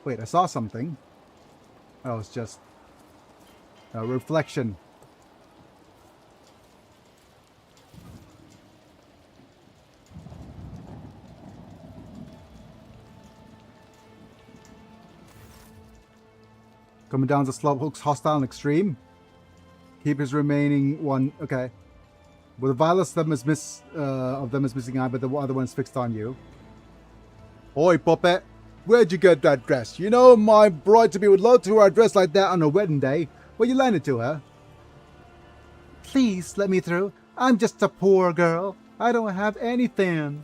Wait, I saw something. Oh, it's just a reflection. Coming down the slope, looks hostile and extreme. Keep his remaining one. Okay. Well, the vilest of them is missing eye, but the other one's fixed on you. Oi, puppet. Where'd you get that dress? You know my bride-to-be would love to wear a dress like that on her wedding day. Will you lend it to her? Please, let me through. I'm just a poor girl. I don't have anything.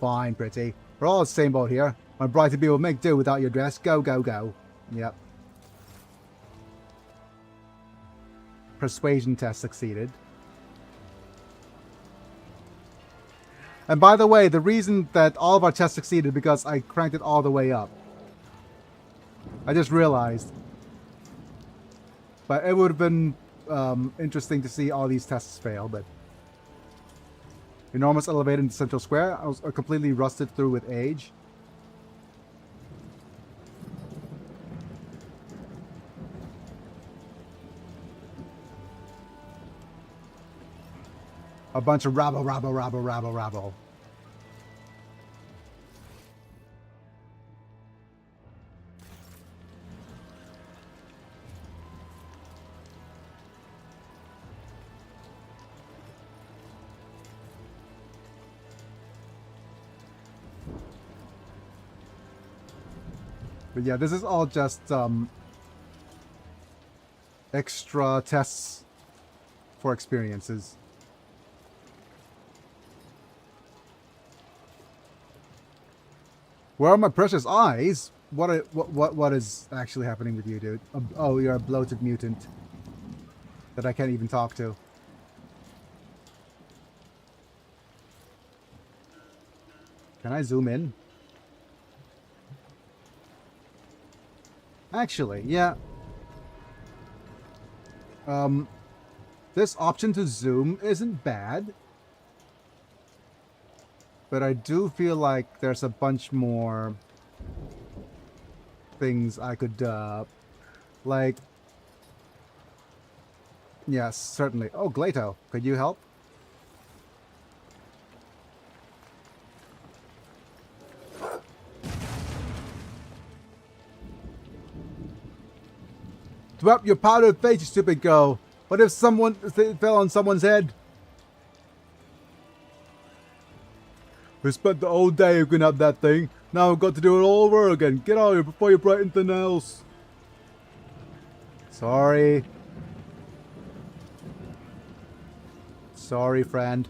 Fine, pretty. We're all the same boat here. My bride-to-be will make do without your dress. Go, go, go. Yep. Persuasion test succeeded. And by the way, the reason that all of our tests succeeded because I cranked it all the way up. I just realized. But it would have been interesting to see all these tests fail, but... Enormous elevator in the central square. I was completely rusted through with age. A bunch of rabble. But yeah, this is all just extra tests for experiences. Where are my precious eyes? What is actually happening with you, dude? Oh, you're a bloated mutant that I can't even talk to. Can I zoom in? Actually, yeah. This option to zoom isn't bad. But I do feel like there's a bunch more things I could, like... Yes, certainly. Oh, Glato, could you help? Drop your powdered face, you stupid girl. What if someone fell on someone's head? We spent the whole day hooking up that thing. Now we've got to do it all over again. Get out of here before you break anything else. Sorry. Sorry, friend.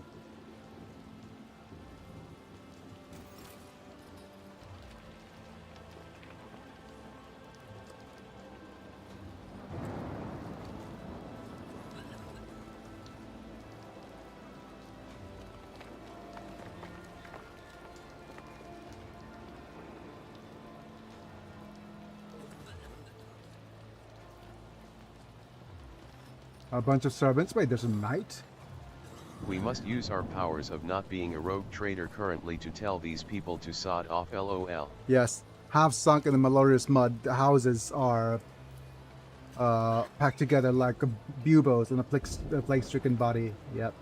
A bunch of servants. Wait, there's a knight? We must use our powers of not being a rogue trader currently to tell these people to sod off lol. Yes. Half sunk in the malodorous mud, the houses are packed together like buboes in a plague-stricken body. Yep.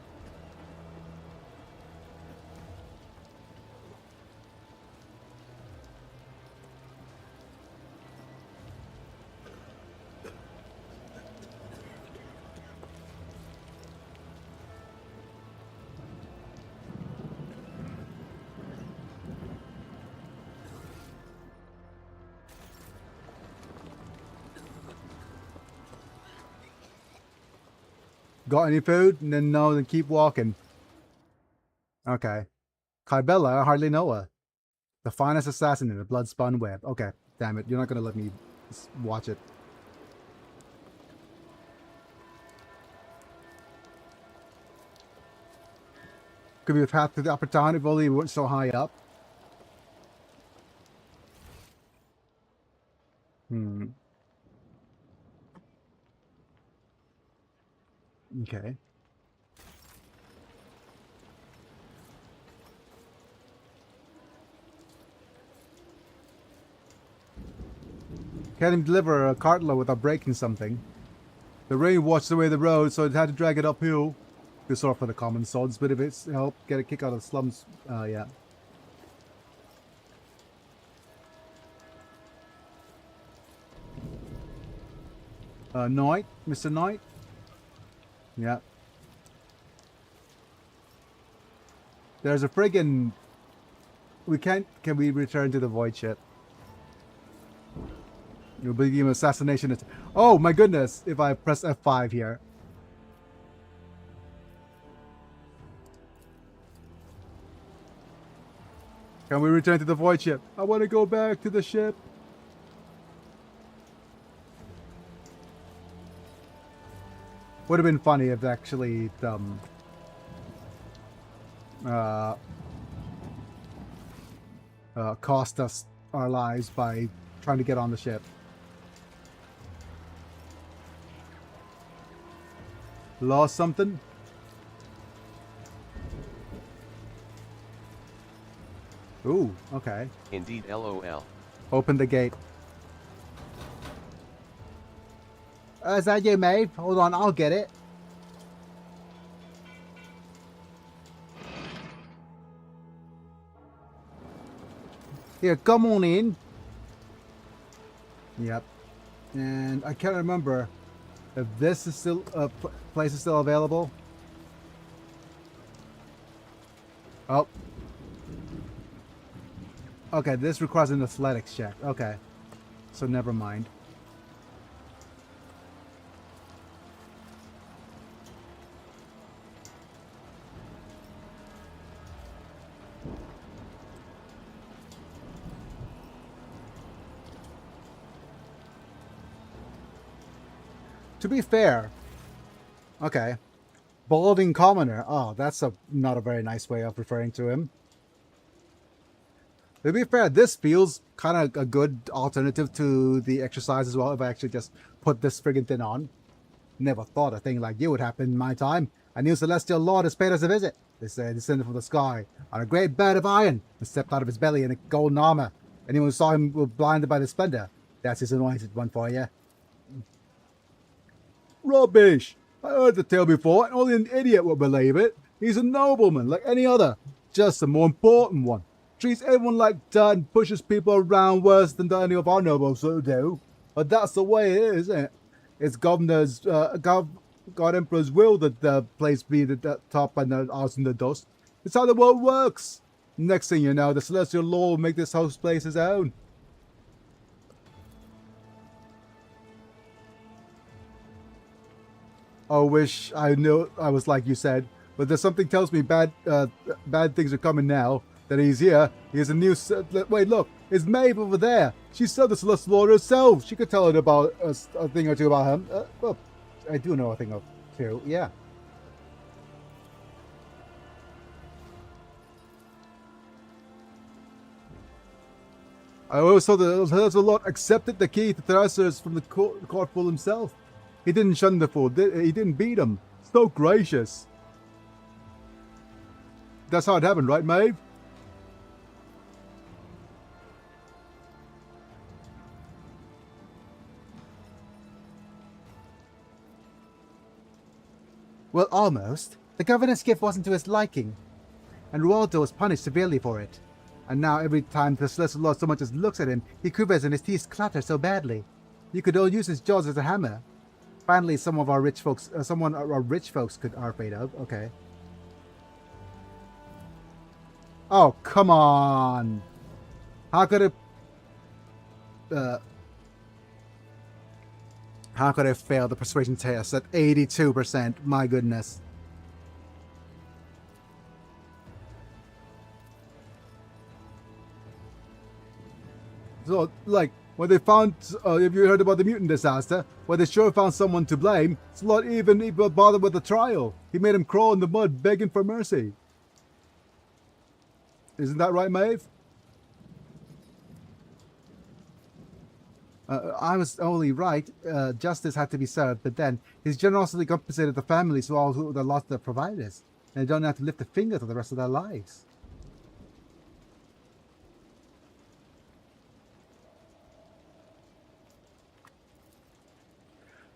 Got any food? And then no, then keep walking. Okay. Kybella, I hardly know her. The finest assassin in the blood-spun web. Okay, damn it. You're not gonna let me watch it. Could be a path to the upper town if only we weren't so high up. Okay. Can't even deliver a cartload without breaking something. The rain washed away the road, so it had to drag it uphill. Good sort for the common sods, but if it's help get a kick out of the slums, yeah. Knight? Mr. Knight? Yeah. There's a friggin... We can't... Can we return to the void ship? You'll begin assassination. Oh my goodness! If I press F5 here. Can we return to the void ship? I want to go back to the ship. Would have been funny if actually cost us our lives by trying to get on the ship. Lost something? Ooh, okay. Indeed lol. Open the gate. Is that you, Maeve? Hold on, I'll get it. Here, come on in. Yep. And I can't remember if this is still place is still available. Oh. Okay, this requires an athletics check. Okay. So never mind. To be fair, okay, balding commoner. Oh, that's not a very nice way of referring to him. To be fair, this feels kind of a good alternative to the exercise as well. If I actually just put this friggin' thing on, Never thought a thing like you would happen in my time. A new celestial lord has paid us a visit. They say descended from the sky on a great bird of iron and stepped out of his belly in a golden armor. Anyone who saw him was blinded by the splendor. That's his anointed one for you. Rubbish! I heard the tale before, and only an idiot would believe it. He's a nobleman, like any other. Just a more important one. Treats everyone like dirt and pushes people around worse than any of our nobles do. But that's the way it is, isn't it? It's God Emperor's will that the place be the top and the ours in the dust. It's how the world works. Next thing you know, the Celestial Lord will make this host place his own. I wish I knew I was like you said, but there's something tells me bad things are coming now. That he's here. He has a new... Wait, look. It's Maeve over there. She saw the Celestial Lord herself. She could tell it about a thing or two about him. Well, I do know a thing or two. Yeah. I always saw that Celestial Lord accepted the key to Thrassers from the court full himself. He didn't shun the fool. He didn't beat him. So gracious. That's how it happened, right, Maeve? Well, almost. The governor's gift wasn't to his liking, and Rualdo was punished severely for it. And now every time the Celestial Lord so much as looks at him, he quivers and his teeth clatter so badly. You could all use his jaws as a hammer. Finally, some of our rich folks, someone our rich folks are afraid of. Okay. Oh, come on! How could it? How could I fail the persuasion test at 82%? My goodness. So, like, when they found, if you heard about the mutant disaster, where they sure found someone to blame, Slot even bothered with the trial. He made him crawl in the mud begging for mercy. Isn't that right, Maeve? I was only right. Justice had to be served, but then his generosity compensated the families who all who lost their providers, and they don't have to lift a finger for the rest of their lives.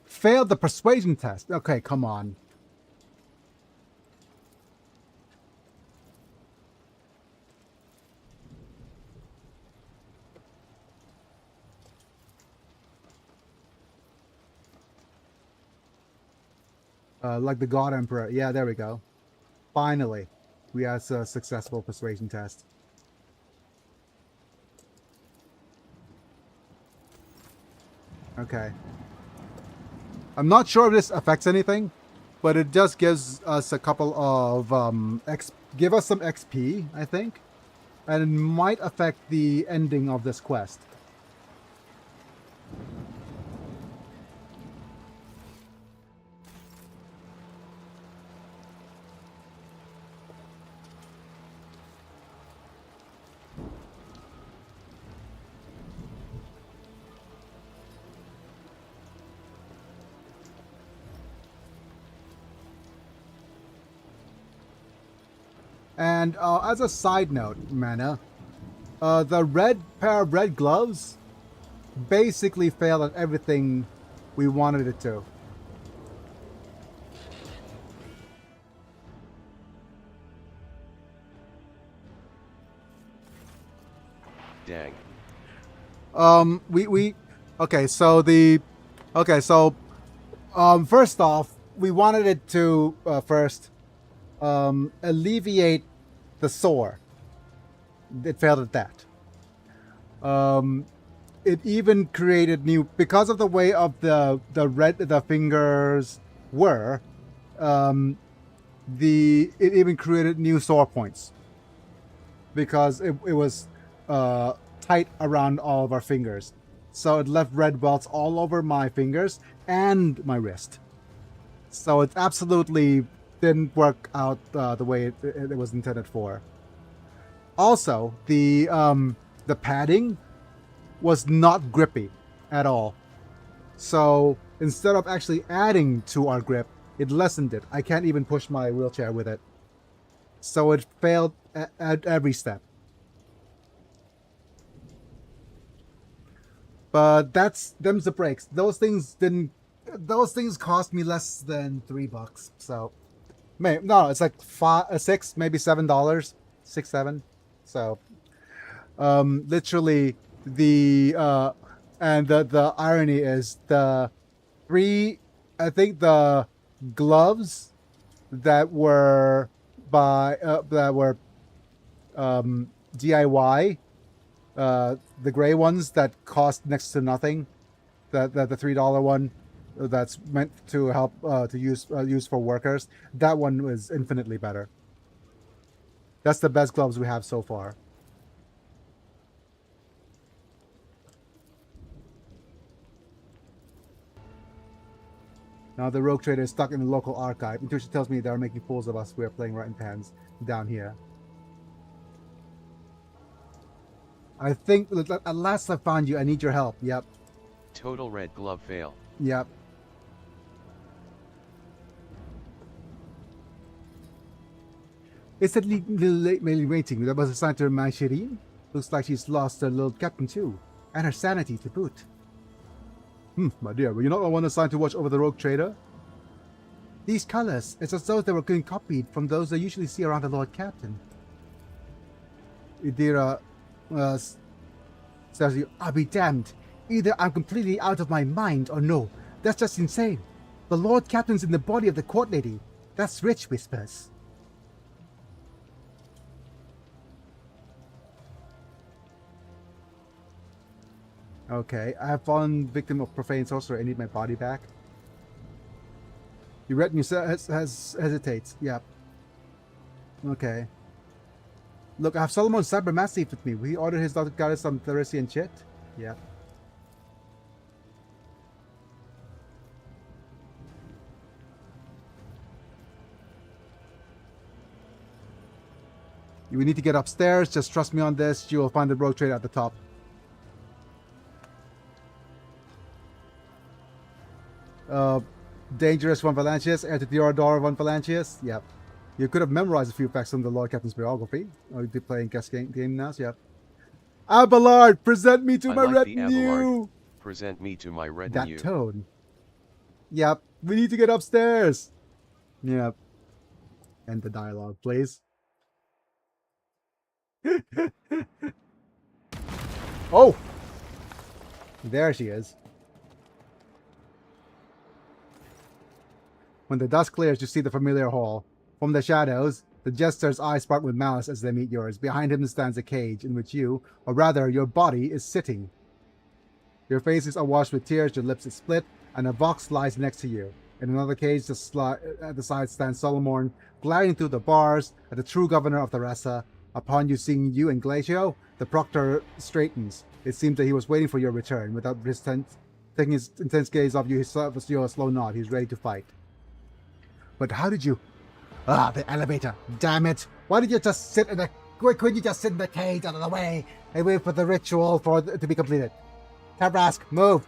Failed the persuasion test. Okay, come on. Like the God Emperor. Yeah, there we go. Finally, we had a successful persuasion test. Okay. I'm not sure if this affects anything, but it just gives us a couple of give us some XP, I think, and it might affect the ending of this quest. And as a side note, Mana, the red pair of red gloves basically failed at everything we wanted it to. Dang. First off, we wanted it to first alleviate the sore. It failed at that. It even created new, because of the way of the fingers were, it even created new sore points because it was tight around all of our fingers. So it left red welts all over my fingers and my wrist. So it absolutely didn't work out the way it was intended for. Also, the padding was not grippy at all. So instead of actually adding to our grip, it lessened it. I can't even push my wheelchair with it. So it failed at every step. But them's the brakes. Those things cost me less than $3. So, no, it's like $6, maybe $7, $6, $7. So, literally and the irony is I think the gloves that were DIY, the gray ones that cost next to nothing, the $3 one that's meant to help to use for workers, that one was infinitely better. That's the best gloves we have so far. Now the rogue trader is stuck in the local archive. Intuition tells me they are making fools of us. We are playing rotten pans down here. I think at last I found you. I need your help. Yep. Total red glove fail. Yep. It's that little late waiting that was assigned to her, my Shireen. Looks like she's lost her little captain too, and her sanity to boot. My dear, were you not the one assigned to watch over the rogue trader? These colors, it's as though they were being copied from those I usually see around the Lord Captain. Idira says, I'll be damned. Either I'm completely out of my mind or no. That's just insane. The Lord Captain's in the body of the court lady. That's rich, whispers. Okay, I have fallen victim of profane sorcery. I need my body back. Your retinue hesitates. Yep. Okay. Look, I have Solomon Cybermassive with me. Will he order his daughter goddess some Theresian shit? Yep. We need to get upstairs. Just trust me on this. You will find the rogue trader at the top. Dangerous one Valancius, heir to Theodore one Valancius. Yep. You could have memorized a few facts from the Lord Captain's biography. Or you'd be playing guest game now, so yep. Abelard, present me to my retinue! Present me to my retinue. That tone. Yep. We need to get upstairs. Yep. End the dialogue, please. Oh! There she is. When the dust clears, you see the familiar hall. From the shadows, the jester's eyes spark with malice as they meet yours. Behind him stands a cage in which you, or rather your body, is sitting. Your face is awash with tears, your lips are split, and a box lies next to you. In another cage, at the side stands Solomon, glaring through the bars at the true governor of the Ressa. Upon seeing you and Glacio, the proctor straightens. It seems that he was waiting for your return. Without taking his intense gaze off you, he saw a slow nod. He's ready to fight. But how did you... Ah, the elevator. Damn it. Why did you just sit in the... Couldn't you just sit in the cage out of the way and wait for the ritual to be completed? Tabrask, move.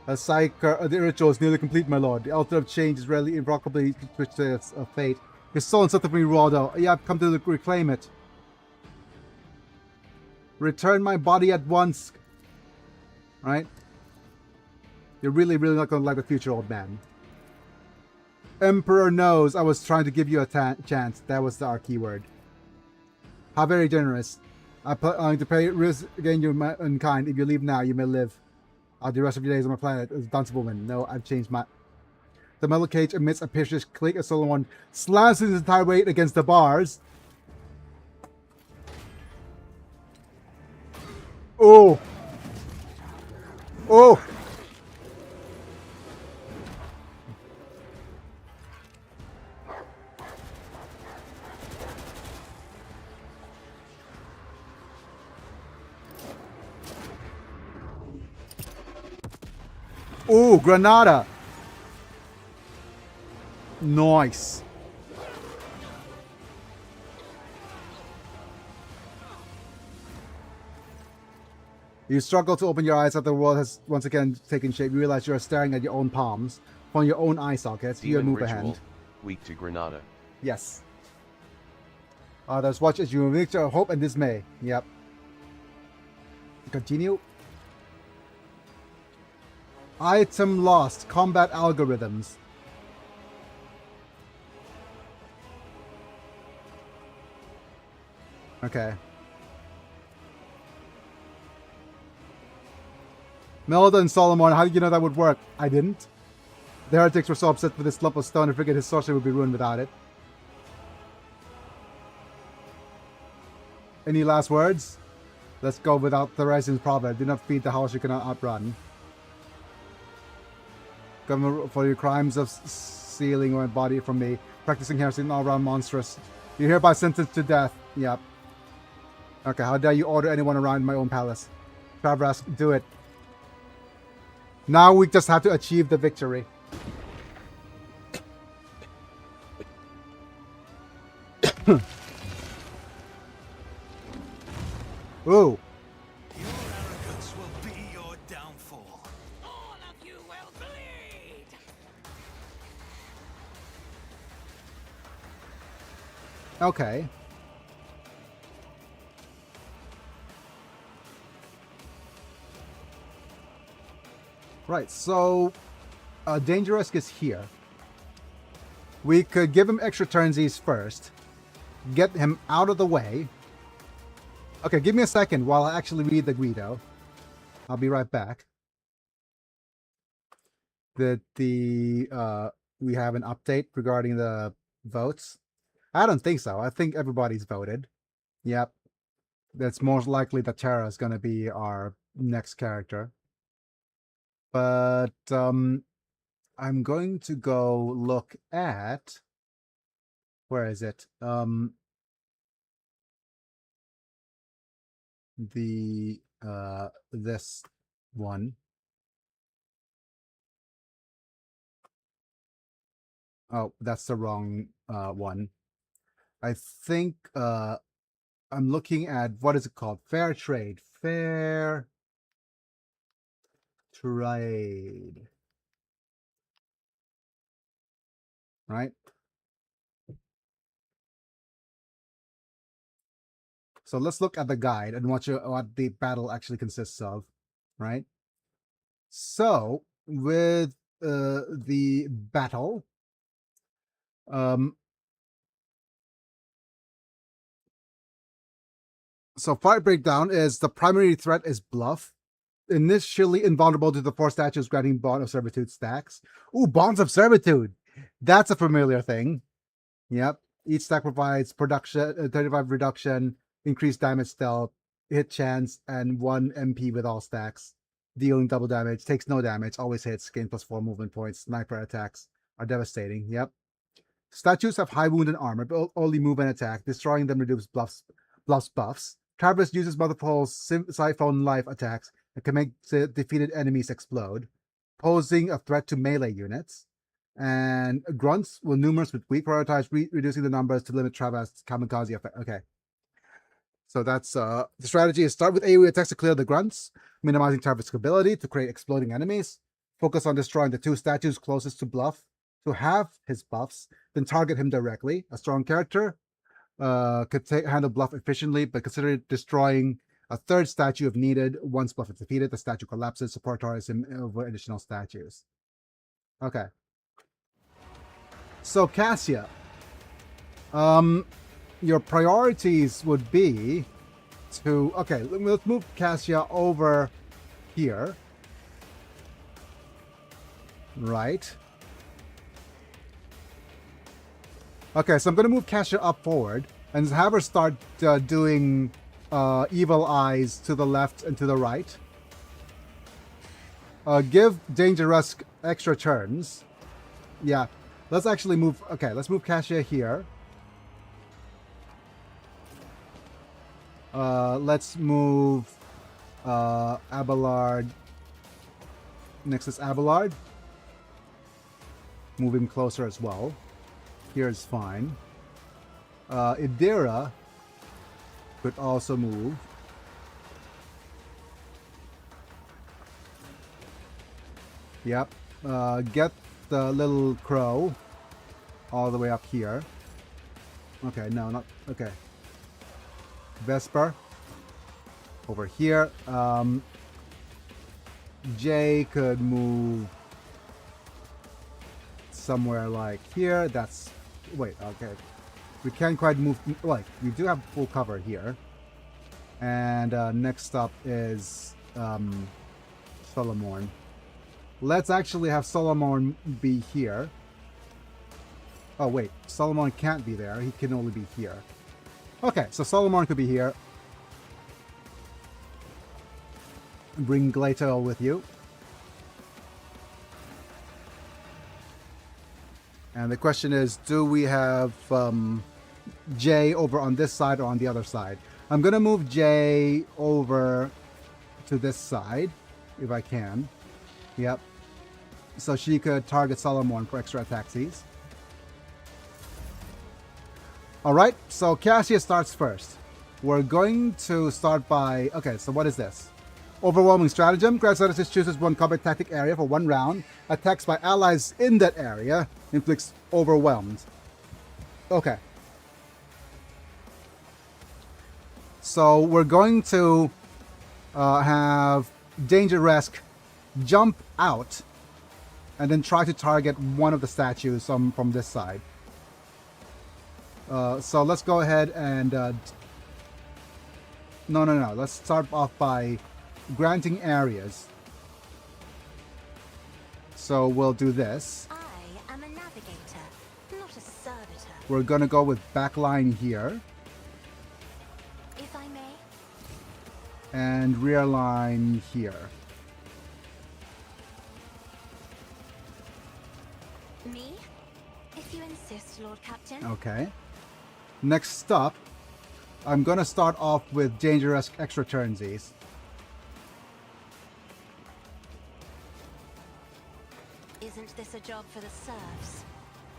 The ritual is nearly complete, my lord. The altar of change is rarely irrevocably switched to a fate. Your soul and something from me, Waldo. Yeah, I've come to reclaim it. Return my body at once. Right? You're really not going to like the future, old man. Emperor knows I was trying to give you a chance. That was our keyword. How very generous. I'm going to pay risk again your mankind. If you leave now, you may live out the rest of your days on my planet as a danceable woman. No, I've changed my... The metal cage emits a piercing click as Solomon slams his entire weight against the bars. Oh! Oh! Ooh, Granada. Nice. You struggle to open your eyes after the world has once again taken shape. You realize you are staring at your own palms. From your own eye sockets, you Demon move a ritual, hand. weak to Granada. Yes. Others watch as you mix your hope and dismay. Yep. Continue. Item lost. Combat algorithms. Okay. Melda and Solomon, how did you know that would work? I didn't. The heretics were so upset with this lump of stone and figured his sorcery would be ruined without it. Any last words? Let's go without the rising proverb. Do not feed the house you cannot outrun. Government for your crimes of stealing my body from me. Practicing heresy and all around monstrous. You're hereby sentenced to death. Yep. Okay, how dare you order anyone around my own palace? Travras, do it. Now we just have to achieve the victory. Ooh. Your arrogance will be your downfall. All of you will bleed! Okay. Right, so Dangerous is here. We could give him extra turnsies first. Get him out of the way. Okay, give me a second while I actually read the Guido. I'll be right back. That we have an update regarding the votes? I don't think so. I think everybody's voted. Yep. That's most likely that Tara is going to be our next character. But I'm going to go look at... Where is it? This one. Oh, that's the wrong one. I think I'm looking at, what is it called? Fair trade. Fair trade. Right? So let's look at the guide and what the battle actually consists of, right? So with the battle, so fight breakdown is the primary threat is bluff. Initially invulnerable to the 4 statues granting Bond of Servitude stacks. Ooh, Bonds of Servitude! That's a familiar thing. Yep. Each stack provides production, 35 reduction, increased damage stealth, hit chance, and 1 MP with all stacks. Dealing double damage, takes no damage, always hits, gain +4 movement points, sniper attacks are devastating. Yep. Statues have high wound and armor, but only move and attack. Destroying them reduces buffs. Travis uses multiple siphon life attacks and can make defeated enemies explode, posing a threat to melee units. And grunts will numerous with weak prioritize, reducing the numbers to limit Travis' kamikaze effect. Okay. So that's the strategy is start with AoE attacks to clear the grunts, minimizing Travis' ability to create exploding enemies. Focus on destroying the 2 statues closest to Bluff to have his buffs, then target him directly. A strong character could handle Bluff efficiently, but consider destroying a 3rd statue if needed. Once Bluff is defeated, the statue collapses, support targets him over additional statues. Okay. So Cassia, your priorities would be to, okay, let's move Cassia over here. Right. Okay, so I'm going to move Cassia up forward and have her start doing evil eyes to the left and to the right. Give Dangerous extra turns. Yeah, let's actually move, okay, let's move Cassia here. Let's move Abelard. Next is Abelard. Move him closer as well. Here is fine. Idira could also move. Yep. Get the little crow all the way up here. Okay, no, not... Okay. Vesper. Over here. Jay could move somewhere like here. That's... Wait, okay. We can't quite move... Like, we do have full cover here. And next up is Solomon. Let's actually have Solomon be here. Oh, wait. Solomon can't be there. He can only be here. Okay, so Solomon could be here. Bring Glato with you. And the question is, do we have Jay over on this side or on the other side? I'm going to move Jay over to this side, if I can. Yep. So she could target Solomon for extra attacksies. Alright, so Cassia starts first. We're going to start by... Okay, so what is this? Overwhelming Stratagem. Gracilis chooses one combat tactic area for 1 round. Attacks by allies in that area. Inflicts overwhelmed. Okay. So we're going to have Dangeresk jump out and then try to target one of the statues from this side. So let's go ahead and... No. Let's start off by granting areas. So we'll do this. I am a navigator, not a servitor. We're going to go with backline here. If I may. And rear line here. Me? If you insist, Lord Captain. Okay. Next up, I'm going to start off with Dangerous extra turnsies. Isn't this a job for the serfs?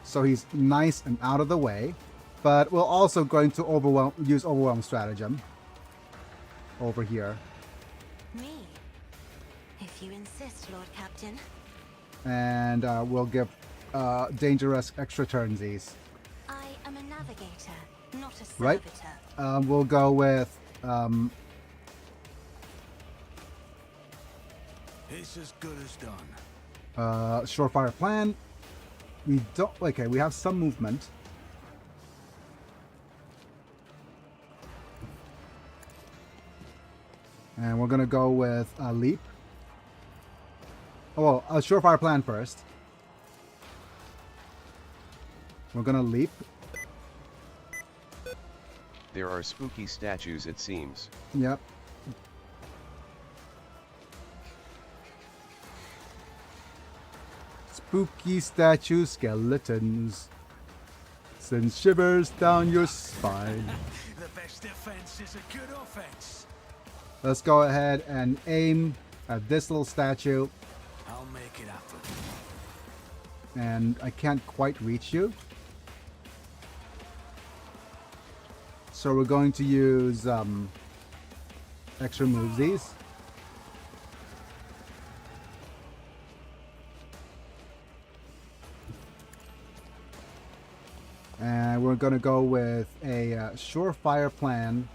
So he's nice and out of the way. But we're also going to use Overwhelm Stratagem. Over here. Me? If you insist, Lord Captain. And we'll give Dangerous extra turnsies. I am a navigator, not a servitor. Right. We'll go with... It's as good as done. Surefire Plan. We don't... Okay, we have some movement. And we're going to go with a Leap. Oh, well, a Surefire Plan first. We're going to Leap. There are spooky statues, it seems. Yep. Spooky statue skeletons send shivers down your spine. The best defense is a good offense. Let's go ahead and aim at this little statue. I'll make it happen. And I can't quite reach you. So we're going to use extra movesies. And we're going to go with a Surefire Plan.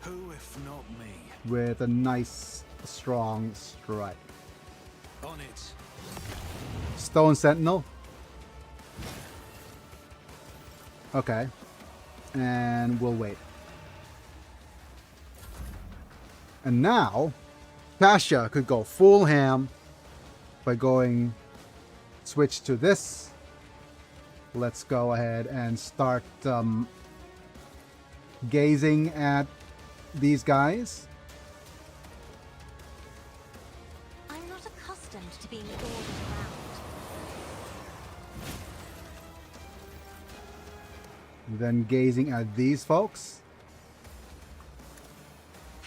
Who if not me? With a nice, strong strike. On it. Stone Sentinel. Okay. And we'll wait. And now, Tasha could go full ham by going switch to this. Let's go ahead and start gazing at these guys. I'm not accustomed to being ordered around. Then gazing at these folks.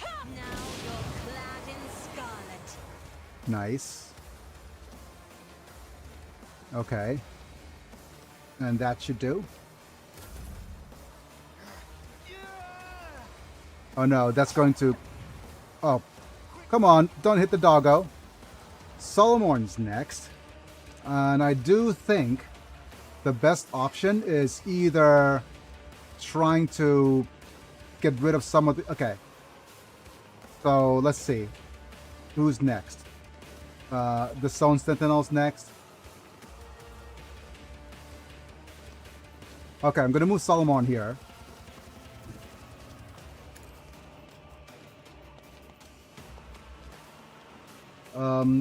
Now you're clad in scarlet. Nice. Okay. And that should do. Oh no, that's going to... Oh, come on, don't hit the doggo. Solomon's next. And I do think the best option is either trying to get rid of some of the... Okay. So, let's see. Who's next? The Stone Sentinel's next. Okay, I'm gonna move Solomon here.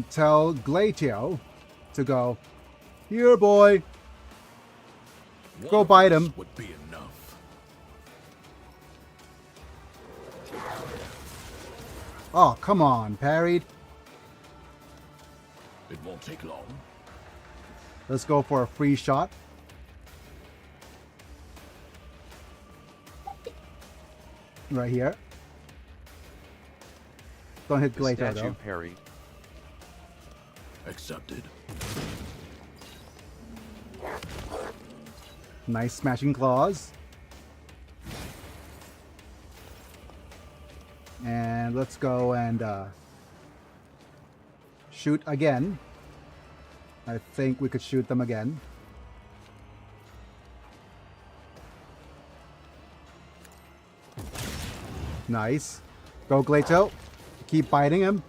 Tell Glacio to go. Here, boy. Go bite him. Would be enough. Oh, come on, parried. It won't take long. Let's go for a free shot. Right here. Don't hit The Glacio statue though. parried. Accepted. Nice smashing claws. And let's go and shoot again. I think we could shoot them again. Nice. Go Glacio. Keep biting him.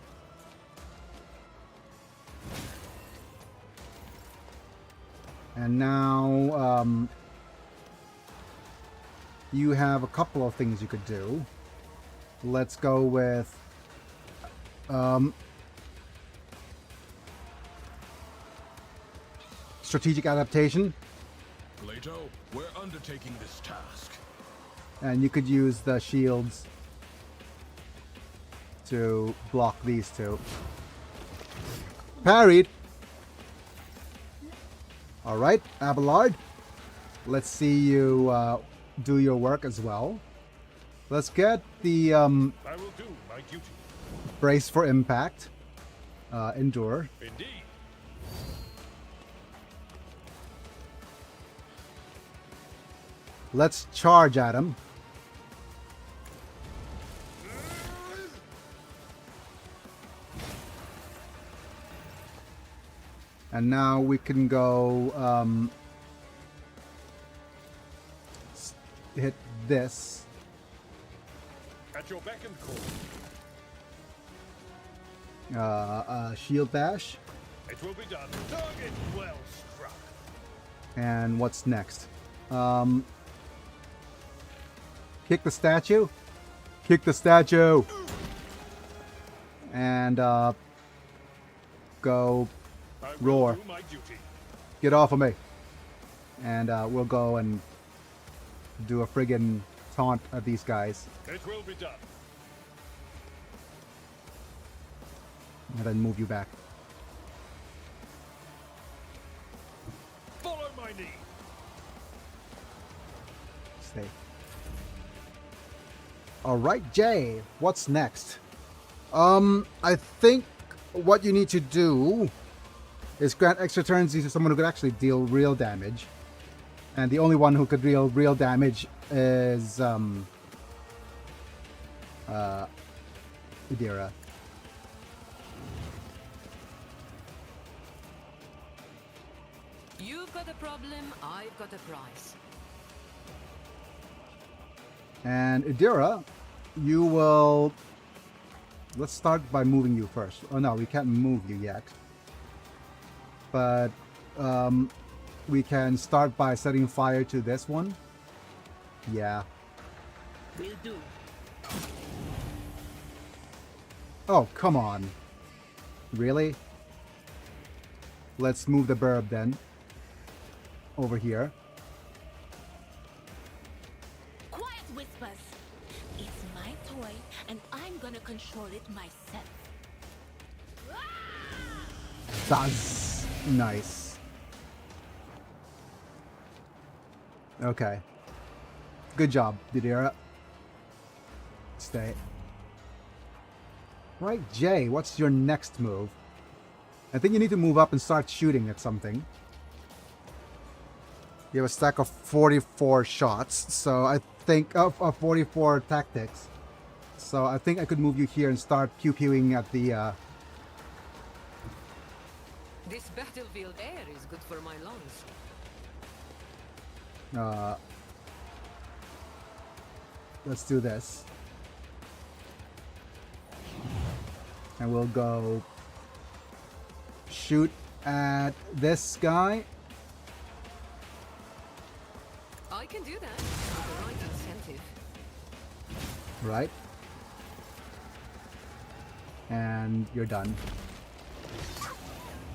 And now you have a couple of things you could do. Let's go with strategic adaptation. Plato, we're undertaking this task. And you could use the shields to block these two. Parried. Alright, Abelard. Let's see you do your work as well. Let's get the I will do my duty. brace for impact. Endure. Indeed. Let's charge at him. And now we can go hit this. At your beck and call. Shield bash. It will be done. Target well struck. And what's next? Kick the statue. Kick the statue. And go I will roar. do my duty. Get off of me. And we'll go and do a friggin' taunt at these guys. It will be done. And then move you back. Follow my lead. Stay. Alright, Jay. What's next? I think what you need to do is grant extra turns to someone who could actually deal real damage. And the only one who could deal real damage is Idira. You've got a problem, I've got a prize. And Idira, you will... Let's start by moving you first. Oh no, we can't move you yet. But we can start by setting fire to this one. Yeah. Will do. Oh, come on. Really? Let's move the burb then. Over here. Quiet, Whispers. It's my toy, and I'm gonna control it myself. That's nice. Okay. Good job, Didira. Stay. Right, Jay, what's your next move? I think you need to move up and start shooting at something. You have a stack of 44 shots, so I think... of 44 tactics. So I think I could move you here and start pew-pewing at the This battlefield air is good for my lungs. Let's do this. And we'll go shoot at this guy. I can do that with the right incentive. Right. And you're done.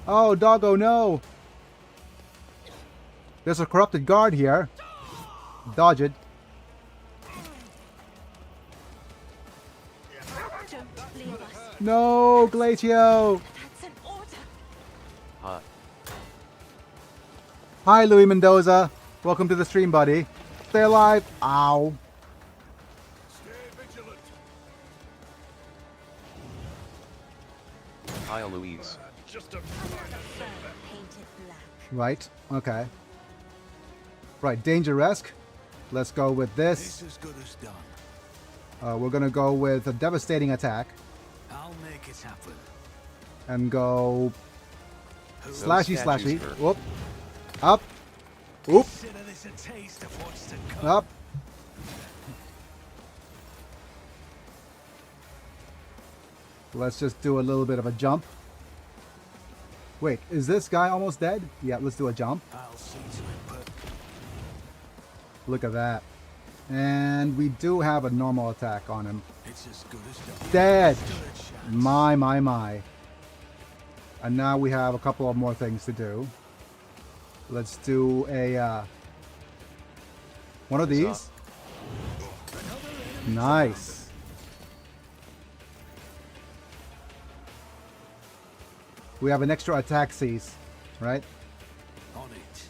Oh, doggo, no! There's a corrupted guard here. Dodge it. Don't leave us. No, Glacio! That's an order. Ha. Hi, Louis Mendoza. Welcome to the stream, buddy. Stay alive. Ow. Stay vigilant. Hi, Louise. Just a Painted black. Right. Okay. Right. Danger-esque. Let's go with This this. as good as done. We're gonna go with a devastating attack I'll make it happen. and go Those slashy statues slashy. hurt. Whoop. Up. Oop. Consider this a taste of what's to come. Up. Let's just do a little bit of a jump. Wait, is this guy almost dead? Yeah, let's do a jump. I'll see to it, but Look at that. And we do have a normal attack on him. it's as good as done. Dead! Stood a chance. My. And now we have a couple of more things to do. Let's do a, one of these. Nice. We have an extra attack cease, right? On it.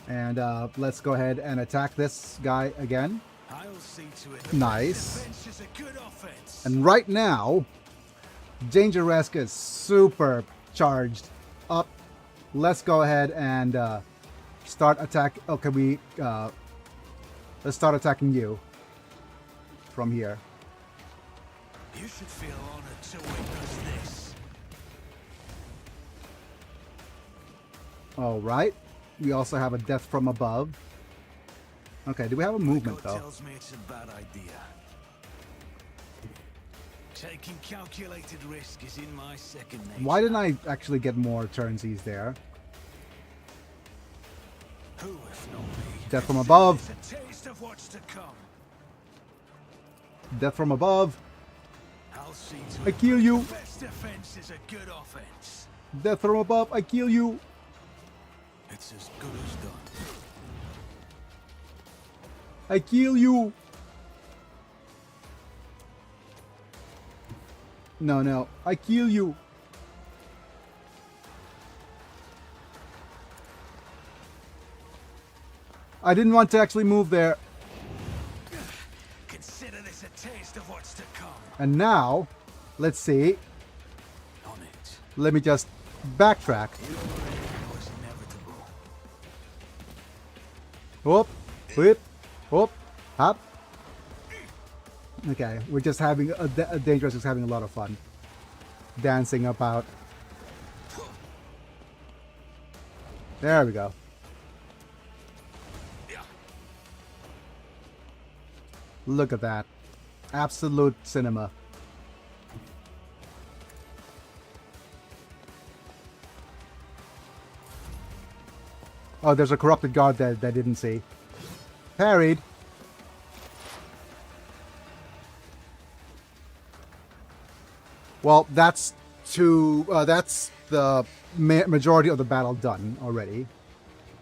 And let's go ahead and attack this guy again. I'll see to it. Nice. Defense is a good offense. And right now, Danger-esque is super charged up. Let's go ahead and start attack. Okay, let's start attacking you from here. You should feel honored to witness this. All right. We also have a death from above. Okay, do we have a movement God though? tells me it's a bad idea. Taking calculated risk is in my second nature. Why didn't I actually get more turnsies there? Who, if not me? Death from above. It's a taste of what's to come. Death from above. I'll see to I it. kill you. Best defense is a good offense. Death from above. I kill you. It's as good as done. I kill you. No. I kill you. I didn't want to actually move there. Consider this a taste of what's to come. And now, let's see. On it. Let me just backtrack. It was inevitable. Whoop, whip, whoop, hop. Okay, we're just having a Dangerous is having a lot of fun. Dancing about. There we go. Look at that. Absolute cinema. Oh, there's a corrupted guard that I didn't see. Parried. Well, that's the majority of the battle done already.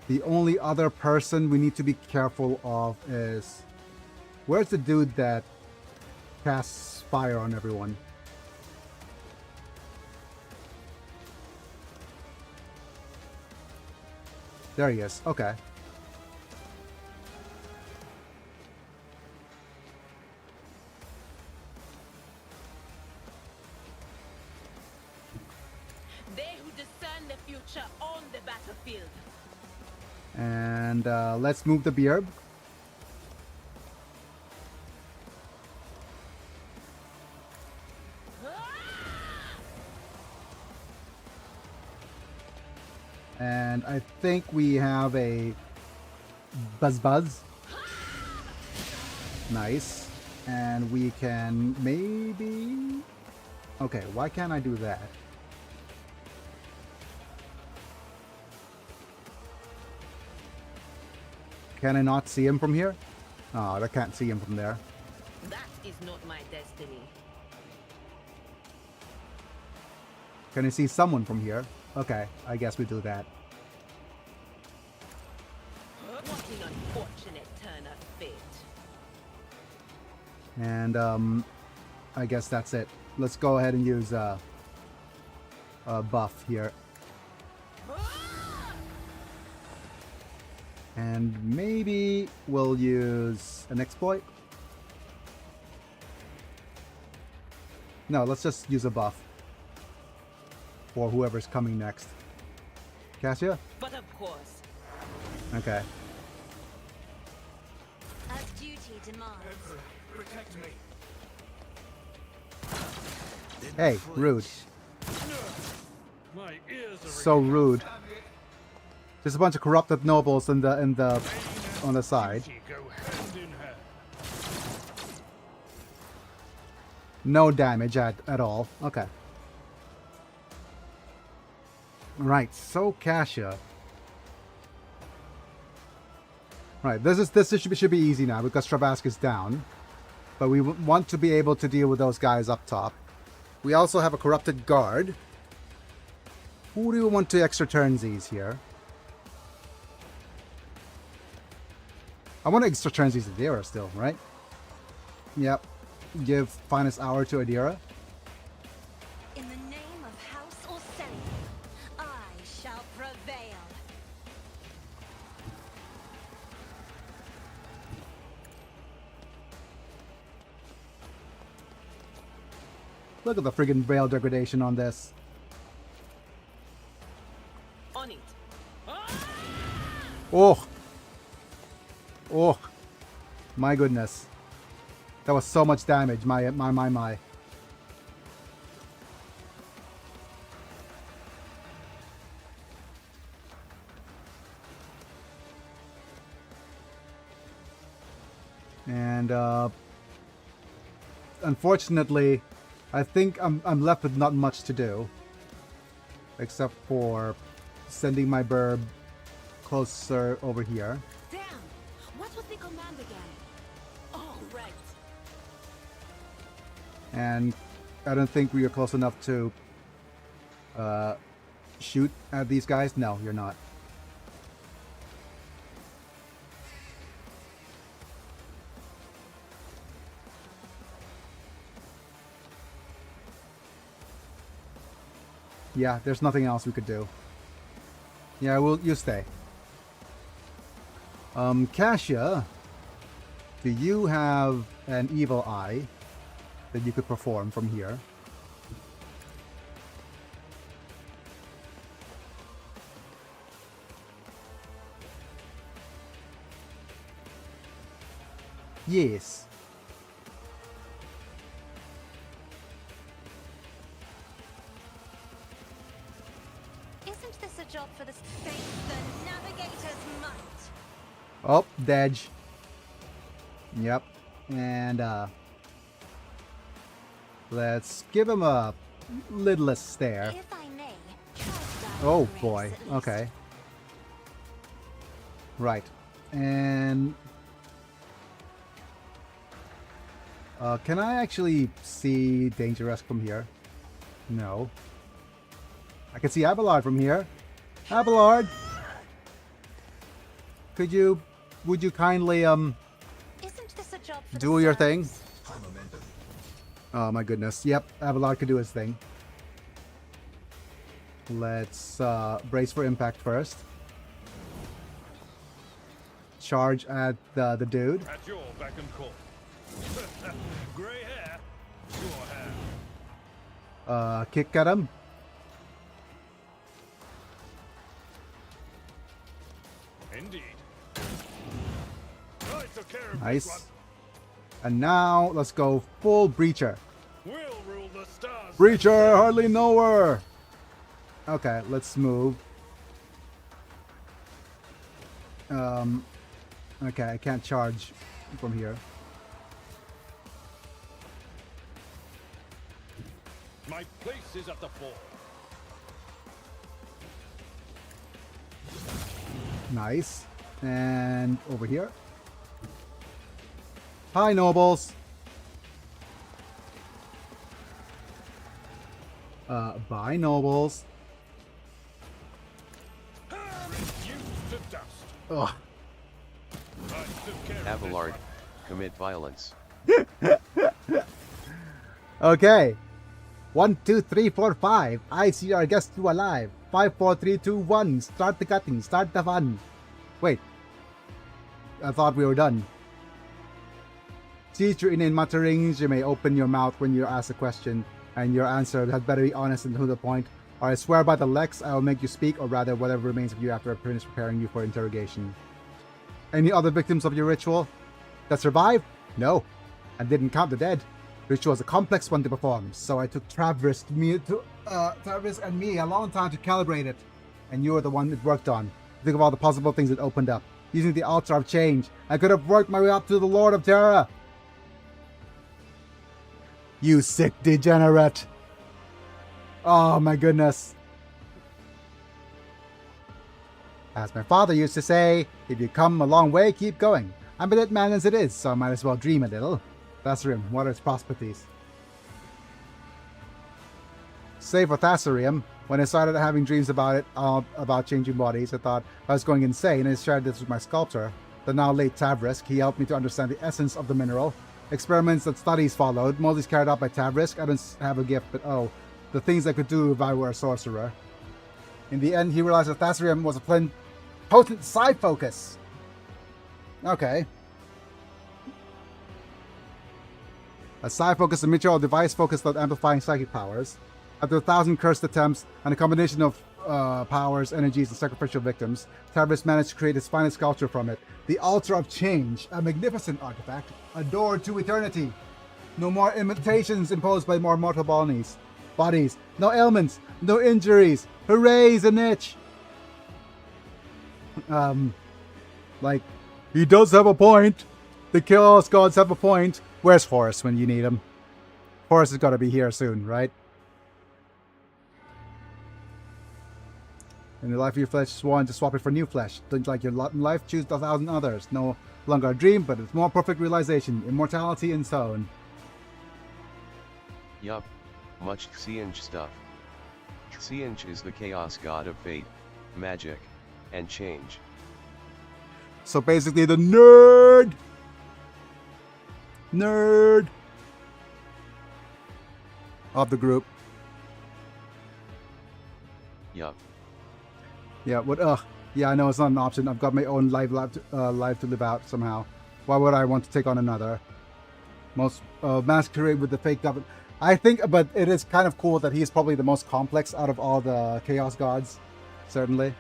The only other person we need to be careful of is... Where's the dude that casts fire on everyone? There he is. Okay. They who discern the future own the battlefield. And let's move the beard. I think we have a Buzz. Nice. And we can maybe... Okay, why can't I do that? Can I not see him from here? Oh, I can't see him from there. That is not my destiny. Can I see someone from here? Okay, I guess we do that. What an unfortunate turn of fate. And I guess that's it. Let's go ahead and use a buff here. And maybe we'll use an exploit. No, let's just use a buff for whoever's coming next. Cassia? But of course. Okay. As duty demands. Protect me. Hey, rude. My ears are So rude. There's a bunch of corrupted nobles on the side. Go hand in hand. No damage at all. Okay. Right, so Cassia. Right, this should be easy now because Trabask is down. But we want to be able to deal with those guys up top. We also have a corrupted guard. Who do we want to extra turnsies here? I want to extra turnsies Adira still, right? Yep. Give finest hour to Adira. In the name of House or Sanity, I shall prevail. Look at the friggin' rail degradation on this. On it. Oh! Oh! My goodness. That was so much damage. My. And, unfortunately, I think I'm left with not much to do. Except for sending my burb closer over here. Damn! What was the command again? Oh, right. And I don't think we are close enough to shoot at these guys. No, you're not. Yeah, there's nothing else we could do. Yeah, you stay. Cassia, do you have an evil eye that you could perform from here? Yes. Isn't this a job for the face the navigator's might? Oh, Dej. Yep. And let's give him a lidless stare. If I may, cast down Oh the boy. race at least. Okay. Right. And can I actually see Dangerous from here? No. I can see Abelard from here. Abelard! Would you kindly, Isn't this a job for do the your servants? thing? Oh my goodness. Yep, Abelard could do his thing. Let's brace for impact first. Charge at the dude. At your beck and call. Grey hair, your hair. Kick at him. Indeed. I took care of this Nice. And now let's go full Breacher. one. We'll rule the stars. Breacher, hardly know her. Okay, let's move. Okay, I can't charge from here. My place is at the fore. Nice. And over here. Hi, nobles. Bye, nobles. Reduced to dust. Ugh. I took care of Abelard, commit violence. Okay. 1, 2, 3, 4, 5. I see our guest two alive. 5, 4, 3, 2, 1. Start the cutting. Start the fun. Wait. I thought we were done. Cease your inane mutterings. You may open your mouth when you're asked a question, and your answer had better be honest and to the point, or I swear by the Lex, I will make you speak, or rather whatever remains of you after I finish preparing you for interrogation. Any other victims of your ritual that survived? No. And didn't count the dead. Ritual was a complex one to perform, so I took Travis and me a long time to calibrate it. And you were the one it worked on. Think of all the possible things it opened up. Using the altar of change, I could have worked my way up to the Lord of Terra. You sick degenerate. Oh my goodness. As my father used to say, if you come a long way, keep going. I'm a dead man as it is, so I might as well dream a little. Thasarium, what are its prosperities? Save for Thasarium, when I started having dreams about it, about changing bodies, I thought I was going insane and I shared this with my sculptor, the now late Tavrisk. He helped me to understand the essence of the mineral. Experiments and studies followed, mostly carried out by Tavrisk. I don't have a gift, but oh, the things I could do if I were a sorcerer. In the end, he realized that Thasarium was a potent psi focus. Okay. A psi focus is a material device focused on amplifying psychic powers. After 1,000 cursed attempts and a combination of powers, energies, and sacrificial victims, Tavrisk managed to create his finest sculpture from it. The Altar of Change, a magnificent artifact, adored to eternity. No more imitations imposed by more mortal bodies. No ailments, no injuries. Hooray, Zanich! Like, he does have a point. The Chaos Gods have a point. Where's Horus when you need him? Horus has got to be here soon, right? In the life of your flesh, sworn to swap it for new flesh. Don't like your lot in life, choose 1,000 others. No longer a dream, but it's more perfect realization. Immortality and so on. Yup, much Xianj stuff. Xianj is the chaos god of fate, magic, and change. So basically the nerd of the group. Yup. Yeah, what, yeah, I know it's not an option. I've got my own life to live out somehow. Why would I want to take on another? Most masquerade with the fake government. I think, but it is kind of cool that he's probably the most complex out of all the Chaos Gods. Certainly.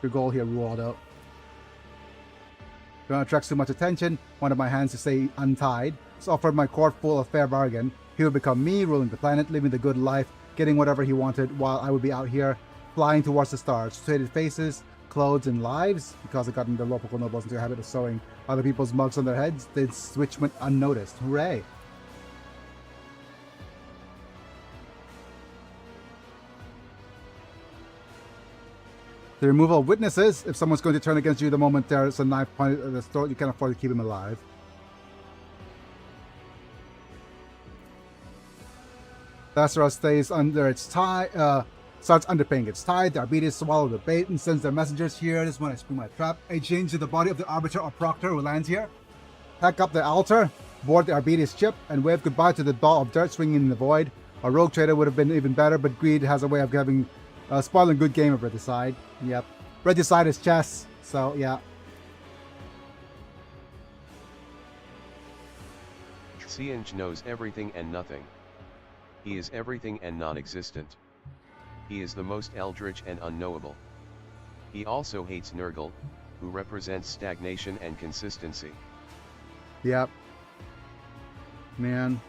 Your goal here, Rualdo. Don't attract too much attention. One of my hands to stay untied. So offered my court full of fair bargain. He would become me, ruling the planet, living the good life, getting whatever he wanted, while I would be out here flying towards the stars. Traded faces, clothes, and lives. Because I got the local nobles into a habit of sewing other people's mugs on their heads, the switch went unnoticed. Hooray! The removal of witnesses. If someone's going to turn against you the moment there's a knife pointed at the throat, you can't afford to keep him alive. Thassaros stays under its tie, starts underpaying its tide. The Arbites swallow the bait and sends their messengers here. This is when I spring my trap. I change to the body of the Arbiter or Proctor who lands here. Pack up the altar, board the Arbites ship, and wave goodbye to the ball of dirt swinging in the void. A rogue trader would have been even better, but greed has a way of having spoiling good game of Regicide. Yep. Regicide is chess, so yeah. Xianj knows everything and nothing. He is everything and non-existent. He is the most eldritch and unknowable. He also hates Nurgle, who represents stagnation and consistency. Yep. Man.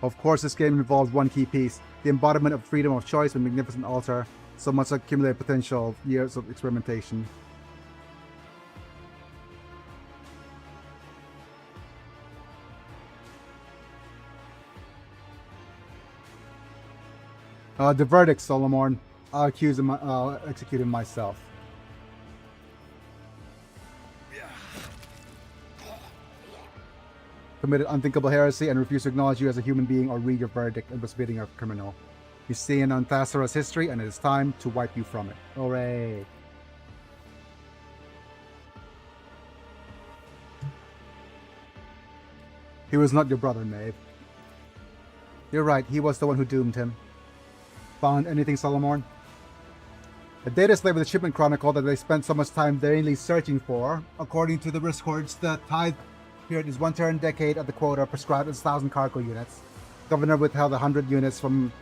Of course this game involves one key piece, the embodiment of freedom of choice with magnificent altar. So much accumulated potential, years of experimentation. The verdict, Solomon. I'll execute him myself. Committed unthinkable heresy and refused to acknowledge you as a human being or read your verdict and was bidding a criminal. You see in Anthasara's history, and it is time to wipe you from it. Hooray! He was not your brother, Maeve. You're right, he was the one who doomed him. Found anything, Solomon? A data slave of the Shipment Chronicle that they spent so much time vainly searching for. According to the records, the tithe period is 1 turn decade at the quota prescribed as 1,000 cargo units. Governor withheld 100 units from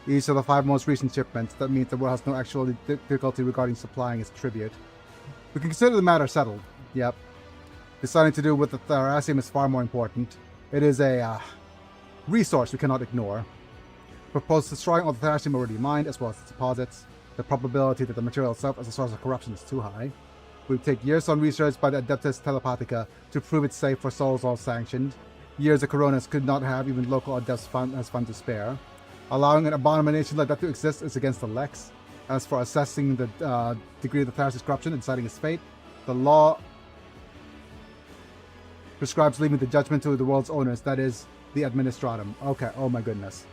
each of the 5 most recent shipments. That means the world has no actual difficulty regarding supplying its tribute. We can consider the matter settled. Yep. Deciding to do with the Tharasium is far more important. It is a resource we cannot ignore. Propose destroying all the Tharasium already mined, as well as its deposits. The probability that the material itself as a source of corruption is too high. It would take years on research by the Adeptus Telepathica to prove it safe for souls all sanctioned. Years the Coronas could not have, even local adepts as fund to spare. Allowing an abomination like that to exist is against the Lex. As for assessing the degree of the Tharasium's corruption and deciding its fate, the law prescribes leaving the judgment to the world's owners, that is, the Administratum. Okay, oh my goodness.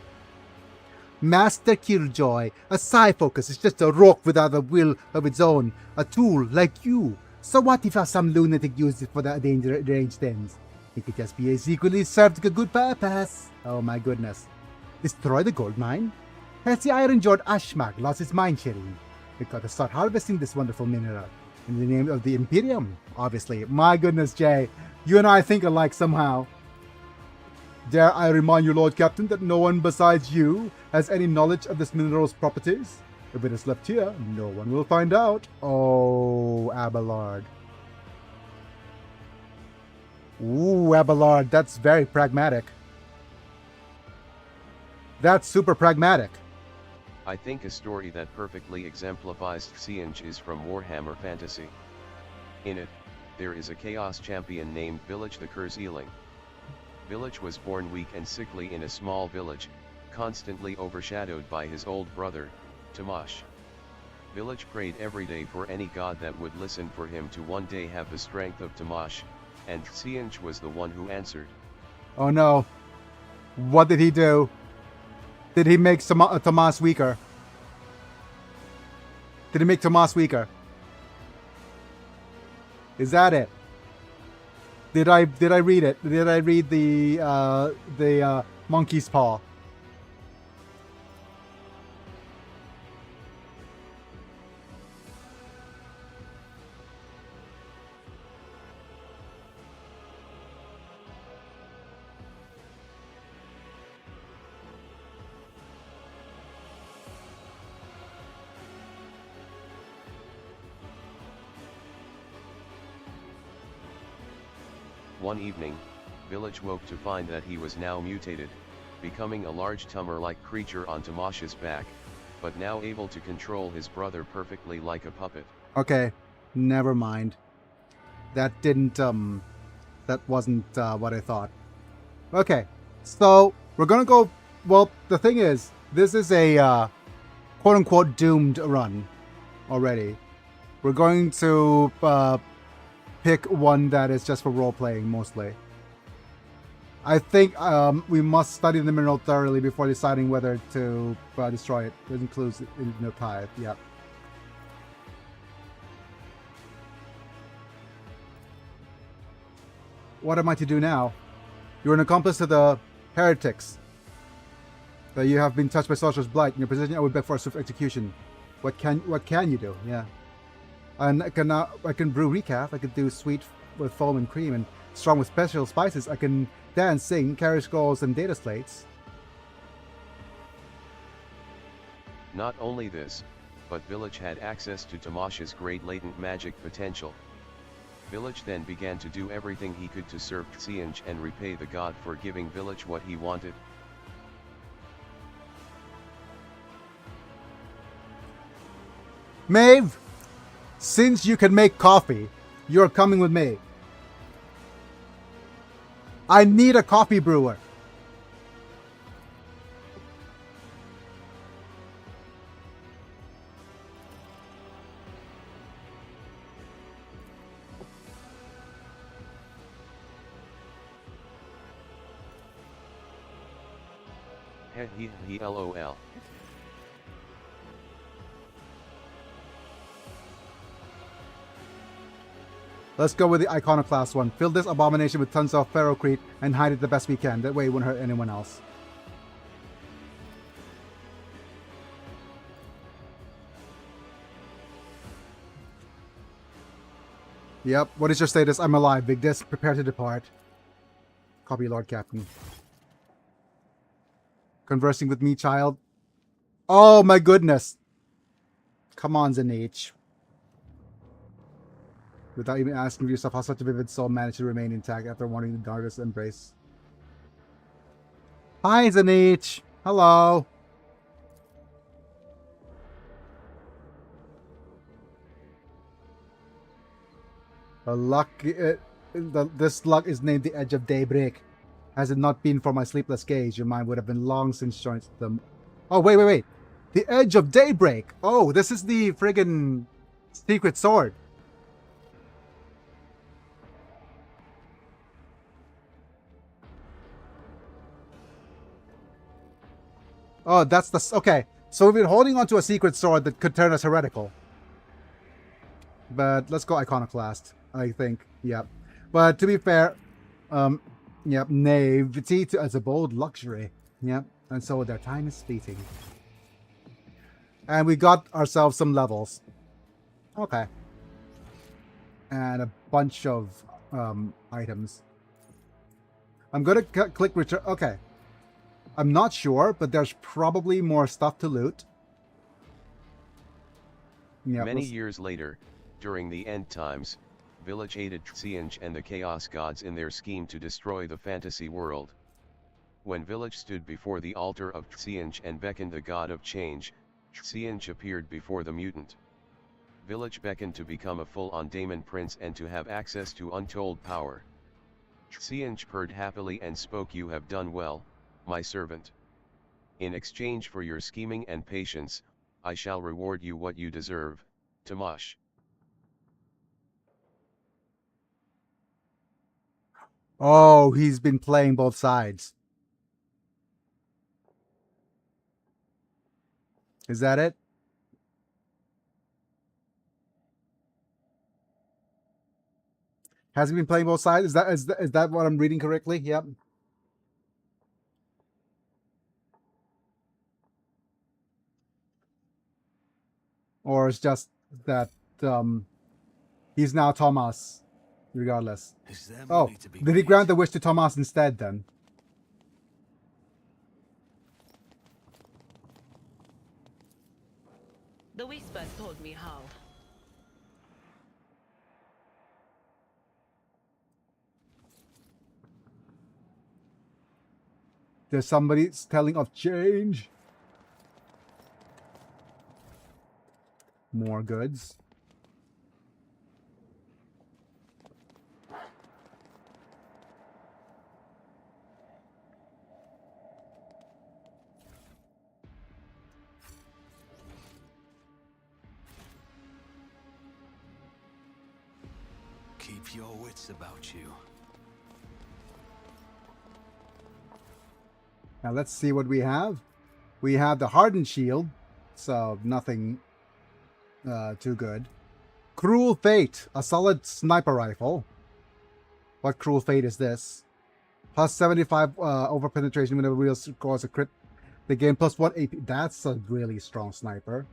Master Killjoy, a psi focus is just a rock without a will of its own, a tool like you. So what if some lunatic used it for the deranged ends? It could just be as equally served a good purpose. Oh my goodness. Destroy the gold mine? Has the Iron Jord Ashmak lost its mine sharing? We've got to start harvesting this wonderful mineral. In the name of the Imperium, obviously. My goodness, Jay. You and I think alike somehow. Dare I remind you, Lord Captain, that no one besides you has any knowledge of this mineral's properties? If it is left here, no one will find out. Oh, Abelard. Ooh, Abelard, that's very pragmatic. That's super pragmatic. I think a story that perfectly exemplifies Xiange is from Warhammer Fantasy. In it, there is a chaos champion named Village the Curse-Ealing. Village was born weak and sickly in a small village, constantly overshadowed by his old brother, Tamash. Village prayed every day for any god that would listen for him to one day have the strength of Tamash, and Xiange was the one who answered. Oh no. What did he do? Did he make Tamash weaker? Did he make Tamash weaker? Is that it? Did I read it? Did I read the monkey's paw? One evening, Village woke to find that he was now mutated, becoming a large tumor-like creature on Tamash's back, but now able to control his brother perfectly like a puppet. Okay, never mind. That didn't, that wasn't what I thought. Okay, so we're gonna go, well, the thing is, this is a quote-unquote doomed run already. We're going to pick one that is just for role-playing, mostly. I think we must study the mineral thoroughly before deciding whether to destroy it. It includes in the tithe, yep. What am I to do now? You're an accomplice to the heretics. You have been touched by Sorcerer's Blight. In your position, I would beg for a swift execution. What can you do? Yeah. And I can brew recaf. I could do sweet with foam and cream, and strong with special spices. I can dance, sing, carry scrolls and data slates. Not only this, but Village had access to Tamash's great latent magic potential. Village then began to do everything he could to serve Xiange and repay the god for giving Village what he wanted. Maeve, since you can make coffee, you're coming with me. I need a coffee brewer. He lol. Let's go with the Iconoclast one. Fill this abomination with tons of ferrocrete and hide it the best we can. That way it won't hurt anyone else. Yep. What is your status? I'm alive. Vigdis, prepare to depart. Copy, Lord Captain. Conversing with me, child. Oh my goodness. Come on, Zenich. Without even asking yourself how such a vivid soul managed to remain intact after wanting the darkest embrace. Hi, Zenich. Hello. This luck is named the Edge of Daybreak. Has it not been for my sleepless gaze, your mind would have been long since joined them. Oh, wait. The Edge of Daybreak. Oh, this is the friggin' secret sword. Oh, that's the... Okay, so we've been holding on to a secret sword that could turn us heretical. But let's go Iconoclast, I think. Yep. But to be fair, yep, naivety as a bold luxury. Yep, and so their time is fleeting. And we got ourselves some levels. Okay. And a bunch of items. I'm gonna click return. Okay. I'm not sure, but there's probably more stuff to loot. Yeah, Many years later, during the end times, Village aided Tsienge and the Chaos Gods in their scheme to destroy the fantasy world. When Village stood before the altar of Tsienge and beckoned the god of change, Tsienge appeared before the mutant. Village beckoned to become a full-on daemon prince and to have access to untold power. Tsienge purred happily and spoke, "You have done well, my servant. In exchange for your scheming and patience, I shall reward you what you deserve, Tamash." Oh, he's been playing both sides. Is that it? Has he been playing both sides? Is that what I'm reading correctly? Yep. Or it's just that he's now Thomas, regardless. Oh, did he grant the wish to Thomas instead then? The whispers told me how. There's somebody telling of change. More goods. Keep your wits about you. Now let's see what we have. We have the hardened shield, so nothing too good. Cruel Fate, a solid sniper rifle. What cruel fate is this? Plus 75 over penetration whenever wheel scores a crit. The game plus 1 AP. That's a really strong sniper.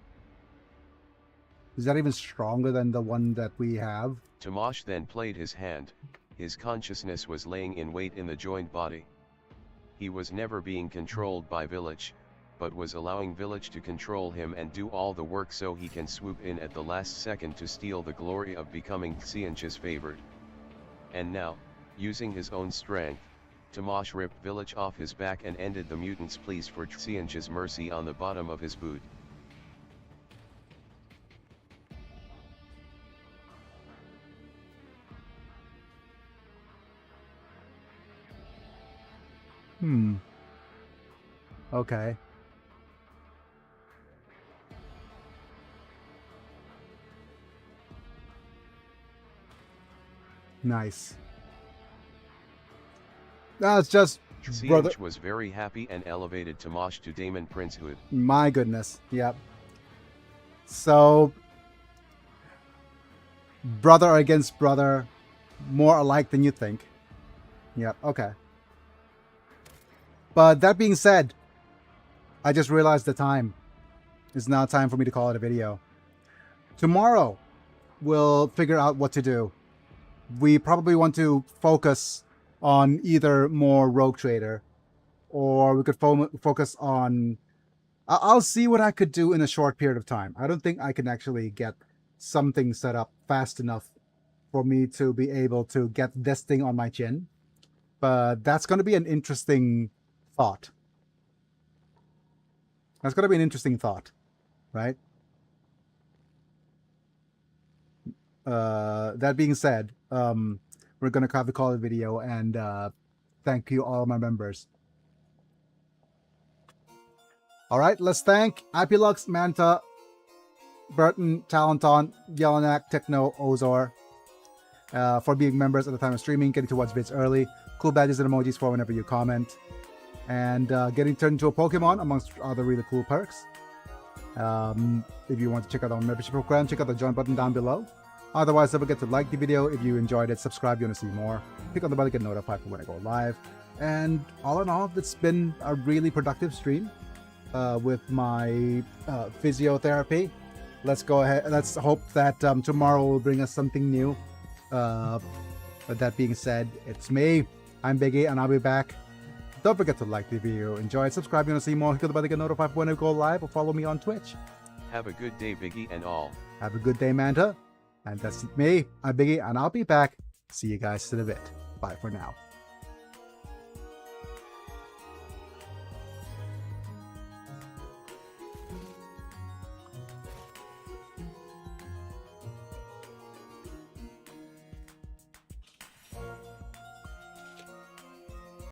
Is that even stronger than the one that we have? Tamash then played his hand. His consciousness was laying in wait in the joined body. He was never being controlled by Village, but was allowing Village to control him and do all the work so he can swoop in at the last second to steal the glory of becoming Tsienge's favored. And now, using his own strength, Tamash ripped Village off his back and ended the mutant's pleas for Tsienge's mercy on the bottom of his boot. Okay. Nice. That's just brother. CH was very happy and elevated Tomash to Damon Princehood. My goodness. Yep. So, brother against brother, more alike than you think. Yep. Okay. But that being said, I just realized the time. It's now time for me to call it a video. Tomorrow, we'll figure out what to do. We probably want to focus on either more Rogue Trader, or we could focus on... I'll see what I could do in a short period of time. I don't think I can actually get something set up fast enough for me to be able to get this thing on my chin. But that's going to be an interesting thought. That's going to be an interesting thought, right? That being said, we're going to have to call the video, and thank you all my members. All right, let's thank Apilux, Manta, Burton, Talenton, Yelenak, Techno, Ozor for being members at the time of streaming, getting to watch vids early, cool badges and emojis for whenever you comment, and getting turned into a Pokemon, amongst other really cool perks. If you want to check out our membership program, check out the join button down below. Otherwise, don't forget to like the video if you enjoyed it, subscribe if you want to see more, click on the bell to get notified for when I go live. And all in all, it's been a really productive stream with my physiotherapy. Let's go ahead. Let's hope that tomorrow will bring us something new. But that being said, it's me. I'm Biggie, and I'll be back. Don't forget to like the video, enjoy it, subscribe if you want to see more, click on the bell to get notified for when I go live, or follow me on Twitch. Have a good day, Biggie and all. Have a good day, Manta. And that's me. I'm Biggie, and I'll be back. See you guys in a bit. Bye for now.